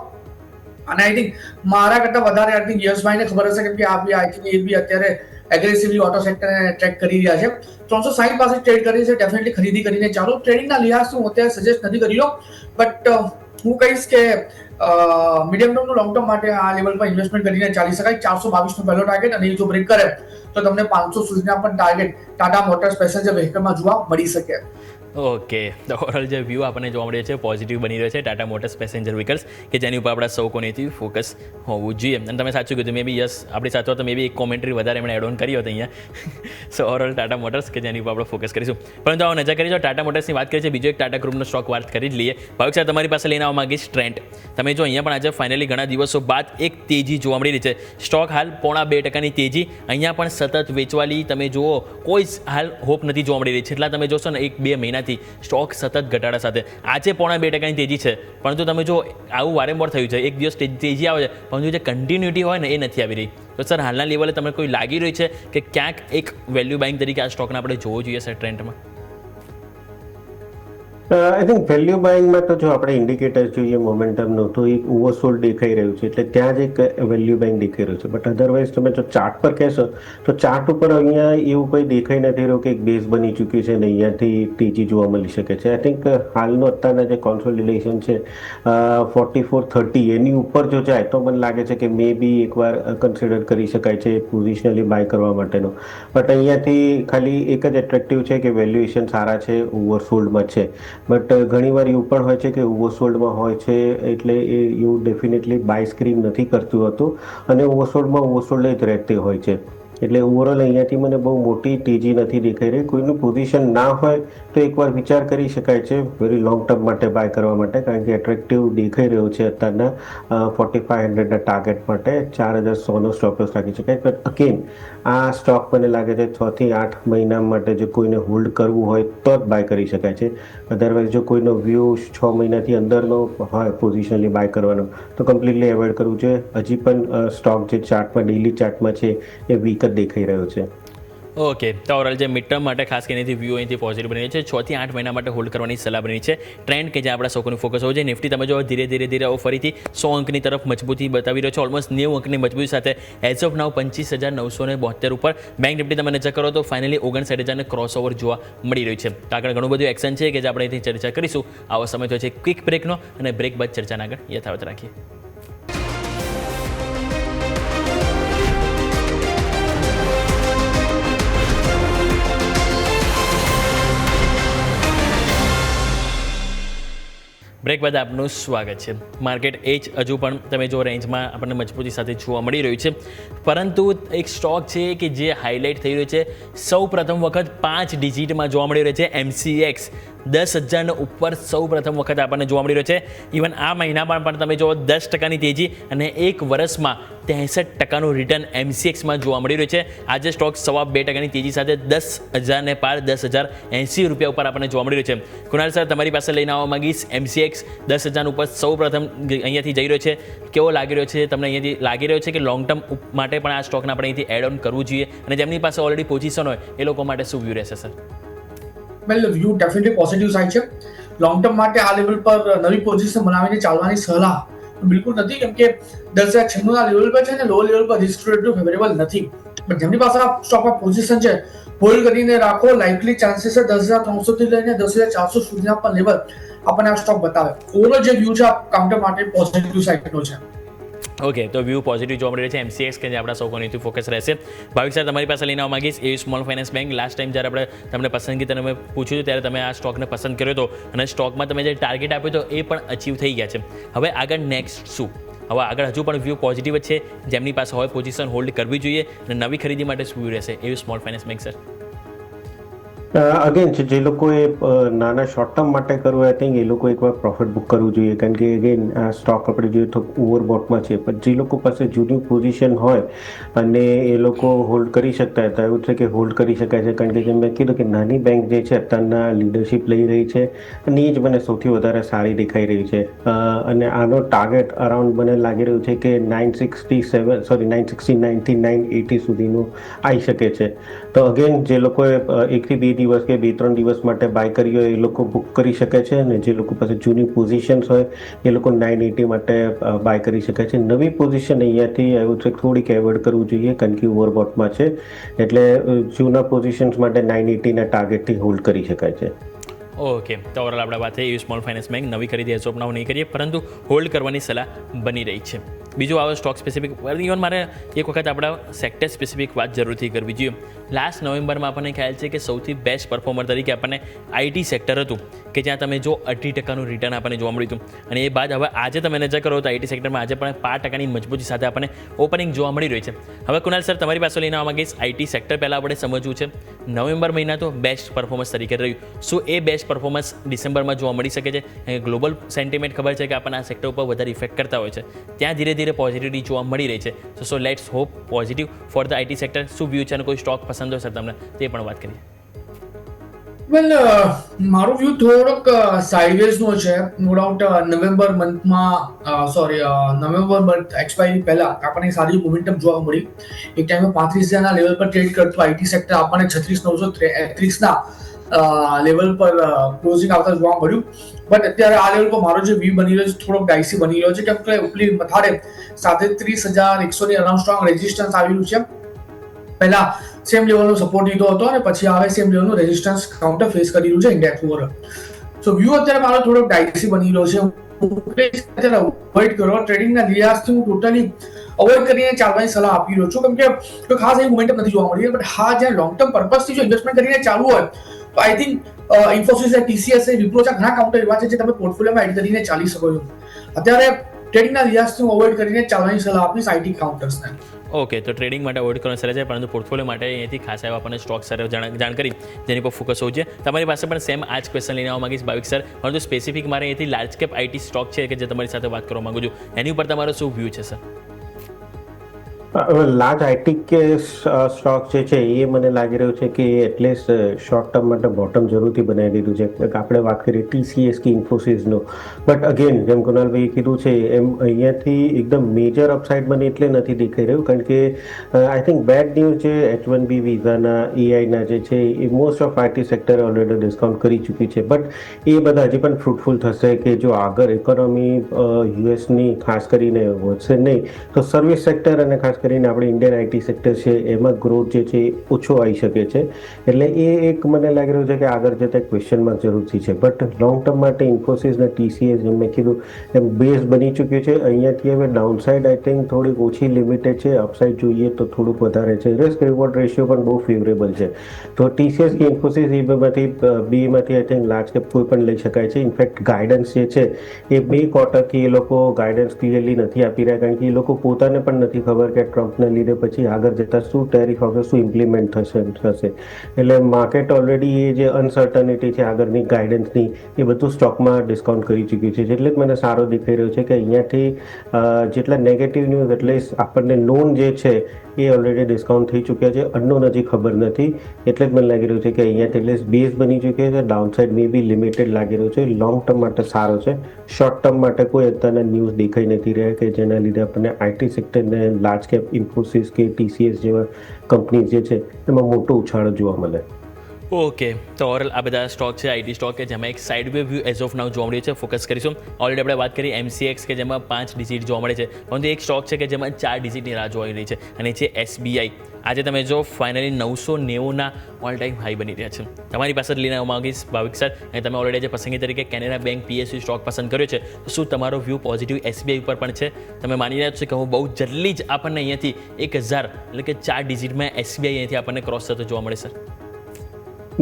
અને આઈ થિંક મારા કરતા વધારે આઈ થિંક યશભાઈને ખબર હશે કે આઈ થિંક એ બી અત્યારે એગ્રેસિવલી ઓટો સેક્ટરને ટ્રેક કરી રહ્યા છે. 360 પાસે ટ્રેડ કરી છે, ડેફિનેટલી ખરીદી કરીને ચાલો. ટ્રેડિંગના લિહાઝથી હું અત્યારે સજેસ્ટ નથી કરી રહ્યો, બટ હું કહીશ કે મીડિયમ ટર્મ લોંગ ટર્મ માટે આ લેવલ પર ઇન્વેસ્ટમેન્ટ કરીને ચાલી શકાય. 422 નો પહેલો ટાર્ગેટ, અને એ જો બ્રેક કરે તો તમને 500 સુધીના પણ ટાર્ગેટ ટાટા મોટર્સ પેસેન્જર વ્હીકલમાં જોવા મળી શકે. ઓકે, તો ઓવરઓલ જે વ્યૂ આપણને જોવા મળે છે પોઝિટિવ બની રહ્યો છે ટાટા મોટર્સ પેસેન્જર વ્હીકલ્સ, કે જેની ઉપર આપણા સૌ કોનેથી ફોકસ હોવું જોઈએ. અને તમે સાચું કીધું, મે બી યસ આપણી સાથે તો મે બી એક કોમેન્ટ્રી વધારે એમણે એડ ઓન કરી હતી અહીંયા. સો ઓવરઓલ ટાટા મોટર્સ કે જેની ઉપર આપણે ફોકસ કરીશું. પરંતુ આવો નજર કરી જો ટાટા મોટર્સની વાત કરીએ છીએ, બીજો એક ટાટા ગ્રુપનો સ્ટોક વાત કરી જ લઈએ. ભાવિક સર, તમારી પાસે લઈને આવવા માંગીશ ટ્રેન્ડ. તમે જો અહીંયા પણ આજે ફાઇનલી ઘણા દિવસો બાદ એક તેજી જોવા મળી રહી છે. સ્ટોક હાલ 0.5% તેજી, અહીંયા પણ સતત વેચવાલી તમે જુઓ કોઈ હાલ હોપ નથી જોવા મળી રહી છે. એટલા તમે જોશો ને 1-2 મહિનાથી સ્ટોક સતત ઘટાડા સાથે. આજે 0.5% તેજી છે, પરંતુ તમે જો આવું વારંવાર થયું છે, એક દિવસ તેજી આવે છે પરંતુ જે કન્ટિન્યુટી હોય ને એ નથી આવી રહી. તો સર, હાલના લેવલે તમને કોઈ લાગી રહ્યું છે કે ક્યાંક એક વેલ્યુ બાઇંગ તરીકે આ સ્ટોકને આપણે જોવો જોઈએ સર ટ્રેન્ડમાં? આઈ થિંક વેલ્યુ બાઇંગમાં તો જો આપણે ઇન્ડિકેટર્સ જોઈએ મોમેન્ટમનું, તો એક ઓવરસોલ્ડ દેખાઈ રહ્યું છે, એટલે ત્યાં જ એક વેલ્યુ બાઇંગ દેખાઈ રહ્યું છે. બટ અધરવાઇઝ તમે જો ચાર્ટ પર કહેશો તો ચાર્ટ ઉપર અહીંયા એવું કંઈ દેખાઈ નથી રહ્યું કે એક બેઝ બની ચૂક્યું છે ને અહીંયાથી તેજી જોવા મળી શકે છે. આઈ થિંક હાલનો અત્યારના જે કોન્સોલિડેશન છે 4430 એની ઉપર જો જાય તો મને લાગે છે કે મે બી એકવાર કન્સિડર કરી શકાય છે પોઝિશનલી બાય કરવા માટેનો. બટ અહીંયાથી ખાલી એક જ એટ્રેક્ટિવ છે કે વેલ્યુએશન સારા છે, ઓવરસોલ્ડમાં છે. બટ ઘણીવાર એવું પણ હોય છે કે ઓવરસોલ્ડમાં હોય છે, એટલે એ એવું ડેફિનેટલી બાય સ્ક્રીન નથી કરતું હતું અને ઓવરસોલ્ડ જ રહેતી હોય છે. એટલે ઓવરઓલ અહીંયાથી મને બહુ મોટી તેજી નથી દેખાઈ રહી. કોઈનું પોઝિશન ના હોય તો એકવાર વિચાર કરી શકાય છે વેરી લોંગ ટર્મ માટે બાય કરવા માટે, કારણ કે એટ્રેક્ટિવ દેખાઈ રહ્યો છે અત્યારના 4500ના ટાર્ગેટ માટે 4100નો સ્ટોપ લોસ રાખી શકાય. બટ અગેન આ સ્ટોક મને લાગે છે 6 થી 8 મહિના માટે જો કોઈને હોલ્ડ કરવું હોય તો જ બાય કરી શકાય છે. અધરવાઇઝ જો કોઈનો વ્યૂ 6 મહિનાથી અંદરનો હોય પોઝિશનલી બાય કરવાનો તો કમ્પ્લીટલી એવોઇડ કરવું જોઈએ. હજી પણ સ્ટોક જે ચાર્ટમાં ડેઇલી ચાર્ટમાં છે એ વીક જ દેખાઈ રહ્યો છે. ઓકે, તો ઓવરઓલ જે મિડ ટર્મ માટે ખાસ કરીને વ્યૂ અહીંથી પોઝિટિવ બની છે. 6 થી 8 મહિના માટે હોલ્ડ કરવાની સલાહ બની છે. ટ્રેન્ડ કે જ્યાં આપણા સૌનું ફોકસ હોવું જોઈએ. નિફ્ટી તમે જો ધીરે ધીરે ફરીથી 100 અંકની તરફ મજબૂતી બતાવી રહ્યો છે, ઓલમોસ્ટ 90 અંકની મજબૂતી સાથે એઝ ઓફ નાવ 25,972 ઉપર. બેંક નિફ્ટી તમે નજર કરો તો ફાઇનલી 59,000ને ક્રોસ ઓવર જોવા મળી રહ્યું છે. તો આગળ ઘણું બધું એક્શન છે કે જે આપણે અહીંથી ચર્ચા કરીશું. આવો સમય થયો છે ક્વિક બ્રેકનો, અને બ્રેક બાદ ચર્ચાને આગળ યથાવત રાખીએ. બ્રેક બાદ આપનું સ્વાગત છે. માર્કેટ એ જ હજુ પણ તમે જો રેન્જમાં આપણને મજબૂતી સાથે જોવા મળી રહ્યું છે, પરંતુ એક સ્ટોક છે કે જે હાઇલાઇટ થઈ રહ્યો છે. સૌ પ્રથમ વખત 5 ડિજિટમાં જોવા મળી રહ્યો છે. MCX 10,000 ઉપર સૌ પ્રથમ વખત આપણને જોવા મળી રહ્યો છે. ઇવન આ મહિનામાં પણ તમે જો 10% તેજી અને એક વર્ષમાં 63% રિટર્ન MCXમાં જોવા મળી રહ્યું છે. આજે સ્ટોક 2.5% તેજી સાથે 10,000ને પાર 10,080 રૂપિયા ઉપર આપણને જોવા મળી રહ્યું છે. કુણાલ સર, તમારી પાસે લઈને આવવા માંગીશ. MCX 10,000 ઉપર સૌ પ્રથમ અહીંયાથી જઈ રહ્યો છે, કેવો લાગી રહ્યો છે તમને? અહીંયાથી લાગી રહ્યો છે કે લોંગ ટર્મ માટે પણ આ સ્ટોકને આપણે અહીંથી એડ ઓન કરવું જોઈએ, અને જેમની પાસે ઓલરેડી પોઝિશન હોય એ લોકો માટે શું વ્યૂ રહેશે સર? વેલ, વ્યૂ ડેફિનેટલી પોઝિટિવ સાઇડ છે. લોંગ ટર્મ માટે આ લેવલ પર નવી પોઝિશન બનાવીને ચાલવાની સલાહ બિલકુલ નથી, કેમ કે 10,096 ના લેવલ પર છે ને લો લેવલ પર રિસ્ક એટલું ફેવરેબલ નથી. પણ જેમની પાસે આ સ્ટોકમાં પોઝિશન છે, હોલ્ડ કરીને રાખો. લાઇકલી ચાન્સીસ છે 10,300 થી લઈને 10,400 સુધીના પણ લેવલ આપણને આ સ્ટોક બતાવે. ઓવરઓલ જે વ્યૂ છે આ કાઉન્ટર માટે પોઝિટિવ સાઇડનો છે. ઓકે, તો વ્યૂ પોઝિટિવ જોવા મળી રહ્યો છે. MCX કે જે આપણા સૌ કોઈથી ફોકસ રહેશે. ભાવિક સર, તમારી પાસે લઈને આવવા માંગીશ. એ small finance bank last time જ્યારે આપણે તમને પસંદગી તમે પૂછ્યું ત્યારે તમે આ સ્ટોકને પસંદ કર્યો હતો, અને સ્ટોકમાં તમે જે ટાર્ગેટ આપ્યો હતો એ પણ અચીવ થઈ ગયા છે. હવે આગળ નેક્સ્ટ શું? હવે આગળ હજુ પણ વ્યૂ પોઝિટિવ જ છે. જેમની પાસે હોય પોઝિશન હોલ્ડ કરવી જોઈએ, અને નવી ખરીદી માટે શું વ્યૂ રહેશે એ small finance bank sir? Again જે લોકોએ નાના શોર્ટ ટર્મ માટે કરવું હોય, આઈ થિંક એ લોકો એકવાર પ્રોફિટ બુક કરવું જોઈએ, કારણ કે અગેન આ સ્ટોક આપણે જોઈએ તો ઓવરબોટમાં છે. પણ જે લોકો પાસે જૂની પોઝિશન હોય અને એ લોકો હોલ્ડ કરી શકતા હતા, એવું છે કે હોલ્ડ કરી શકાય છે, કારણ કે જેમ મેં કીધું કે નાની બેંક જે છે અત્યારના લીડરશિપ લઈ રહી છે, અને એ જ મને સૌથી વધારે સારી દેખાઈ રહી છે. અને આનો ટાર્ગેટ અરાઉન્ડ મને લાગી રહ્યું છે કે 969 થી 980 સુધીનું આવી શકે છે. તો અગેન જે લોકોએ 1 થી 2 દિવસ કે 2-3 દિવસ માટે બાય કરી હોય એ લોકો બુક કરી શકે છે, અને જે લોકો પાસે જૂની પોઝિશન્સ હોય એ લોકો 980 માટે બાય કરી શકે છે. નવી પોઝિશન અહીંયાથી એવું છે થોડીક એવોઇડ કરવું જોઈએ, કારણ કે ઓવરબોટમાં છે. એટલે જૂના પોઝિશન્સ માટે 980ના ટાર્ગેટથી હોલ્ડ કરી શકાય છે. ઓકે, તો ઓવરઓલ આપણે વાત થઈ સ્મોલ ફાઇનાન્સ બેંક. નવી ખરીદી એઝ ઓફ નાઉ નહીં કરીએ, પરંતુ હોલ્ડ કરવાની સલાહ બની રહી છે. બીજું આવે સ્ટોક સ્પેસિફિક. ઇવન મારે એક વખત આપણા સેક્ટર સ્પેસિફિક વાત જરૂરથી કરવી જોઈએ. લાસ્ટ નવેમ્બરમાં આપણને ખ્યાલ છે કે સૌથી બેસ્ટ પરફોર્મર તરીકે આપણને IT સેક્ટર હતું, કે જ્યાં તમે જો 18% રિટર્ન આપણને જોવા મળ્યું હતું. અને એ બાદ હવે આજે તમે નજર કરો તો IT સેક્ટરમાં આજે પણ 5%ની મજબૂતી સાથે આપણને ઓપનિંગ જોવા મળી રહી છે. હવે કુણાલ સર, તમારી પાસે લઈને આવવા માંગીશ. IT સેક્ટર પહેલાં આપણે સમજવું છે. નવેમ્બર મહિના તો બેસ્ટ પરફોર્મન્સ તરીકે રહ્યું. શું એ બેસ્ટ પરફોર્મન્સ ડિસેમ્બરમાં જોવા મળી શકે છે? ગ્લોબલ સેન્ટિમેન્ટ ખબર છે કે આપણને આ સેક્ટર ઉપર વધારે ઇફેક્ટ કરતા હોય છે, ત્યાં ધીરે ધીરે પોઝિટિવિટી જોવા મળી રહી છે. So let's hope positive for the IT sector. શું વ્યૂ છે અને કોઈ સ્ટોક પસંદ હોય સર તમને, તે પણ વાત કરીએ. વેલ, મારો વ્યૂ થોડોક સાઇડવેઝનો છે. No doubt November month expiry પહેલા આપણને સારી મોમેન્ટમ જોવા મળી. એક ટાઈમે 35,000ના લેવલ પર ટ્રેડ કરતું IT સેક્ટર આપણને 36,933ના લેવલ પર ક્લોઝિંગ આવતા જોવા મળ્યું. બટ અત્યારે આ લેવલ પર મારો જે વ્યૂ બની રહ્યો છે થોડોક ડાયસી બની રહ્યો છે, કેમ કે ઉપલી મથાળે 37,100ની અરાઉન્ડ સ્ટ્રોંગ રેઝિસ્ટન્સ આવેલું છે. પહેલા સેમ લેવલનો સપોર્ટ લીધો હતો અને પછી આવે સેમ લેવલનું રેઝિસ્ટન્સ કાઉન્ટર ફેસ કરી રહ્યું છે ઇન્ડેક્સ ઓવરઓલ. સો વ્યૂ અત્યારે મારો થોડોક ડાયસી બની રહ્યો છે. અત્યારે અવોઇડ કરો ટ્રેડિંગના લિહાઝથી હું ટોટલી અવોઇડ કરીને ચાલવાની સલાહ આપી રહ્યો છું, કેમ કે કોઈ ખાસ એવી મોમેન્ટમ નથી જોવા મળી. બટ હા, જ્યાં લોંગ ટર્મ પર્પઝથી જો ઇન્વેસ્ટમેન્ટ કરીને ચાલવું હોય તો આઈ થિંક ઇન્ફોસિસ છે, TCS છે, વિપ્રો છે, ઘણા કાઉન્ટર એવા છે જે તમે પોર્ટફોલિયોમાં એડ કરીને ચાલી શકો છો. અત્યારે ટ્રેડિંગના લિહાઝથી અવોઇડ કરીને ચાલવાની સલાહ આપીશ આઈટી કાઉન્ટર્સને. ઓકે, તો ટ્રેડિંગ માટે અવોઇડ કરવાનું સરસ છે, પરંતુ પોર્ટફોલિયો માટે અહીંયાથી ખાસ એવા આપણને સ્ટોક સર જાણ કરી જેની પર ફોકસ હોવું જોઈએ. તમારી પાસે પણ સેમ આ જ ક્વેશ્ચન લઈને આવવા માંગીશ ભાવિક સર, પરંતુ સ્પેસિફિક મારે અહીંયાથી લાર્જ કેપ આઈટી સ્ટોક છે કે જે તમારી સાથે વાત કરવા માંગુ છું, એની ઉપર તમારો શું વ્યૂ છે સર? લાર્જ આઈટી કે સ્ટોક જે છે એ મને લાગી રહ્યું છે કે એટલીસ્ટ શોર્ટ ટર્મ માટે બોટમ જરૂરથી બનાવી દીધું છે. આપણે વાત કરીએ TCS કે ઇન્ફોસિસનો, બટ અગેન જેમ કુનાલભાઈએ કીધું છે એમ અહીંયાથી એકદમ મેજર અપસાઇડ મને એટલે નથી દેખાઈ રહ્યું, કારણ કે આઈ થિંક બેડ ન્યૂઝ જે H1B વિઝાના એઆઈના જે છે એ મોસ્ટ ઓફ આઈટી સેક્ટરે ઓલરેડી ડિસ્કાઉન્ટ કરી ચૂકી છે, બટ એ બધા હજી પણ ફ્રૂટફુલ થશે કે જો આગળ ઇકોનોમી યુએસની ખાસ કરીને વધશે નહીં તો સર્વિસ સેક્ટર અને ખાસ કરીને આપણે ઇન્ડિયન આઈટી સેક્ટર છે એમાં ગ્રોથ જે છે ઓછો આવી શકે છે. એટલે એ એક મને લાગી રહ્યું છે કે આગળ જતા ક્વેશ્ચન માર્ક જરૂરથી છે. બટ લોંગ ટર્મ માટે ઇન્ફોસિસ અને TCS જેમ મેં કીધું એમ બેઝ બની ચૂક્યું છે. અહીંયાથી હવે ડાઉનસાઇડ આઈ થિંક થોડીક ઓછી લિમિટેડ છે, અપસાઇડ જોઈએ તો થોડુંક વધારે છે. રિસ્ક રિવોર્ડ રેશિયો પણ બહુ ફેવરેબલ છે. તો TCS કે ઇન્ફોસિસ એ બેમાંથી આઈ થિંક લાર્જ કેપ કોઈ પણ લઈ શકાય છે. ઇનફેક્ટ ગાઈડન્સ જે છે એ 2 ક્વાર્ટરથી એ લોકો ગાઈડન્સ ક્લિયરલી નથી આપી રહ્યા, કારણ કે એ લોકો પોતાને પણ નથી ખબર કે ટ્રમ્પને લીધે પછી આગળ જતા શું ટેરિફ આવશે, શું ઇમ્પ્લિમેન્ટ થશે. એટલે માર્કેટ ઓલરેડી એ જે અનસર્ટનિટી છે આગળની ગાઈડન્સની એ બધું સ્ટોકમાં ડિસ્કાઉન્ટ કરી ચૂક્યું છે. એટલે જ મને સારો દેખાઈ રહ્યો છે કે અહીંયાથી જેટલા નેગેટિવ ન્યૂઝ એટલે આપણને નોન જે છે એ ઓલરેડી ડિસ્કાઉન્ટ થઈ ચૂક્યા છે, અનનોન હજી ખબર નથી. એટલે જ મને લાગી રહ્યું છે કે અહીંયાથી એટલે બેઝ બની ચૂક્યો છે. ડાઉનસાઇડ મે બી લિમિટેડ લાગી રહ્યું છે. લોંગ ટર્મ માટે સારો છે. શોર્ટ ટર્મ માટે કોઈ અત્યારના ન્યૂઝ દેખાઈ નથી રહ્યા કે જેના લીધે આપણને આઈટી સેક્ટરને લાર્જ કેપ ઇન્ફોસિસ કે TCS જેવા કંપની જે છે એમાં મોટો ઉછાળો જોવા મળે. ઓકે, તો ઓવરઓલ આ બધા સ્ટોક છે આઈટી સ્ટોક કે જેમાં એક side way view as of નાઉ જોવા મળ્યું છે. ફોકસ કરીશું. ઓલરેડી આપણે વાત કરી MCX કે જેમાં 5 ડિજિટ જોવા મળે છે, પરંતુ એક સ્ટોક છે કે જેમાં 4 ડિજિટની રાહ જોઈ રહી છે અને છે SBI. આજે તમે જો ફાઇનલી 990ના ઓલ ટાઈમ હાઈ બની રહ્યા છે. તમારી પાસે લઈને આવવા માંગીશ ભાવિક સર, અને તમે ઓલરેડી જે પસંદગી તરીકે કેનેરા બેંક PSU સ્ટોક પસંદ કર્યો છે, તો શું તમારો વ્યૂ પોઝિટિવ SBI ઉપર પણ છે? તમે માની રહ્યા છો કે હું બહુ જલ્દી જ આપણને અહીંયાથી 1000 એટલે કે 4 ડિજિટમાં SBI અહીંયાથી આપણને ક્રોસ થતો જોવા મળે sir?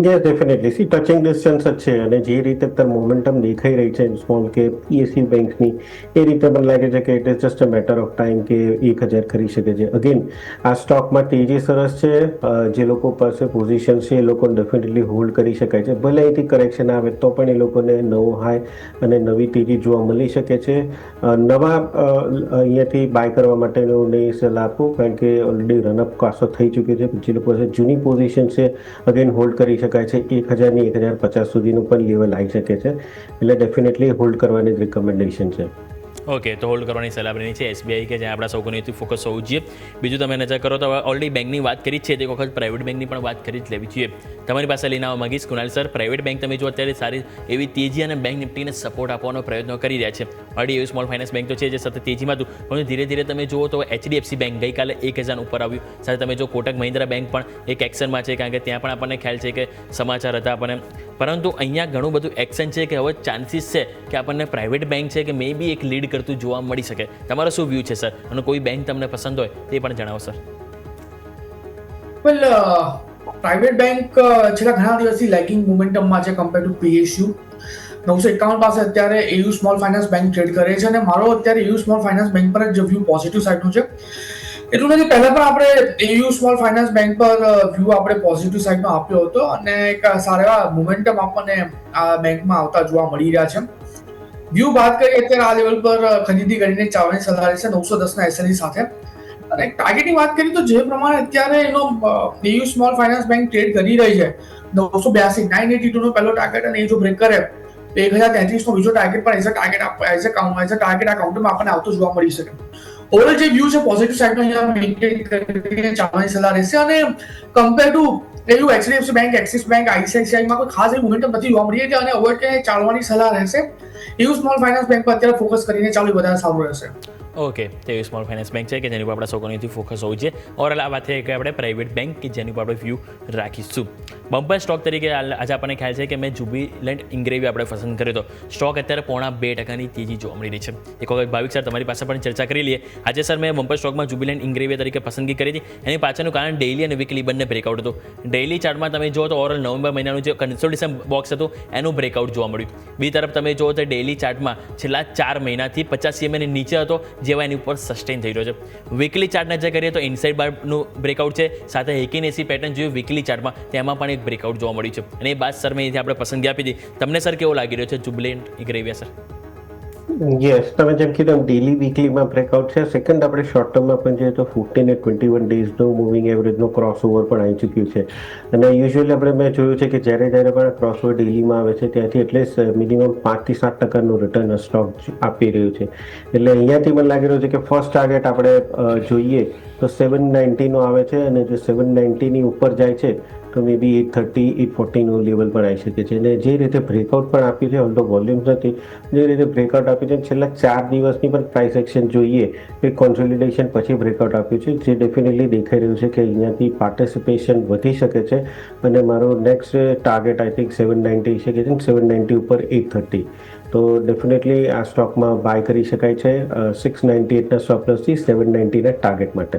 Yes, definitely. C touching distance જ છે અને જે રીતે અત્યારે મોમેન્ટમ દેખાઈ રહી છે સ્મોલ કે PSU બેંકની, એ રીતે મને લાગે છે કે it is just a matter of time કે 1000 કરી શકે છે. અગેન આ સ્ટોકમાં તેજી સરસ છે. જે લોકો પાસે પોઝિશન છે એ લોકોને ડેફિનેટલી હોલ્ડ કરી શકાય છે. ભલે અહીંથી કરેક્શન આવે તો પણ એ લોકોને નવો હાઈ અને નવી તેજી જોવા મળી શકે છે. નવા અહીંયાથી બાય કરવા માટેનું નહીં સલાહ આપું, કારણ કે ઓલરેડી રનઅપ કાસો થઈ ચૂક્યો છે. જે લોકો પાસે જૂની પોઝિશન છે અગેન હોલ્ડ કરી શકાય છે. 1000ની 1050 સુધીનું પણ લેવલ આવી શકે છે. એટલે ડેફિનેટલી હોલ્ડ કરવાની જ રિકમેન્ડેશન છે. ઓકે, તો હોલ્ડ કરવાની સલાહ આપણી છે SBI કે જ્યાં આપણા સૌકોની ફોકસ હોવું જોઈએ. બીજું તમે નજર કરો તો ઓલરેડી બેંકની વાત કરી છે, એક વખત પ્રાઇવેટ બેંકની પણ વાત કરી જ લેવી જોઈએ. તમારી પાસે લઈને આવવા માંગીશ કુનાલ સર, પ્રાઇવેટ બેંક તમે જો અત્યારે સારી એવી તેજી અને બેંક નિફ્ટીને સપોર્ટ આપવાનો પ્રયત્નો કરી રહ્યા છે. ઓલરેડી એવી સ્મોલ ફાઇનાન્સ બેંક તો છે જે સતત તેજીમાં હતું, પરંતુ ધીરે ધીરે તમે જુઓ તો HDFC બેંક ગઈકાલે 1000 ઉપર આવ્યું. સાથે તમે જો કોટક મહિન્દ્રા બેંક પણ એક એક્શનમાં છે, કારણ કે ત્યાં પણ આપણને ખ્યાલ છે કે સમાચાર હતા આપણને. પરંતુ અહીંયા ઘણું બધું એક્શન છે કે હવે ચાન્સીસ છે કે આપણને પ્રાઇવેટ બેંક છે કે મે બી એક લીડ કરતું જોવા મળી શકે. તમારો શું વ્યૂ છે સર, અને કોઈ બેંક તમને પસંદ હોય તે પણ જણાવો સર. વેલ, પ્રાઇવેટ બેંક છેલ્લા ઘણા દિવસથી લેગિંગ મોમેન્ટમમાં છે કમ્પેર ટુ PSU. 951 પાસે અત્યારે AU small finance bank trade કરે છે અને મારો અત્યારે AU સ્મોલ ફાઇનાન્સ બેંક પર જ વ્યૂ પોઝિટિવ સાઇડનું છે. એટલું નથી, પહેલા પણ આપણે AU સ્મોલ ફાઇનાન્સ બેંક પર વ્યૂ આપણે પોઝિટિવ સાઇડનો આપ્યો હતો અને એક સારા એવા મોમેન્ટમ આપણને આ બેંકમાં આવતા જોવા મળી રહ્યા છે. વ્યૂ વાત કરીએ અત્યારે આ લેવલ પર ખરીદી કરીને ચાલવાની સલાહ રહેશે 910ના SLE સાથે. અને ટાર્ગેટની વાત કરીએ તો જે પ્રમાણે અત્યારે એનો AU small finance bank trade કરી રહી છે 982 982 નો પહેલો ટાર્ગેટ, અને એ જો બ્રેક કરે 1033 નો બીજો ટાર્ગેટ પણ એઝ અ ટાર્ગેટ આ કાઉન્ટરમાં આપણને આવતો જોવા મળી શકે. ઓવરઓલ જે વ્યૂ છે પોઝિટિવ સાઇડનો અહીંયા મેન્ટેન કરીને ચાલવાની સલાહ રહેશે. અને compare to AU HDFC bank, axis bank, ICICI માં કોઈ ખાસ એવી મોમેન્ટમ નથી જોવા મળી, અને અવોઇડ કરીને ચાલવાની સલાહ રહેશે. AU સ્મોલ ફાઇનાન્સ બેંક પર અત્યારે ફોકસ કરીને ચાલુ વધારે સારું રહેશે. ઓકે તો એવી સ્મોલ ફાઇનાન્સ બેંક છે કે જેની ઉપર આપણે સૌ કોઈથી ફોકસ હોવું છે ઓવરઓલ આ વાત છે કે આપણે પ્રાઇવેટ બેંક કે જેની ઉપર આપણે વ્યૂ રાખીશું. બમ્પર સ્ટોક તરીકે આજે આપણને ખ્યાલ છે કે મેં જ્યુબિલન્ટ ઇન્ગ્રેવી આપણે પસંદ કર્યો હતો. સ્ટોક અત્યારે 0.2% તેજી જોવા મળી રહી છે. એક વખત ભાવિક સર તમારી પાસે પણ ચર્ચા કરી લઈએ. આજે સર મેં બમ્પર સ્ટોકમાં જ્યુબિલન્ટ ઇન્ગ્રેવી તરીકે પસંદગી કરી હતી. એની પાછળનું કારણ ડેઇલી અને વીકલી બંને બ્રેકઆઉટ હતું. ડેઇલી ચાર્ટમાં તમે જુઓ તો ઓવરઓલ નવેમ્બર મહિનાનું જે કન્સોલિડેશન બોક્સ હતું એનું બ્રેકઆઉટ જોવા મળ્યું. બીજી તરફ તમે જુઓ તો ડેઇલી ચાર્ટમાં છેલ્લા 4 મહિનાથી 50 CMA ની નીચે હતો જેવા એની ઉપર સસ્ટેન થઈ રહ્યો છે. વીકલી ચાર્ટ નજર કરીએ તો ઇનસાઇડ બારનું બ્રેકઆઉટ છે, સાથે હેકિનેસી પેટર્ન જોયું વીકલી ચાર્ટમાં તેમાં પણ એક બ્રેકઆઉટ જોવા મળ્યું છે. અને એ બાદ સર મેં આપણે પસંદગી આપી હતી. તમને સર કેવો લાગી રહ્યો છે જ્યુબિલન્ટ ઇન્ગ્રેવી સર? યસ, તમે જેમ કીધું ડેલી વીકલીમાં બ્રેકઆઉટ છે. સેકન્ડ આપણે શોર્ટ ટર્મમાં પણ જોઈએ તો 15 અને 21 ડેઝનો મૂવિંગ એવરેજનો ક્રોસઓવર પણ આવી ચૂક્યું છે. અને યુઝ્યુઅલી મેં જોયું છે કે જ્યારે પણ ક્રોસઓવર ડેલીમાં આવે છે ત્યાંથી એટલીસ્ટ મિનિમમ 5 થી 7% રિટર્ન સ્ટોક આપી રહ્યું છે. એટલે અહીંયાથી મને લાગી રહ્યું છે કે ફર્સ્ટ ટાર્ગેટ આપણે જોઈએ તો 790 આવે છે, અને જો 790 ની ઉપર જાય છે તો મે બી 830, 840નું લેવલ પણ આવી શકે છે. અને જે રીતે બ્રેકઆઉટ પણ આપ્યું છે, ઓલ તો વોલ્યુમ્સ નથી, જે રીતે બ્રેકઆઉટ આપ્યું છે છેલ્લા 4 દિવસની પણ પ્રાઇસ એક્શન જોઈએ કે કોન્સોલિડેશન પછી બ્રેકઆઉટ આપ્યું છે, જે ડેફિનેટલી દેખાઈ રહ્યું છે કે અહીંયાથી પાર્ટિસિપેશન વધી શકે છે. અને મારો નેક્સ્ટ ટાર્ગેટ આઈ થિંક 790 છે કે 790 ઉપર 830. તો ડેફિનેટલી આ સ્ટોકમાં બાય કરી શકાય છે 698ના સ્ટોપ લોસથી 790ના ટાર્ગેટ માટે.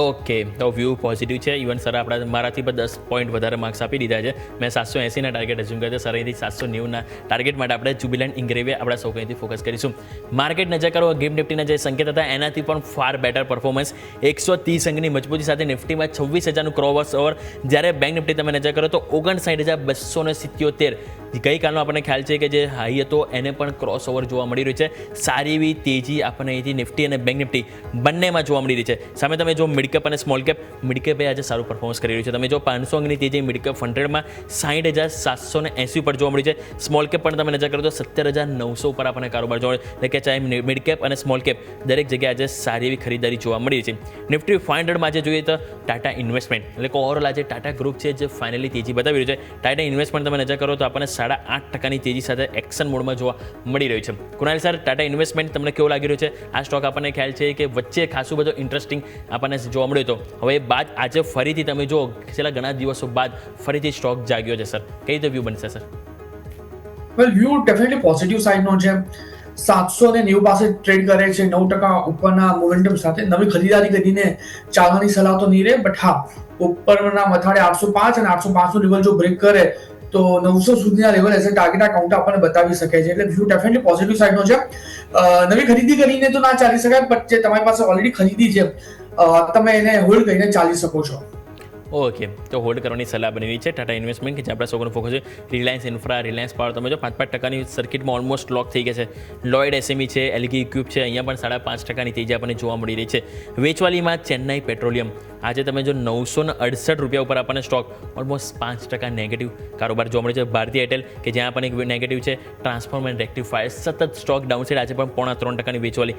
ઓકે, તો વ્યૂ પોઝિટિવ છે. ઇવન સર આપણા મારાથી પણ 10 પોઈન્ટ વધારે માર્ક્સ આપી દીધા છે. મેં 780ના ટાર્ગેટ એઝ્યુમ કર્યો છે. સર અહીંથી 790ના ટાર્ગેટ માટે આપણે જ્યુબિલન્ટ ઇન્ગ્રેવી આપણા સૌ કંઈથી ફોકસ કરીશું. માર્કેટ નજર કરો, ગેમ નિફ્ટીના જે સંકેત હતા એનાથી પણ ફાર બેટર પરફોર્મન્સ. 130 અંકની મજબૂતી સાથે નિફ્ટીમાં 26,000નું ક્રોસ ઓવર, જ્યારે બેંક નિફ્ટી તમે નજર કરો તો 59,277. ગઈકાલનો આપણને ખ્યાલ છે કે જે હાઈ હતો એને પણ ક્રોસ ઓવર જોવા મળી રહ્યું છે. સારી એવી તેજી આપણને અહીંથી નિફ્ટી અને બેંક નિફ્ટી બંનેમાં જોવા મળી રહી છે. સામે તમે જો મિડકેપ અને સ્મોલ કેપ, મિડકેપે આજે સારું પરફોર્મન્સ કરી રહ્યું છે. તમે જો 500 અંકની તેજી મિડકેપ 100માં 60,780 ઉપર જોવા મળી છે. સ્મોલ કેપ પણ તમે નજર કરો તો 17,900 ઉપર આપણને કારોબાર જોવા મળે. એટલે કે ચાહે મિડકેપ અને સ્મોલ કેપ દરેક જગ્યાએ આજે સારી એવી ખરીદારી જોવા મળી છે. નિફ્ટી 500માં આજે જોઈએ તો ટાટા ઇન્વેસ્ટમેન્ટ, એટલે કે ઓવરઓલ આજે ટાટા ગ્રુપ છે જે ફાઇનલી તેજી બતાવી રહ્યું છે. ટાટા ઇન્વેસ્ટમેન્ટ તમે નજર કરો તો આપણને 8.5% તેજી સાથે એક્શન મોડમાં જોવા મળી રહ્યું છે. કુણાલ સર, ટાટા ઇન્વેસ્ટમેન્ટ તમને કેવું લાગી રહ્યું છે? આ સ્ટોક આપણને ખ્યાલ છે કે વચ્ચે ખાસું બધો ઇન્ટરેસ્ટિંગ આપણને જોવા મળ્યો હતો. હવે બાદ આજે ફરીથી તમે જો છેલ્લા ઘણા દિવસો બાદ ફરીથી સ્ટોક જાગ્યો છે. સર, કઈ રીતે વ્યૂ બનશે સર? વેલ, વ્યૂ ડેફિનેટલી પોઝિટિવ સાઇડનો છે. 790 પાસે ટ્રેડ કરે છે 9% ઉપરના મોમેન્ટમ સાથે. નવી ખરીદારી કરીને ચાલવાની સલાહ તો નહીં રહે, બટ હા, ઉપરના મથાળે 805 અને 805નું લેવલ જો બ્રેક કરે તો 900 સુધીના લેવલ એઝ અ ટાર્ગેટ આ કાઉન્ટ આપણને બતાવી શકે છે. એટલે વ્યૂ ડેફિનેટલી પોઝિટિવ સાઇડનો છે. નવી ખરીદી કરીને તો ના ચાલી શકાય, બટ જે તમારી પાસે ઓલરેડી ખરીદી છે તમે એને હોલ્ડ કરીને ચાલી શકો છો. ઓકે, તો હોલ્ડ કરવાની સલાહ બની રહી છે ટાટા ઇન્વેસ્ટમેન્ટ કે જે આપણા સૌનો ફોકસ છે. રિલાયન્સ ઇન્ફ્રા, રિલાયન્સ પાવર તમે જો 5% સર્કિટમાં ઓલમોસ્ટ લોક થઈ ગયા છે. લોઇડ એસએમઈ છે, એલગી ઇક્વિપ છે, અહીંયા પણ 5.5% તેજી આપણને જોવા મળી રહી છે. વેચવાલીમાં ચેન્નાઈ પેટ્રોલિયમ આજે તમે જો 968 રૂપિયા ઉપર આપણને સ્ટોક ઓલમોસ્ટ 5% નેગેટિવ કારોબાર જોવા મળે છે. ભારતીય એરટેલ કે જ્યાં પણ એક નેગેટિવ છે. ટ્રાન્સફોર્મર એન્ડ રેક્ટિફાયર સતત સ્ટોક ડાઉનસાઇડ, આજે પણ 0.3% વેચવાલી.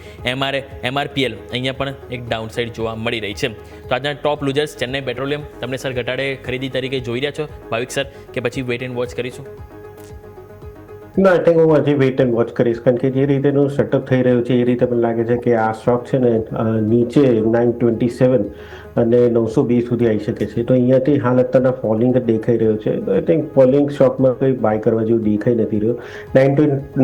એમઆરપીએલ અહીંયા પણ એક ડાઉનસાઇડ જોવા મળી રહી છે. તો આજના ટોપ લૂઝર્સ ચેન્નાઈ પેટ્રોલિયમ તમને સર ઘટાડે ખરીદી તરીકે જોઈ રહ્યા છો ભાવિક સર, કે પછી વેઇટ એન્ડ વોચ કરીશું? ના, આઈ થિંક હું હજી વેઇટ એન્ડ વોચ કરીશ, કારણ કે જે રીતેનું સેટઅપ થઈ રહ્યું છે એ રીતે મને લાગે છે કે આ સ્ટોક છે ને નીચે 927 અને 920 સુધી આવી શકે છે. તો અહીંયાથી હાલ અત્યારના ફોલિંગ જ દેખાઈ રહ્યો છે. તો આઈ થિંક ફોલિંગ સ્ટોકમાં કંઈ બાય કરવા જેવું દેખાઈ નથી રહ્યું.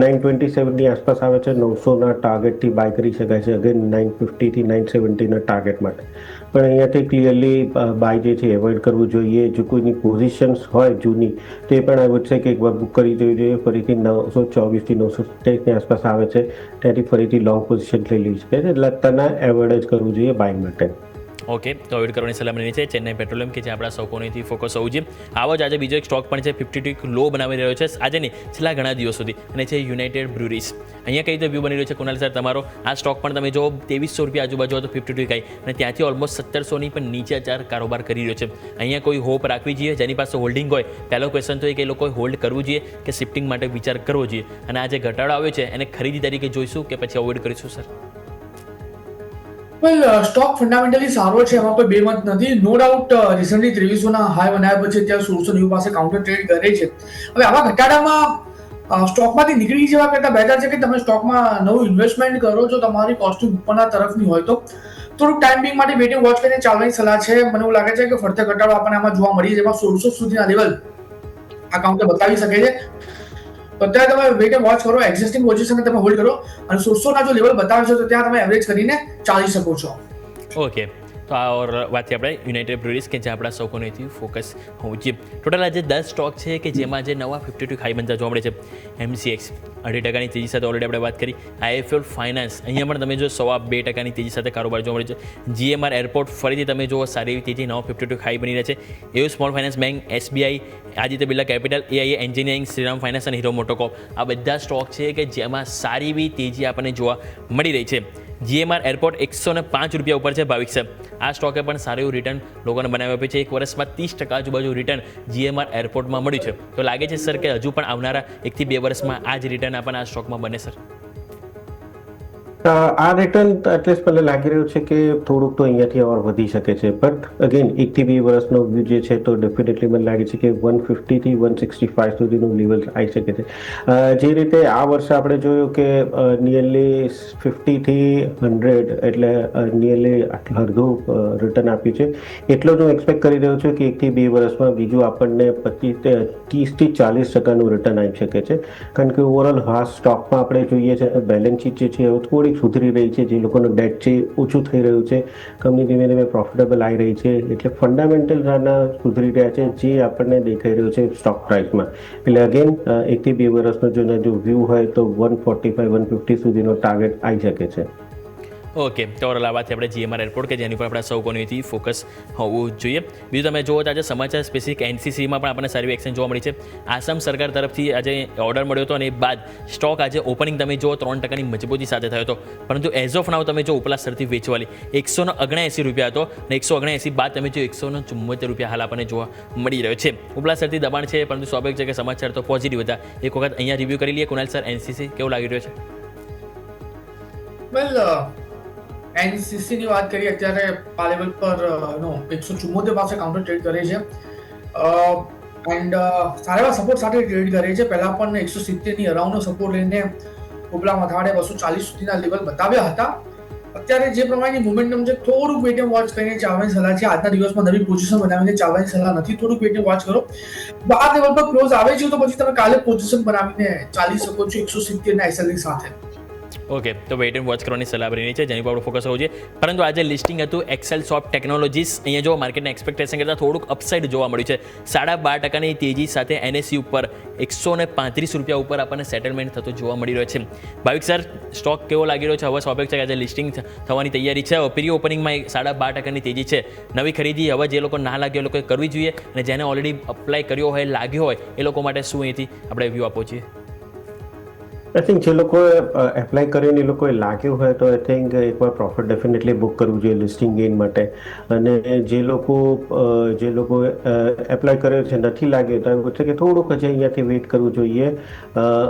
927ની આસપાસ આવે છે, 900ના ટાર્ગેટથી બાય કરી શકાય છે. અગેન 950થી 970ના ટાર્ગેટ માટે પણ અહીંયાથી ક્લિયરલી બાય જે છે એવોઇડ કરવું જોઈએ. જો કોઈની પોઝિશન્સ હોય જૂની તો એ પણ આઈ વુડ સે કે એકવાર બુક કરી દેવી જોઈએ. ફરીથી 924થી 927ની આસપાસ આવે છે ત્યાંથી ફરીથી લોંગ પોઝિશન લઈ લઈ શકે છે. એટલે અત્યારના એવોઇડ જ કરવું જોઈએ બાય માટે. ઓકે, તો અવોઇડ કરવાની સલાહ મળી છે ચેન્નાઈ પેટ્રોલિયમ કે જે આપણા સૌ કોઈથી ફોકસ હોવું જોઈએ. આવો જ આજે બીજો એક સ્ટોક પણ છે 52 લો બનાવી રહ્યો છે આજે નહીં, છેલ્લા ઘણા દિવસ સુધી, અને છે યુનાઇટેડ બ્રુરીઝ. અહીંયા કઈ રીતે વ્યૂ બની રહ્યો છે કુણાલ સર તમારો? આ સ્ટોક પણ તમે જો 2300 રૂપિયા આજુબાજુ હતો 52 કાઈ, અને ત્યાંથી ઓલમોસ્ટ 1700ની પણ નીચે કારોબાર કરી રહ્યો છે. અહીંયા કોઈ હોપ રાખવી જોઈએ? જેની પાસે હોલ્ડિંગ હોય, પહેલો ક્વેશ્ચન તો એ કે એ લોકોએ હોલ્ડ કરવું જોઈએ કે શિફ્ટિંગ માટે વિચાર કરવો જોઈએ? અને આ જે ઘટાડો આવ્યો છે એને ખરીદી તરીકે જોઈશું કે પછી અવોઇડ કરીશું સર? વેલ, સ્ટોક ફંડામેન્ટલી સારો છે, એમાં કોઈ બેમત નથી. નો ડાઉટ રિસન્ટલી 2300ના હાઈ બનાવ્યા પછી અત્યારે 1690 પાસે કાઉન્ટર ટ્રેડ કરે છે. હવે આવા ઘટાડામાં સ્ટોકમાંથી નીકળી જવા કરતાં બેટર છે કે તમે સ્ટોકમાં નવું ઇન્વેસ્ટમેન્ટ કરો છો, તમારી કોસ્ટિંગ ઉપરના તરફની હોય તો થોડુંક ટાઈમ બિંગ માટે વેટિંગ વોચ કરીને ચાલવાની સલાહ છે. મને એવું લાગે છે કે ફરતે ઘટાડો આપણને આમાં જોવા મળી જેમાં 1600 સુધીના લેવલ આ કાઉન્ટર બતાવી શકે છે. તો અત્યારે તમે વેટ એન્ડ વોચ કરો, એક્ઝિસ્ટિંગ પોઝિશન તમે હોલ્ડ કરો અને 1600 ના જો લેવલ બતાવે છે તો ત્યાં તમે એવરેજ કરીને ચાલી શકો છો. ઓકે, તો આ ઓર વાત છે આપણે યુનાઇટેડ બ્રુવરીઝ કે જે આપણા સૌ કોઈથી ફોકસ હોવું જોઈએ. ટોટલ આજે 10 સ્ટોક છે કે જેમાં જે નવા 52 હાઈ બનતા જોવા મળે છે. MCX 2.5% તેજી સાથે ઓલરેડી આપણે વાત કરી. IIFL ફાઇનાન્સ અહીંયા પણ તમે જો 2.25% તેજી સાથે કારોબાર જોવા મળે છે. GMR એરપોર્ટ ફરીથી તમે જો સારી એવી તેજી નવા 52 હાઈ બની રહ્યા છે. એવું small finance bank, SBI, Aditya Birla capital, AIA engineering, Shriram finance અને હીરો મોટોકોપ આ બધા સ્ટોક છે કે જેમાં સારી એવી તેજી આપણને જોવા મળી રહી છે. GMR એરપોર્ટ 105 રૂપિયા ઉપર છે ભાવિક સાહેબ. આ સ્ટોકે પણ સારું એવું રિટર્ન લોકોને બનાવી આપ્યું છે. એક વર્ષમાં 30% આજુબાજુ રિટર્ન GMR એરપોર્ટમાં મળ્યું છે. તો લાગે છે સર કે હજુ પણ આવનારા 1 થી 2 વર્ષમાં આ જ રિટર્ન આપણને આ સ્ટોકમાં બને સર? આ રિટર્ન એટલીસ્ટ મને લાગી રહ્યું છે કે થોડુંક તો અહીંયાથી ઓર વધી શકે છે, બટ અગેન 1 થી 2 વર્ષનો વ્યૂ જે છે તો ડેફિનેટલી મને લાગે છે કે 150 થી 165 સુધીનું લેવલ આવી શકે છે. જે રીતે આ વર્ષે આપણે જોયું કે નિયરલી 50 થી 100 એટલે નિયરલી અડધું રિટર્ન આપ્યું છે. એટલો જ હું એક્સપેક્ટ કરી રહ્યો છું કે 1 થી 2 વર્ષમાં બીજું આપણને 30 થી 40% રિટર્ન આવી શકે છે. કારણ કે ઓવરઓલ હા સ્ટોકમાં આપણે જોઈએ છે બેલેન્સ શીટ જે છે થોડી સુધરી રહી છે, જે લોકોનું ડેટ છે ઓછું થઈ રહ્યું છે, કંપની ધીમે ધીમે પ્રોફિટેબલ આવી રહી છે, એટલે ફંડામેન્ટલ સુધરી રહ્યા છે જે આપણને દેખાઈ રહ્યું છે સ્ટોક પ્રાઇસમાં. એટલે અગેન 1 થી 2 વર્ષનો જો વ્યૂ હોય તો 145-150 સુધીનો ટાર્ગેટ આવી શકે છે. ઓકે, તો ઓવરઓલ આ વાત આપણે GMR એરપોર્ટ કે જેની પર આપણા સૌ કોઈથી ફોકસ હોવું જોઈએ. બીજું તમે જુઓ તો આજે સમાચાર સ્પેસિફિક NCCમાં પણ આપણને સારી એક્શન જોવા મળી છે. આસામ સરકાર તરફથી આજે ઓર્ડર મળ્યો હતો અને એ બાદ સ્ટોક આજે ઓપનિંગ તમે જુઓ 3%ની મજબૂતી સાથે થયો હતો, પરંતુ એઝ ઓફ નાવ તમે જો ઉપલા સ્તરથી વેચવાલી 179 રૂપિયા હતો અને 179 બાદ તમે જો 174 રૂપિયા હાલ આપણને જોવા મળી રહ્યો છે. ઉપલા સ્તરથી દબાણ છે, પરંતુ સ્વાભાવિક છે કે સમાચાર તો પોઝિટિવ હતા. એક વખત અહીંયા રિવ્યૂ કરી લઈએ. કુણાલ સર, NCC કેવું લાગી રહ્યો છે? વેલ, NCC ની વાત કરીએ અત્યારે આ લેવલ પર 174 પાસે કાઉન્ટર ટ્રેડ કરે છે એન્ડ સારા એવા સપોર્ટ સાથે ટ્રેડ કરે છે. પહેલા પણ 170 ની અરાઉન્ડનો સપોર્ટ લઈને ઉપલા મથાળે 240 સુધીના લેવલ બતાવ્યા હતા. અત્યારે જે પ્રમાણેની મોમેન્ટમ છે થોડુંક વેટ એન્ડ વોચ કરીને ચાલવાની સલાહ છે. આજના દિવસમાં નવી પોઝિશન બનાવીને ચાલવાની સલાહ નથી. થોડુંક વેટ એન્ડ વોચ કરો. આ લેવલ પર ક્લોઝ આવે છે તો પછી તમે કાલે પોઝિશન બનાવીને ચાલી શકો છો 170 ના એસએલની સાથે. ઓકે, તો વેઇટ એન્ડ વોચ કરવાની સલાહ બની છે જેની પર આપણે ફોકસ હોવું જોઈએ. પરંતુ આજે લિસ્ટિંગ હતું એક્સેલસોફ્ટ ટેકનોલોજીસ. અહીંયા જો માર્કેટના એક્સપેક્ટેશન કરતાં થોડુંક અપસાઇડ જોવા મળ્યું છે. 12.5%ની તેજી સાથે NSE ઉપર 135 રૂપિયા ઉપર આપણને સેટલમેન્ટ થતું જોવા મળી રહ્યો છે. ભાવિક સર, સ્ટોક કેવો લાગી રહ્યો છે? હવે સ્વાભાવિક છે કે આજે લિસ્ટિંગ થવાની તૈયારી છે. પ્રી ઓપનિંગમાં 12.5%ની તેજી છે. નવી ખરીદી હવે જે લોકો ના લાગ્યો એ લોકોએ કરવી જોઈએ, અને જેને ઓલરેડી અપ્લાય કર્યો હોય, લાગ્યો હોય એ લોકો માટે શું અહીંથી આપણે વ્યૂ આપવો જોઈએ? આઈ થિંક જે લોકોએ એપ્લાય કરીને એ લોકોએ લાગ્યું હોય તો આઈ થિંક એકવાર પ્રોફિટ ડેફિનેટલી બુક કરવું જોઈએ લિસ્ટિંગ ગેઇન માટે. અને જે લોકો એપ્લાય કર્યો છે નથી લાગ્યું તો એવું છે કે થોડુંક હજી અહીંયાથી વેઇટ કરવું જોઈએ.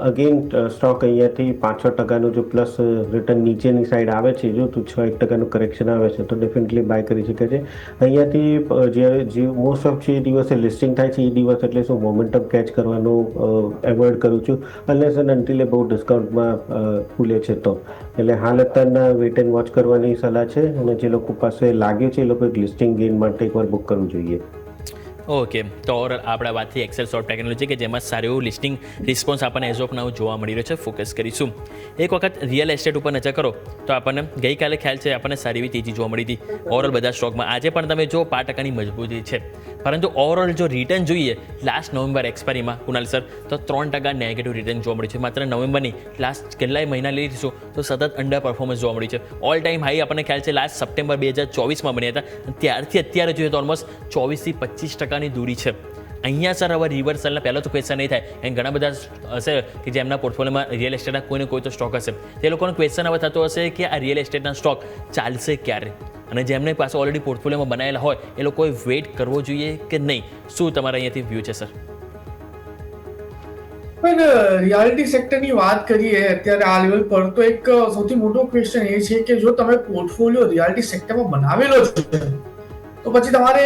અગેન સ્ટોક અહીંયાથી 5-6% જો પ્લસ રિટર્ન નીચેની સાઈડ આવે છે, જો તો 6-1% કરેક્શન આવે છે તો ડેફિનેટલી બાય કરી શકે છે. અહીંયાથી જે મોસ્ટ ઓફ જે દિવસે લિસ્ટિંગ થાય છે એ દિવસ એટલે શું મોમેન્ટમ કેચ કરવાનું એવોઇડ કરું છું, અનલેસ એન્ડ અનટિલ બહુ ડિસ્કાઉન્ટમાં ખુલે છે તો. એટલે હાલ અત્યારના વેટ એન્ડ વોચ કરવાની સલાહ છે, અને જે લોકો પાસે લાગ્યું છે એ લોકો લિસ્ટિંગ ગેઇન માટે એકવાર બુક કરવું જોઈએ. ઓકે, તો ઓવરઓલ આપણે વાત થઈ એક્સેલસોફ્ટ ટેકનોલોજી કે જેમાં સારું એવું લિસ્ટિંગ રિસ્પોન્સ આપણને એઝ ઓફ નાઉ જોવા મળી રહ્યો છે. ફોકસ કરીશું. એક વખત રિયલ એસ્ટેટ ઉપર નજર કરો તો આપણને ગઈકાલે ખ્યાલ છે આપણને સારી એવી તેજી જોવા મળી હતી ઓવરઓલ બધા સ્ટોકમાં. આજે પણ તમે જો 5%ની મજબૂતી છે, પરંતુ ઓવરઓલ જો રિટર્ન જોઈએ લાસ્ટ નવેમ્બર એક્સપાયરીમાં કુણાલ સર તો 3% નેગેટિવ રિટર્ન જોવા મળ્યું છે. માત્ર નવેમ્બરની લાસ્ટ કેટલાય મહિના લઈ લઈશું તો સતત અંડર પરફોર્મન્સ જોવા મળી છે. ઓલ ટાઈમ હાઈ આપણને ખ્યાલ છે લાસ્ટ સપ્ટેમ્બર 2024માં બન્યા હતા. ત્યારથી અત્યારે જોઈએ તો ઓલમોસ્ટ 24-25%ની દૂરી છે. અહીંયા સર હવે રિવર્સલના પહેલો તો ક્વેશ્ચન નહીં થાય, એમ ઘણા બધા હશે કે જેમના પોર્ટફોલિયોમાં રિયલ એસ્ટેટના કોઈને કોઈ તો સ્ટોક હશે, તે લોકોનો ક્વેશ્ચન હવે થતો હશે કે આ રિયલ એસ્ટેટના સ્ટોક ચાલશે ક્યારે, અને જેમને પાસે ઓલરેડી પોર્ટફોલિયોમાં બનાવેલા હોય એ લોકોએ વેઇટ કરવો જોઈએ કે નહીં? શું તમારા અહીંયાથી વ્યૂ છે સર? પણ રિયાલિટી સેક્ટરની વાત કરીએ અત્યારે આ લેવલ પર તો એક સૌથી મોટો ક્વેશ્ચન એ છે કે જો તમે પોર્ટફોલિયો રિયાલિટી સેક્ટરમાં બનાવેલો છે તો પછી તમારે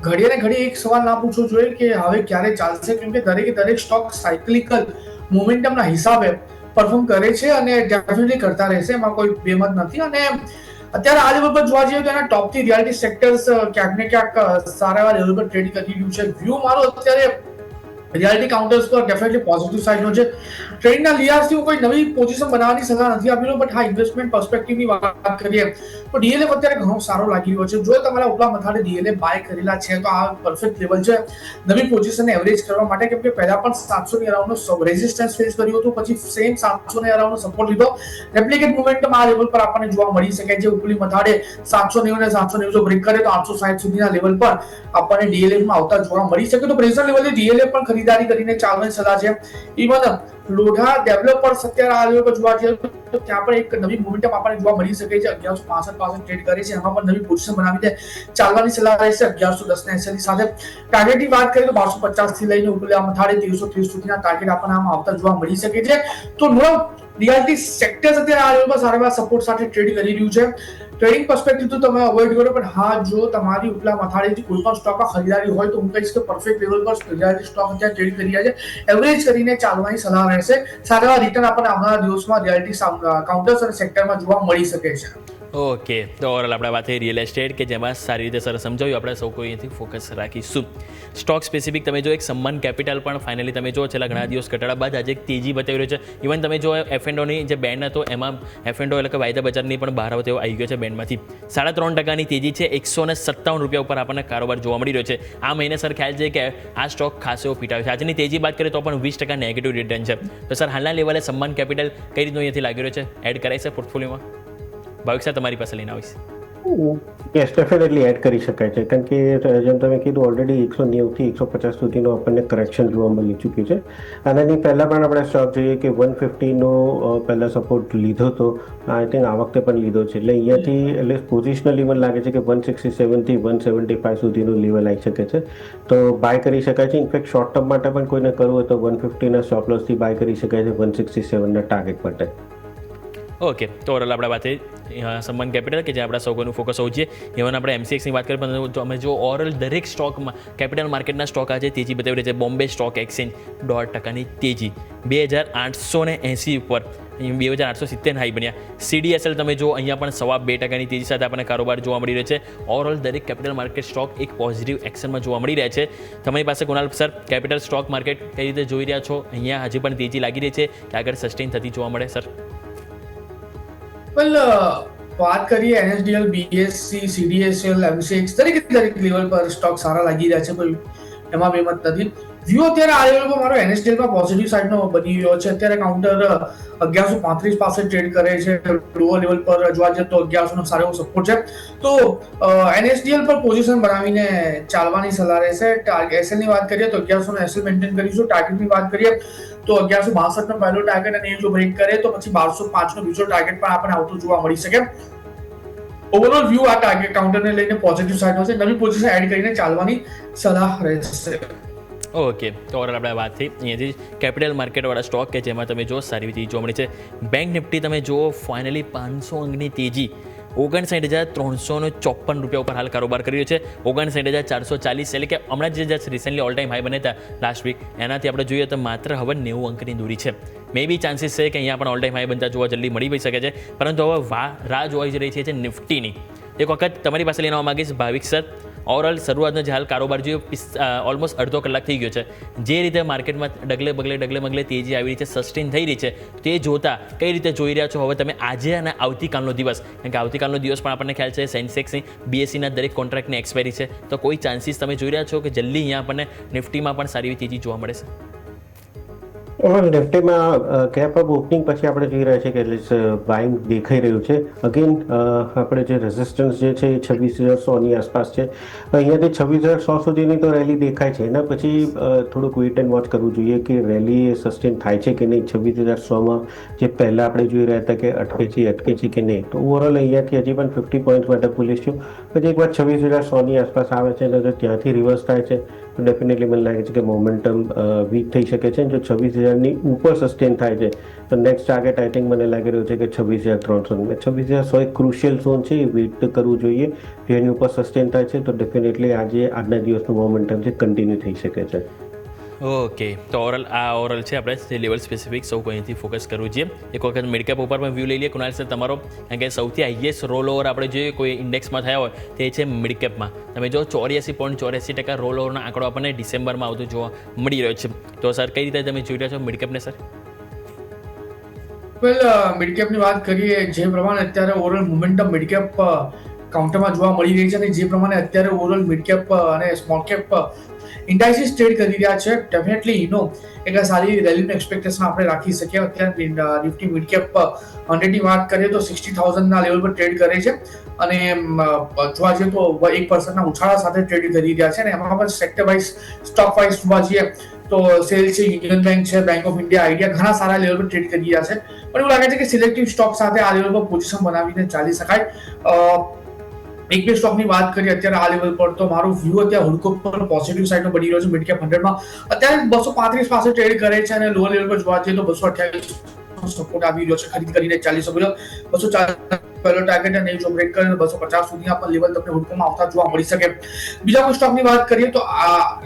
ઘડીએ ને ઘડી એક સવાલ ના પૂછવો જોઈએ કે હવે ક્યારે ચાલશે, કેમ કે દરેક સ્ટોક સાયકલિકલ મોમેન્ટમના હિસાબે પરફોર્મ કરે છે અને ડેફિનેટલી કરતા રહેશે, એમાં કોઈ બેમત નથી. અને અત્યારે આ લેવલ પર જોવા જઈએ તો એના ટોપથી રિયાલિટી સેક્ટર્સ ક્યાંક ને ક્યાંક સારા એવા લેવલ પર ટ્રેડ કરી રહ્યું છે. વ્યૂ મારો અત્યારે રિયાલિટી કાઉન્ટર્સ પર ડેફિનેટલી પોઝિટિવ સાઇડનો છે. ટ્રેડના લિહાઝથી હું કોઈ નવી પોઝિશન બનાવવાની સલાહ નથી આપી રહ્યો, બટ હા ઇન્વેસ્ટમેન્ટ પર્સપેક્ટિવની વાત કરીએ તો ડીએલએફ અત્યારે ઘણો સારો લાગી રહ્યો છે. જો તમારા ઉપલા મથાળે ડીએલએફ બાય કરેલા છે તો આ પરફેક્ટ લેવલ છે નવી પોઝિશનને એવરેજ કરવા માટે, કેમ કે પહેલા પણ 700 ની અરાઉન્ડનો રેઝિસ્ટન્સ ફેસ કર્યું હતું, પછી સેમ 700 ની અરાઉન્ડનો સપોર્ટ લીધો. રેપ્લિકેટ મોમેન્ટમ આ લેવલ પર આપણને જોવા મળી શકે છે. ઉપલી મથાળે 790 ને 790 જો બ્રેક કરે તો 860 સુધીના લેવલ પર આપણને ડીએલએફ માં આવતા જોવા મળી શકે. તો પ્રેઝન્ટ લેવલે ડીએલએફ પણ ખરીદારી કરીને ચાલવાની સલાહ છે. ઇવન લોઢા ડેવલપર્સ અત્યારે આ લેવલ પર જોવા જઈએ તો ત્યાં પણ એક નવી મોમેન્ટમ આપણને જોવા મળી શકે છે. 1165 પાસે ટ્રેડ કરે છે, એમાં પણ નવી પોઝિશન બનાવીને ચાલવાની સલાહ રહેશે. 1110 ના એસએલ સાથે ટાર્ગેટની વાત કરીએ તો 1250 થી લઈને ઉપલા મથાળે 1330 સુધીના ટાર્ગેટ આપણને આમાં આવતા જોવા મળી શકે છે. તો રિયાલિટી સેક્ટર્સ અત્યારે આ લેવલ પર સારા એવા સપોર્ટ સાથે ટ્રેડ કરી રહ્યું છે. ટ્રેડિંગ પર્સપેક્ટિવ તો તમે અવોઇડ કરો, પણ હા જો તમારી ઉપલા મથાળેથી કોઈ પણ સ્ટોકમાં ખરીદારી હોય તો હું કહીશ કે પરફેક્ટ લેવલ પર રિયાલિટી સ્ટોક અત્યારે ટ્રેડ કરી રહ્યા છે, એવરેજ કરીને ચાલવાની સલાહ રહેશે. સારા એવા રિટર્ન આપણને આવનારા દિવસમાં રિયાલિટી કાઉન્ટર્સ અને સેક્ટરમાં જોવા મળી શકે છે. ઓકે, તો ઓવરઓલ આપણે વાત થઈ રિયલ એસ્ટેટ કે જેમાં સારી રીતે સર સમજાવ્યું. આપણે સૌ કોઈ અહીંથી ફોકસ રાખીશું. સ્ટોક સ્પેસિફિક તમે જો એક સમ્માન કેપિટલ પણ ફાઇનલી તમે જો છેલ્લા ઘણા દિવસ ઘટાડા બાદ આજે એક તેજી બતાવી રહ્યો છે. ઇવન તમે જો F&Oની જે બેન્ડ હતો એમાં F&O એટલે કે વાયદા બજારની પણ બહાર આવતો આવી ગયો છે બેન્ડમાંથી. 3.5% તેજી છે. 157 રૂપિયા ઉપર આપણને કારોબાર જોવા મળી રહ્યો છે. આ મહિને સર ખ્યાલ છે કે આ સ્ટોક ખાસો એવો પીટાવ્યો છે. આજની તેજી બાદ કરીએ તો પણ 20% નેગેટિવ રિટર્ન છે. તો સર હાલના લેવલે સમ્માન કેપિટલ કઈ રીતનું અહીંયાથી લાગી રહ્યો છે, એડ કરાય છે પોર્ટફોલિયોમાં? ભાવિક સર તમારી પાસે લઈને આવીશ. યસ, ડેફિનેટલી એડ કરી શકાય છે, કારણ કે જેમ તમે કીધું ઓલરેડી 190 થી 150 સુધીનો આપણને કરેક્શન જોવા મળી ચૂક્યું છે. આનાની પહેલાં પણ આપણે સ્ટોક જોઈએ કે 150નો પહેલાં સપોર્ટ લીધો હતો, આઈ થિંક આ વખતે પણ લીધો છે. એટલે અહીંયાથી એટલે પોઝિશનલી મને લાગે છે કે 167 થી 175 સુધીનું લેવલ આવી શકે છે, તો બાય કરી શકાય છે. ઇનફેક્ટ શોર્ટ ટર્મ માટે પણ કોઈને કરવું હોય તો 150ના સ્ટોપ લોસથી બાય કરી શકાય છે 167ના ટાર્ગેટ માટે. ઓકે, તો ઓવરઓલ આપણે વાત થઈ સમ્માન કેપિટલ કે જે આપણા સૌનું ફોકસ હોવું જોઈએ. ઇવન આપણે MCXની વાત કરીએ પણ અમે જો ઓવરઓલ દરેક સ્ટોકમાં કેપિટલ માર્કેટના સ્ટોક આજે તેજી બતાવી રહી છે. બોમ્બે સ્ટોક એક્સચેન્જ 0.5% તેજી, 2880 ઉપર 2870 હાઈ બન્યા. CDSL તમે જો અહીંયા પણ 2.25% તેજી સાથે આપણને કારોબાર જોવા મળી રહ્યો છે. ઓવરઓલ દરેક કેપિટલ માર્કેટ સ્ટોક એક પોઝિટિવ એક્શનમાં જોવા મળી રહ્યા છે. તમારી પાસે Kunal sir capital stock market કઈ રીતે જોઈ રહ્યા છો? અહીંયા હજી પણ તેજી લાગી રહી છે કે આગળ સસ્ટેન થતી જોવા મળે સર? વેલ વાત કરીએ NSDL, BSE, CDSL, MCX દરેક લેવલ પર સ્ટોક સારા લાગી રહ્યા છે, કોઈ એમાં બેમત નથી. વ્યૂ અત્યારે આ લેવલ પર મારો NSDL માં પોઝિટિવ સાઇડનો બની રહ્યો છે. અત્યારે કાઉન્ટર 1135 પાસે ટ્રેડ કરે છે. લોઅર લેવલ પર જોવા જઈએ તો 1100 નો સારો એવો સપોર્ટ છે. તો NSDL પર પોઝિશન બનાવીને ચાલવાની સલાહ રહેશે. SL ની વાત કરીએ તો 1100 નો SL મેન્ટેન કરીશું. ટાર્ગેટની વાત કરીએ તો 1162 નો પહેલો ટાર્ગેટ અને એ જો બ્રેક કરે તો પછી 1205 નો બીજો ટાર્ગેટ પણ આપણને આવતું જોવા મળી શકે. ઓવરઓલ વ્યૂ આ ટાર્ગેટ કાઉન્ટરને લઈને પોઝિટિવ સાઇડનો છે. નવી પોઝિશન એડ કરીને ચાલવાની સલાહ રહેશે. ઓકે, તો ઓવરઓલ આપણે વાત થઈ અહીંયાથી કેપિટલ માર્કેટવાળા સ્ટોક કે જેમાં તમે જો સારી રીતે જોવા મળી છે. બેંક નિફ્ટી તમે જુઓ ફાઇનલી 500 અંકની તેજી, 59,354 રૂપિયા ઉપર હાલ કારોબાર કરી રહ્યો છે. 59,440 એટલે કે હમણાં જે just recently all time high બન્યા હતા લાસ્ટ વીક, એનાથી આપણે જોઈએ તો માત્ર હવે 90 અંકની દૂરી છે. મે બી ચાન્સીસ છે કે અહીંયા પણ ઓલ ટાઈમ હાઈ બનતા જોવા જલ્દી મળી શકે છે, પરંતુ હવે રાહ જોવાઈ જ રહી છે નિફ્ટીની. એક વખત તમારી પાસે લઈને આવવા માંગીશ ભાવિક સર. ઓવરઓલ શરૂઆતનો જે હાલ કારોબાર જોઈએ ઓલમોસ્ટ અડધો કલાક થઈ ગયો છે. જે રીતે માર્કેટમાં ડગલે બગલે તેજી આવી રહી છે, સસ્ટેન થઈ રહી છે, તે જોતા કઈ રીતે જોઈ રહ્યા છો હવે તમે આજે અને આવતીકાલનો દિવસ? કારણ કે આવતીકાલનો દિવસ પણ આપણને ખ્યાલ છે સેન્સેક્સની, BSEના દરેક કોન્ટ્રાક્ટની એક્સપાયરી છે, તો કોઈ ચાન્સીસ તમે જોઈ રહ્યા છો કે જલ્દી અહીંયા આપણને નિફ્ટીમાં પણ સારી એવી તેજી જોવા મળે છે? નિફ્ટીમાં ગેપ અપ ઓપનિંગ પછી આપણે જોઈ રહ્યા છીએ કે બાઇંગ દેખાઈ રહ્યું છે. અગેન આપણે જે રેઝિસ્ટન્સ જે છે એ 26,100ની આસપાસ છે. અહીંયાથી 26,100 સુધીની તો રેલી દેખાય છે. એના પછી થોડુંક વેઇટ એન્ડ વોચ કરવું જોઈએ કે રેલી સસ્ટેન થાય છે કે નહીં. 26,100માં જે પહેલાં આપણે જોઈ રહ્યા હતા કે અટકે છે કે નહીં, તો ઓવરઓલ અહીંયાથી હજી પણ 50 પોઈન્ટ માટે પુલિસ છું. પછી એક વાર 26,100ની આસપાસ આવે છે અને ત્યાંથી રિવર્સ થાય છે તો ડેફિનેટલી મને લાગે છે કે મોમેન્ટમ વીક થઈ શકે છે. જો 26,000ની ઉપર સસ્ટેન થાય છે તો નેક્સ્ટ ટાર્ગેટ આઈ થિંક મને લાગી રહ્યું છે કે 26,300. 26,100 એક ક્રુશિયલ ઝોન છે, એ વેઇટ કરવું જોઈએ. જો એની ઉપર સસ્ટેન થાય છે તો ડેફિનેટલી આજના દિવસનું મોમેન્ટમ છે કન્ટિન્યુ થઈ શકે છે. ઓકે, તો ઓવરઓલ છે આપણે જે લેવલ સ્પેસિફિક સૌ કોઈથી ફોકસ કરવું જોઈએ. એક વખત મિડકેપ ઉપર પણ વ્યૂ લઈ લઈએ કુણાલ સર તમારો, કારણ કે સૌથી હાઈએસ્ટ રોલ ઓવર આપણે જોઈએ કોઈ ઇન્ડેક્સમાં થયા હોય તે છે મિડકેપમાં. તમે જો 84.84% રોલ ઓવરનો આંકડો આપણને ડિસેમ્બરમાં આવતો જોવા મળી રહ્યો છે. તો સર કઈ રીતે તમે જોઈ રહ્યા છો મિડકેપને સર? વેલ, મિડકેપની વાત કરીએ, જે પ્રમાણે અત્યારે ઓવરઓલ મોમેન્ટમ મિડકેપ કાઉન્ટરમાં જોવા મળી રહી છે અને જે પ્રમાણે અત્યારે ઓવરઓલ મિડકેપ અને સ્મોલ કેપ ઇન્ડાઇસીસ ટ્રેડ કરી રહ્યા છે, ડેફિનેટલી એક સારી રેલીનું એક્સપેક્ટેશન આપણે રાખી શકીએ. અત્યારે નિફ્ટી મિડકેપ 100ની વાત કરીએ તો 60,000ના લેવલ પર ટ્રેડ કરે છે અને જોવા જઈએ તો 1%ના ઉછાળા સાથે ટ્રેડ કરી રહ્યા છે. અને એમાં પણ સેક્ટર વાઇઝ, સ્ટોક વાઇઝ જોવા જઈએ તો સેલ છે, યુનિયન બેંક છે, બેંક ઓફ ઇન્ડિયા, આઈડિયા ઘણા સારા લેવલ પર ટ્રેડ કરી રહ્યા છે. પણ એવું લાગે છે કે સિલેક્ટિવ સ્ટોક સાથે આ લેવલ પર પોઝિશન બનાવીને ચાલી શકાય. એક બે સ્ટોકની વાત કરીએ અત્યારે આ લેવલ પર તો મારો વ્યૂ અત્યારે હુડકો પર પોઝિટિવ સાઈડનો બની રહ્યો છે. મિડકેપ 100માં અત્યારે 235 પાસે ટ્રેડ કરે છે અને લોઅર લેવલ પર જોવા જઈએ તો 228 સપોર્ટ આવી રહ્યો છે. ખરીદ કરીને ચાલી શકો છો. 240 પહેલો ટાર્ગેટ અને જો બ્રેક કરે તો 250 સુધીના પણ લેવલ તમને હુડકોમાં આવતા જોવા મળી શકે. બીજા કોઈ સ્ટોકની વાત કરીએ તો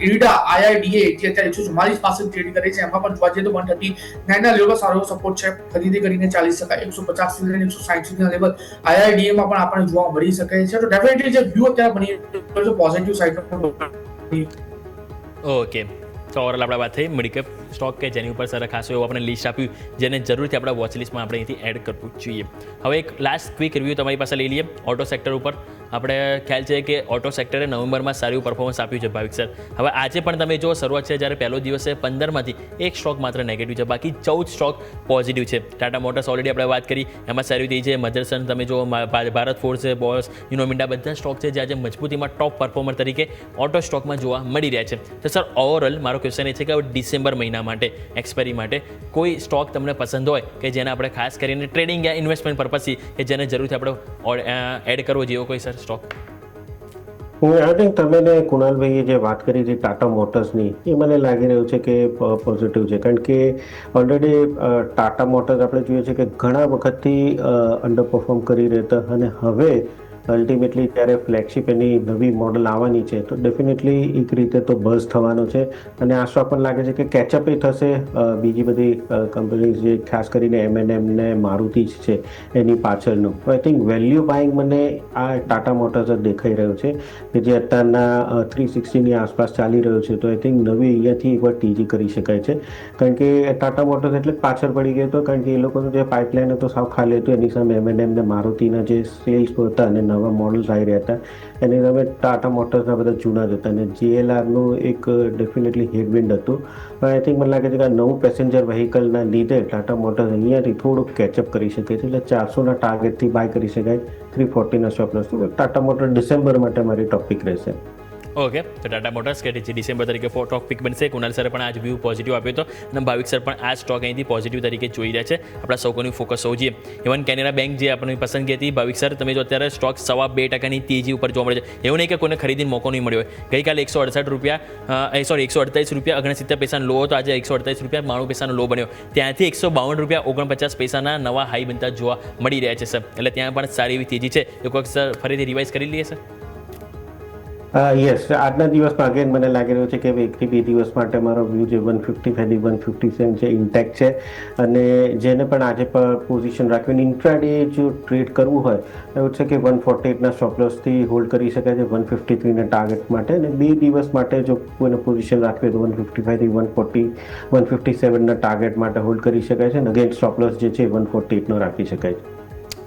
ઇરડા IIDA જે અત્યારે 144 પાસે ટ્રેડ કરે છે, એમાં પણ જોવા જઈએ તો 139 ના લેવલ પર સારો સપોર્ટ છે, ખરીદી કરીને ચાલી શકાય. 150 સુધી અને 160 સુધીના લેવલ IIDA માં પણ આપણને જોવા મળી શકે છે. તો ડેફિનેટલી જે વ્યૂ અત્યારે બની રહ્યો છે પોઝિટિવ સાઈડ. ઓકે, તો ઓવરઓલ આપણે વાત થઈ મિડકેપ સ્ટોક કે જેની ઉપર સર ખાસો એવું આપણે લિસ્ટ આપ્યું જેને જરૂરથી આપણા વોચ લિસ્ટમાં આપણે અહીંથી એડ કરવું જોઈએ. હવે એક લાસ્ટ ક્વિક રિવ્યૂ તમારી પાસે લઈ લઈએ ઓટો સેક્ટર ઉપર. આપણે ખ્યાલ છે કે ઓટો સેક્ટરે નવેમ્બરમાં સારું પરફોર્મન્સ આપ્યું છે ભાવિક સર. હવે આજે પણ તમે જો શરૂઆત છે જ્યારે પહેલો દિવસ છે 15માંથી એક સ્ટોક માત્ર નેગેટિવ છે, બાકી 14 સ્ટોક પોઝિટિવ છે. ટાટા મોટર્સ ઓલરેડી આપણે વાત કરી, એમાં સારી થઈ છે. મધરસન તમે જો, ભારત ફોર્સ છે, બોસ, યુનોમિન્ડા બધા સ્ટોક છે જે આજે મજબૂતીમાં ટોપ પરફોર્મર તરીકે ઓટો સ્ટોકમાં જોવા મળી રહ્યા છે. તો સર ઓવરઓલ મારો ક્વેશ્ચન એ છે કે ડિસેમ્બર મહિના માટે એક્સપાયરી માટે કોઈ સ્ટોક તમને પસંદ હોય કે જેને આપણે ખાસ કરીને ટ્રેડિંગ યા ઇન્વેસ્ટમેન્ટ પર્પઝથી કે જેને જરૂરથી આપણે એડ કરવો જેવો કોઈ સર સ્ટોક? આઈ થિંક તમે ને કુણાલભાઈએ જે વાત કરી હતી ટાટા મોટર્સની, એ મને લાગી રહ્યું છે કે પોઝિટિવ છે. કારણ કે ઓલરેડી ટાટા મોટર્સ આપણે જોઈએ છે કે ઘણા વખતથી અંડર પરફોર્મ કરી રહેતા અને હવે અલ્ટિમેટલી જ્યારે ફ્લેગશિપ એની નવી મોડલ આવવાની છે તો ડેફિનેટલી એક રીતે તો બઝ થવાનો છે. અને આ સ્ટોક પણ લાગે છે કે કેચઅપ થશે બીજી બધી કંપનીઝ જે ખાસ કરીને M&M ને મારુતિ છે એની પાછળનું. તો આઈ થિંક વેલ્યુ બાઇંગ મને આ ટાટા મોટર્સ જ દેખાઈ રહ્યું છે કે જે અત્યારના 360ની આસપાસ ચાલી રહ્યું છે. તો આઈ થિંક નવી અહીંયાથી એકવાર ટીજી કરી શકાય છે. કારણ કે ટાટા મોટર્સ એટલે પાછળ પડી ગયો હતો, કારણ કે એ લોકોનું જે પાઇપલાઇન હતો સાવ ખાલી હતું. એની સામે M&M ને મારુતિના જે સેલ્સ હતા અને નવા મોડલ્સ આવી રહ્યા હતા એની સામે ટાટા મોટર્સના બધા જૂના જ હતા અને JLRનું એક ડેફિનેટલી હેડવિન્ડ હતું. આઈ થિંક મને લાગે છે કે આ નવું પેસેન્જર વ્હીકલના લીધે ટાટા મોટર્સ અહીંયાથી થોડુંક કેચઅપ કરી શકે છે. એટલે 400ના ટાર્ગેટથી બાય કરી શકાય, 340ના stop loss. Tata motor December માટે મારી ટોપિક રહેશે. ઓકે, તો ટાટા મોટર્સ કે જે ડિસેમ્બર તરીકે ટોપ પિક બનશે. કુણાલ સરે પણ આજ વ્યૂ પોઝિટિવ આપ્યો હતો અને ભાવિક સર પણ આ સ્ટોક અહીંથી પોઝિટિવ તરીકે જોઈ રહ્યા છે. આપણા સૌકોની ફોકસ હોવું જોઈએ. ઇવન કેનેરા બેંક જે આપણી પસંદગી હતી ભાવિક સર, તમે જો અત્યારે સ્ટોક 2.5% તેજી ઉપર જોવા મળે છે. એવું નહીં કે કોઈને ખરીદીનો મોકો નહીં મળ્યો હોય. ગઈકાલે 168 રૂપિયા 69 પૈસાનો લો હતો, આજે 148 રૂપિયા 92 પૈસાનો લો બન્યો. ત્યાંથી 152 રૂપિયા 49 પૈસાના નવા હાઈ બનતા જોવા મળી રહ્યા છે સર. એટલે ત્યાં પણ સારી એવી તેજી છે. એક વખત સર ફરીથી રિવાઇઝ કરી લઈએ સર. યસ, આજના દિવસમાં અગેન મને લાગી રહ્યું છે કે 1 થી 2 દિવસ માટે મારો વ્યૂ જે 155 થી 157 છે ઇન્ટેક્ટ છે. અને જેને પણ આજે પર પોઝિશન રાખવીને ઇન્ટ્રાડે જો ટ્રેડ કરવું હોય એવું છે કે 148ના સ્ટોપ લોસથી હોલ્ડ કરી શકાય છે 153ના ટાર્ગેટ માટે. અને 2 દિવસ માટે જો કોઈને પોઝિશન રાખવી તો 155 થી 140 157ના ટાર્ગેટ માટે હોલ્ડ કરી શકાય છે. અને અગેન સ્ટોપ લોસ જે છે 148નો રાખી શકાય છે.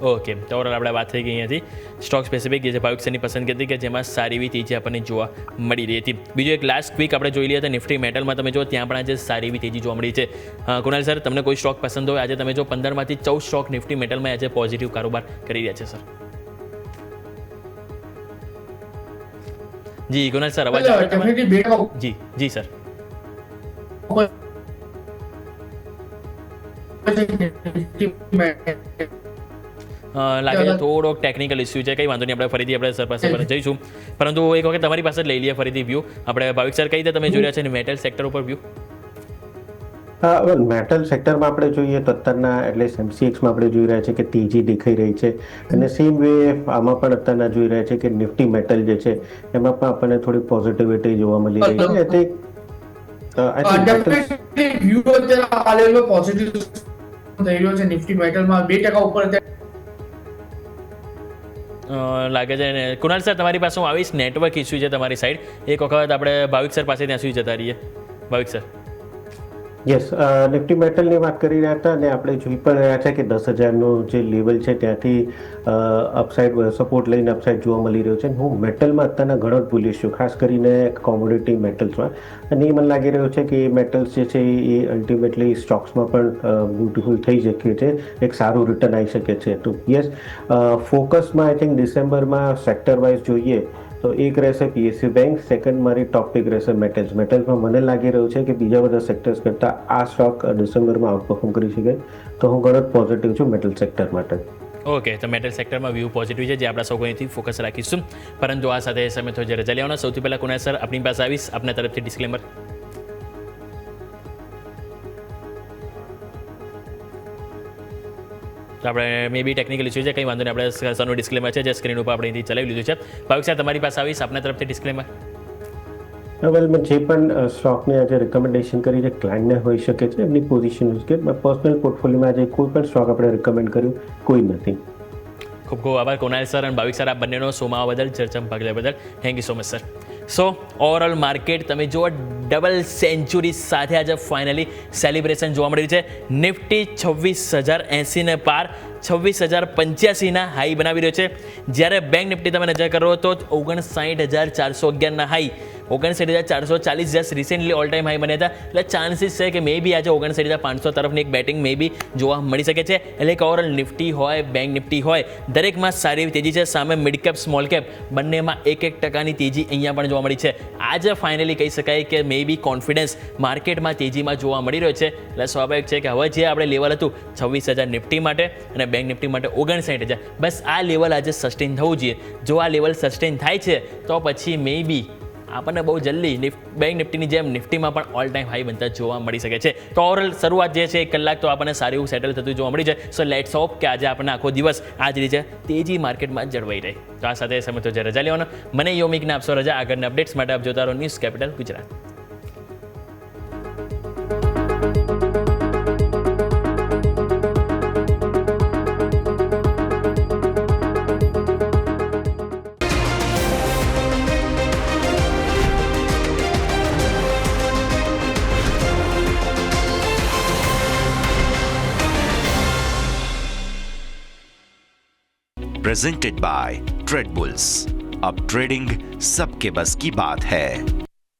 ઓકે, તો ઓવરઓલ આપણે વાત થઈ ગઈ અહીંયાથી સ્ટોક સ્પેસિફિક જે ભાવિક સરની પસંદગી હતી કે જેમાં સારી એવી તેજી આપણને જોવા મળી રહી હતી. બીજું એક લાસ્ટ ક્વિક આપણે જોઈ લઈએ તો નિફ્ટી મેટલમાં તમે જો ત્યાં પણ આજે સારી એવી તેજી જોવા મળી છે. કુણાલ સર, તમને કોઈ સ્ટોક પસંદ હોય? આજે તમે જો 15માંથી 14 સ્ટોક નિફ્ટી મેટલમાં આજે પોઝિટિવ કારોબાર કરી રહ્યા છે સર. જી કુણાલ સર, અવાજ આવે તમારો? જી જી સર. લાગે છે થોડોક ટેકનિકલ ઇસ્યુ છે, કંઈ વાંધો નહીં, આપણે ફરીથી આપણે સર પાસે પર જઈશું. પરંતુ એક વખત તમારી પાસે જ લઈ લઈએ ફરીથી વ્યૂ. આપણે ભાવિક સર કઈ રીતે તમે જોઈ રહ્યા છે મેટલ સેક્ટર ઉપર વ્યૂ? મેટલ સેક્ટરમાં આપણે જોઈએ તો અત્યારના એટલે MCXમાં આપણે જોઈ રહ્યા છે કે તેજી દેખાઈ રહી છે, અને સેમ વે આમાં પણ અત્યારના જોઈ રહ્યા છે કે નિફ્ટી મેટલ જે છે એમાં પણ આપણને થોડી પોઝિટિવિટી જોવા મળી રહી છે. ડેફિનેટલી વ્યૂ અત્યારે આ લેવલ પોઝિટિવ થઈ રહ્યો છે. નિફ્ટી મેટલમાં 2% ઉપર લાગે છે ને. કુણાલ સર તમારી પાસે હું આવીશ, નેટવર્ક ઇસ્યુ છે તમારી સાઈડ. એક વખત આપણે ભાવિક સર પાસે ત્યાં સુધી જતા રહીએ. ભાવિક સર. યસ, નિફ્ટી મેટલની વાત કરી રહ્યા હતા, અને આપણે જોઈ પણ રહ્યા છે કે 10,000નું જે લેવલ છે ત્યાંથી અપસાઇડ સપોર્ટ લઈને અપસાઇડ જોવા મળી રહ્યો છે. હું મેટલમાં અત્યારના ઘણો જ બુલિશ છું, ખાસ કરીને કોમોડિટી મેટલ્સમાં, અને એ મને લાગી રહ્યું છે કે એ મેટલ્સ જે છે એ અલ્ટિમેટલી સ્ટોક્સમાં પણ બ્યુટિફુલ થઈ શકે છે, એક સારું રિટર્ન આવી શકે છે. તો યસ, ફોકસમાં આઈ થિંક ડિસેમ્બરમાં સેક્ટર વાઇઝ જોઈએ તો એક રહેશે PSU બેંક, સેકન્ડ મારી ટોપ પિક રહેશે મેટલ્સ. મેટલ્સમાં મને લાગી રહ્યું છે કે બીજા બધા સેક્ટર્સ કરતાં આ સ્ટોક ડિસેમ્બરમાં આઉટપરફોર્મ કરી શકે, તો હું ઘણો જ પોઝિટિવ છું મેટલ સેક્ટર માટે. ઓકે, તો મેટલ સેક્ટરમાં વ્યૂ પોઝિટિવ છે, જે આપણા સૌ કોઈથી ફોકસ રાખીશું. પરંતુ આ સાથે સમય તો જે રજા લેવાના, સૌથી પહેલાં કુણાલ સર આપણી પાસે આવીશ, આપના તરફથી ડિસ્ક્લેમર. તો આપણે મે બી ટેકનિકલ ઇસ્યુ છે, કંઈ વાંધો નહીં, આપણે સરનું ડિસ્ક્લેમર છે જે સ્ક્રીન ઉપર આપણે અહીંથી ચલાવી લીધું છે. ભાવિક સાહેબ તમારી પાસે આવીશ, આપના તરફથી ડિસ્ક્લેમર. વેલ, મેં જે પણ સ્ટોકને આજે રિકમેન્ડેશન કરી છે ક્લાયન્ટને હોઈ શકે છે, એમની પોઝિશન કે પર્સનલ પોર્ટફોલિયોમાં આજે કોઈ પણ સ્ટોક આપણે રિકમેન્ડ કર્યું કોઈ નથી. ખૂબ ખૂબ આભાર કુણાલ સર અને ભાવિક સર, આ બંનેનો શોમાં બદલ, ચર્ચામાં ભાગ લેવા બદલ thank you so much sir. So overall market તમે જુઓ ડબલ સેન્ચુરી સાથે આજે ફાઇનલી સેલિબ્રેશન જોવા મળી છે. નિફ્ટી 26,080 પાર 26,085 હાઈ બનાવી રહ્યો છે, જ્યારે બેંક નિફ્ટી તમે નજર કરો તો 59,411 high, 59,440 just recently all time high બન્યા હતા. એટલે ચાન્સીસ છે કે મે બી આજે 59,500 તરફની એક બેટિંગ મે બી જોવા મળી શકે છે. એટલે કે ઓવરઓલ નિફ્ટી હોય, બેંક નિફ્ટી હોય, દરેકમાં સારી તેજી છે. સામે મિડ કેપ, સ્મોલ કેપ બંનેમાં 1% તેજી અહીંયા પણ જોવા મળી છે. આજે ફાઇનલી કહી શકાય કે મે બી કોન્ફિડન્સ માર્કેટમાં તેજીમાં જોવા મળી રહ્યો છે. એટલે સ્વાભાવિક છે કે હવે જે આપણે લેવલ હતું 26,000 નિફ્ટી માટે અને બેંક નિફ્ટી માટે 59,000, બસ આ લેવલ આજે સસ્ટેન થવું જોઈએ. જો આ લેવલ સસ્ટેન થાય છે તો પછી મે બી આપણને બહુ જલ્દી બેંક નિફ્ટીની જેમ નિફ્ટીમાં પણ ઓલ ટાઈમ હાઈ બનતા જોવા મળી શકે છે. તો ઓવરઓલ શરૂઆત જે છે 1 કલાક તો આપણને સારું એવું સેટલ થતું જોવા મળી છે. સો લેટ્સ હોપ કે આજે આપણને આખો દિવસ આ જ રીતે તેજી માર્કેટમાં જળવાઈ રહે. તો આ સાથે સમય તો જે રજા લેવાનો, મને યોમિકને આપશો રજા. આગળના અપડેટ્સ માટે આપ જોતા રહો news capital Gujarat. Presented by trade bulls. अब ट्रेडिंग सबके बस की बात है.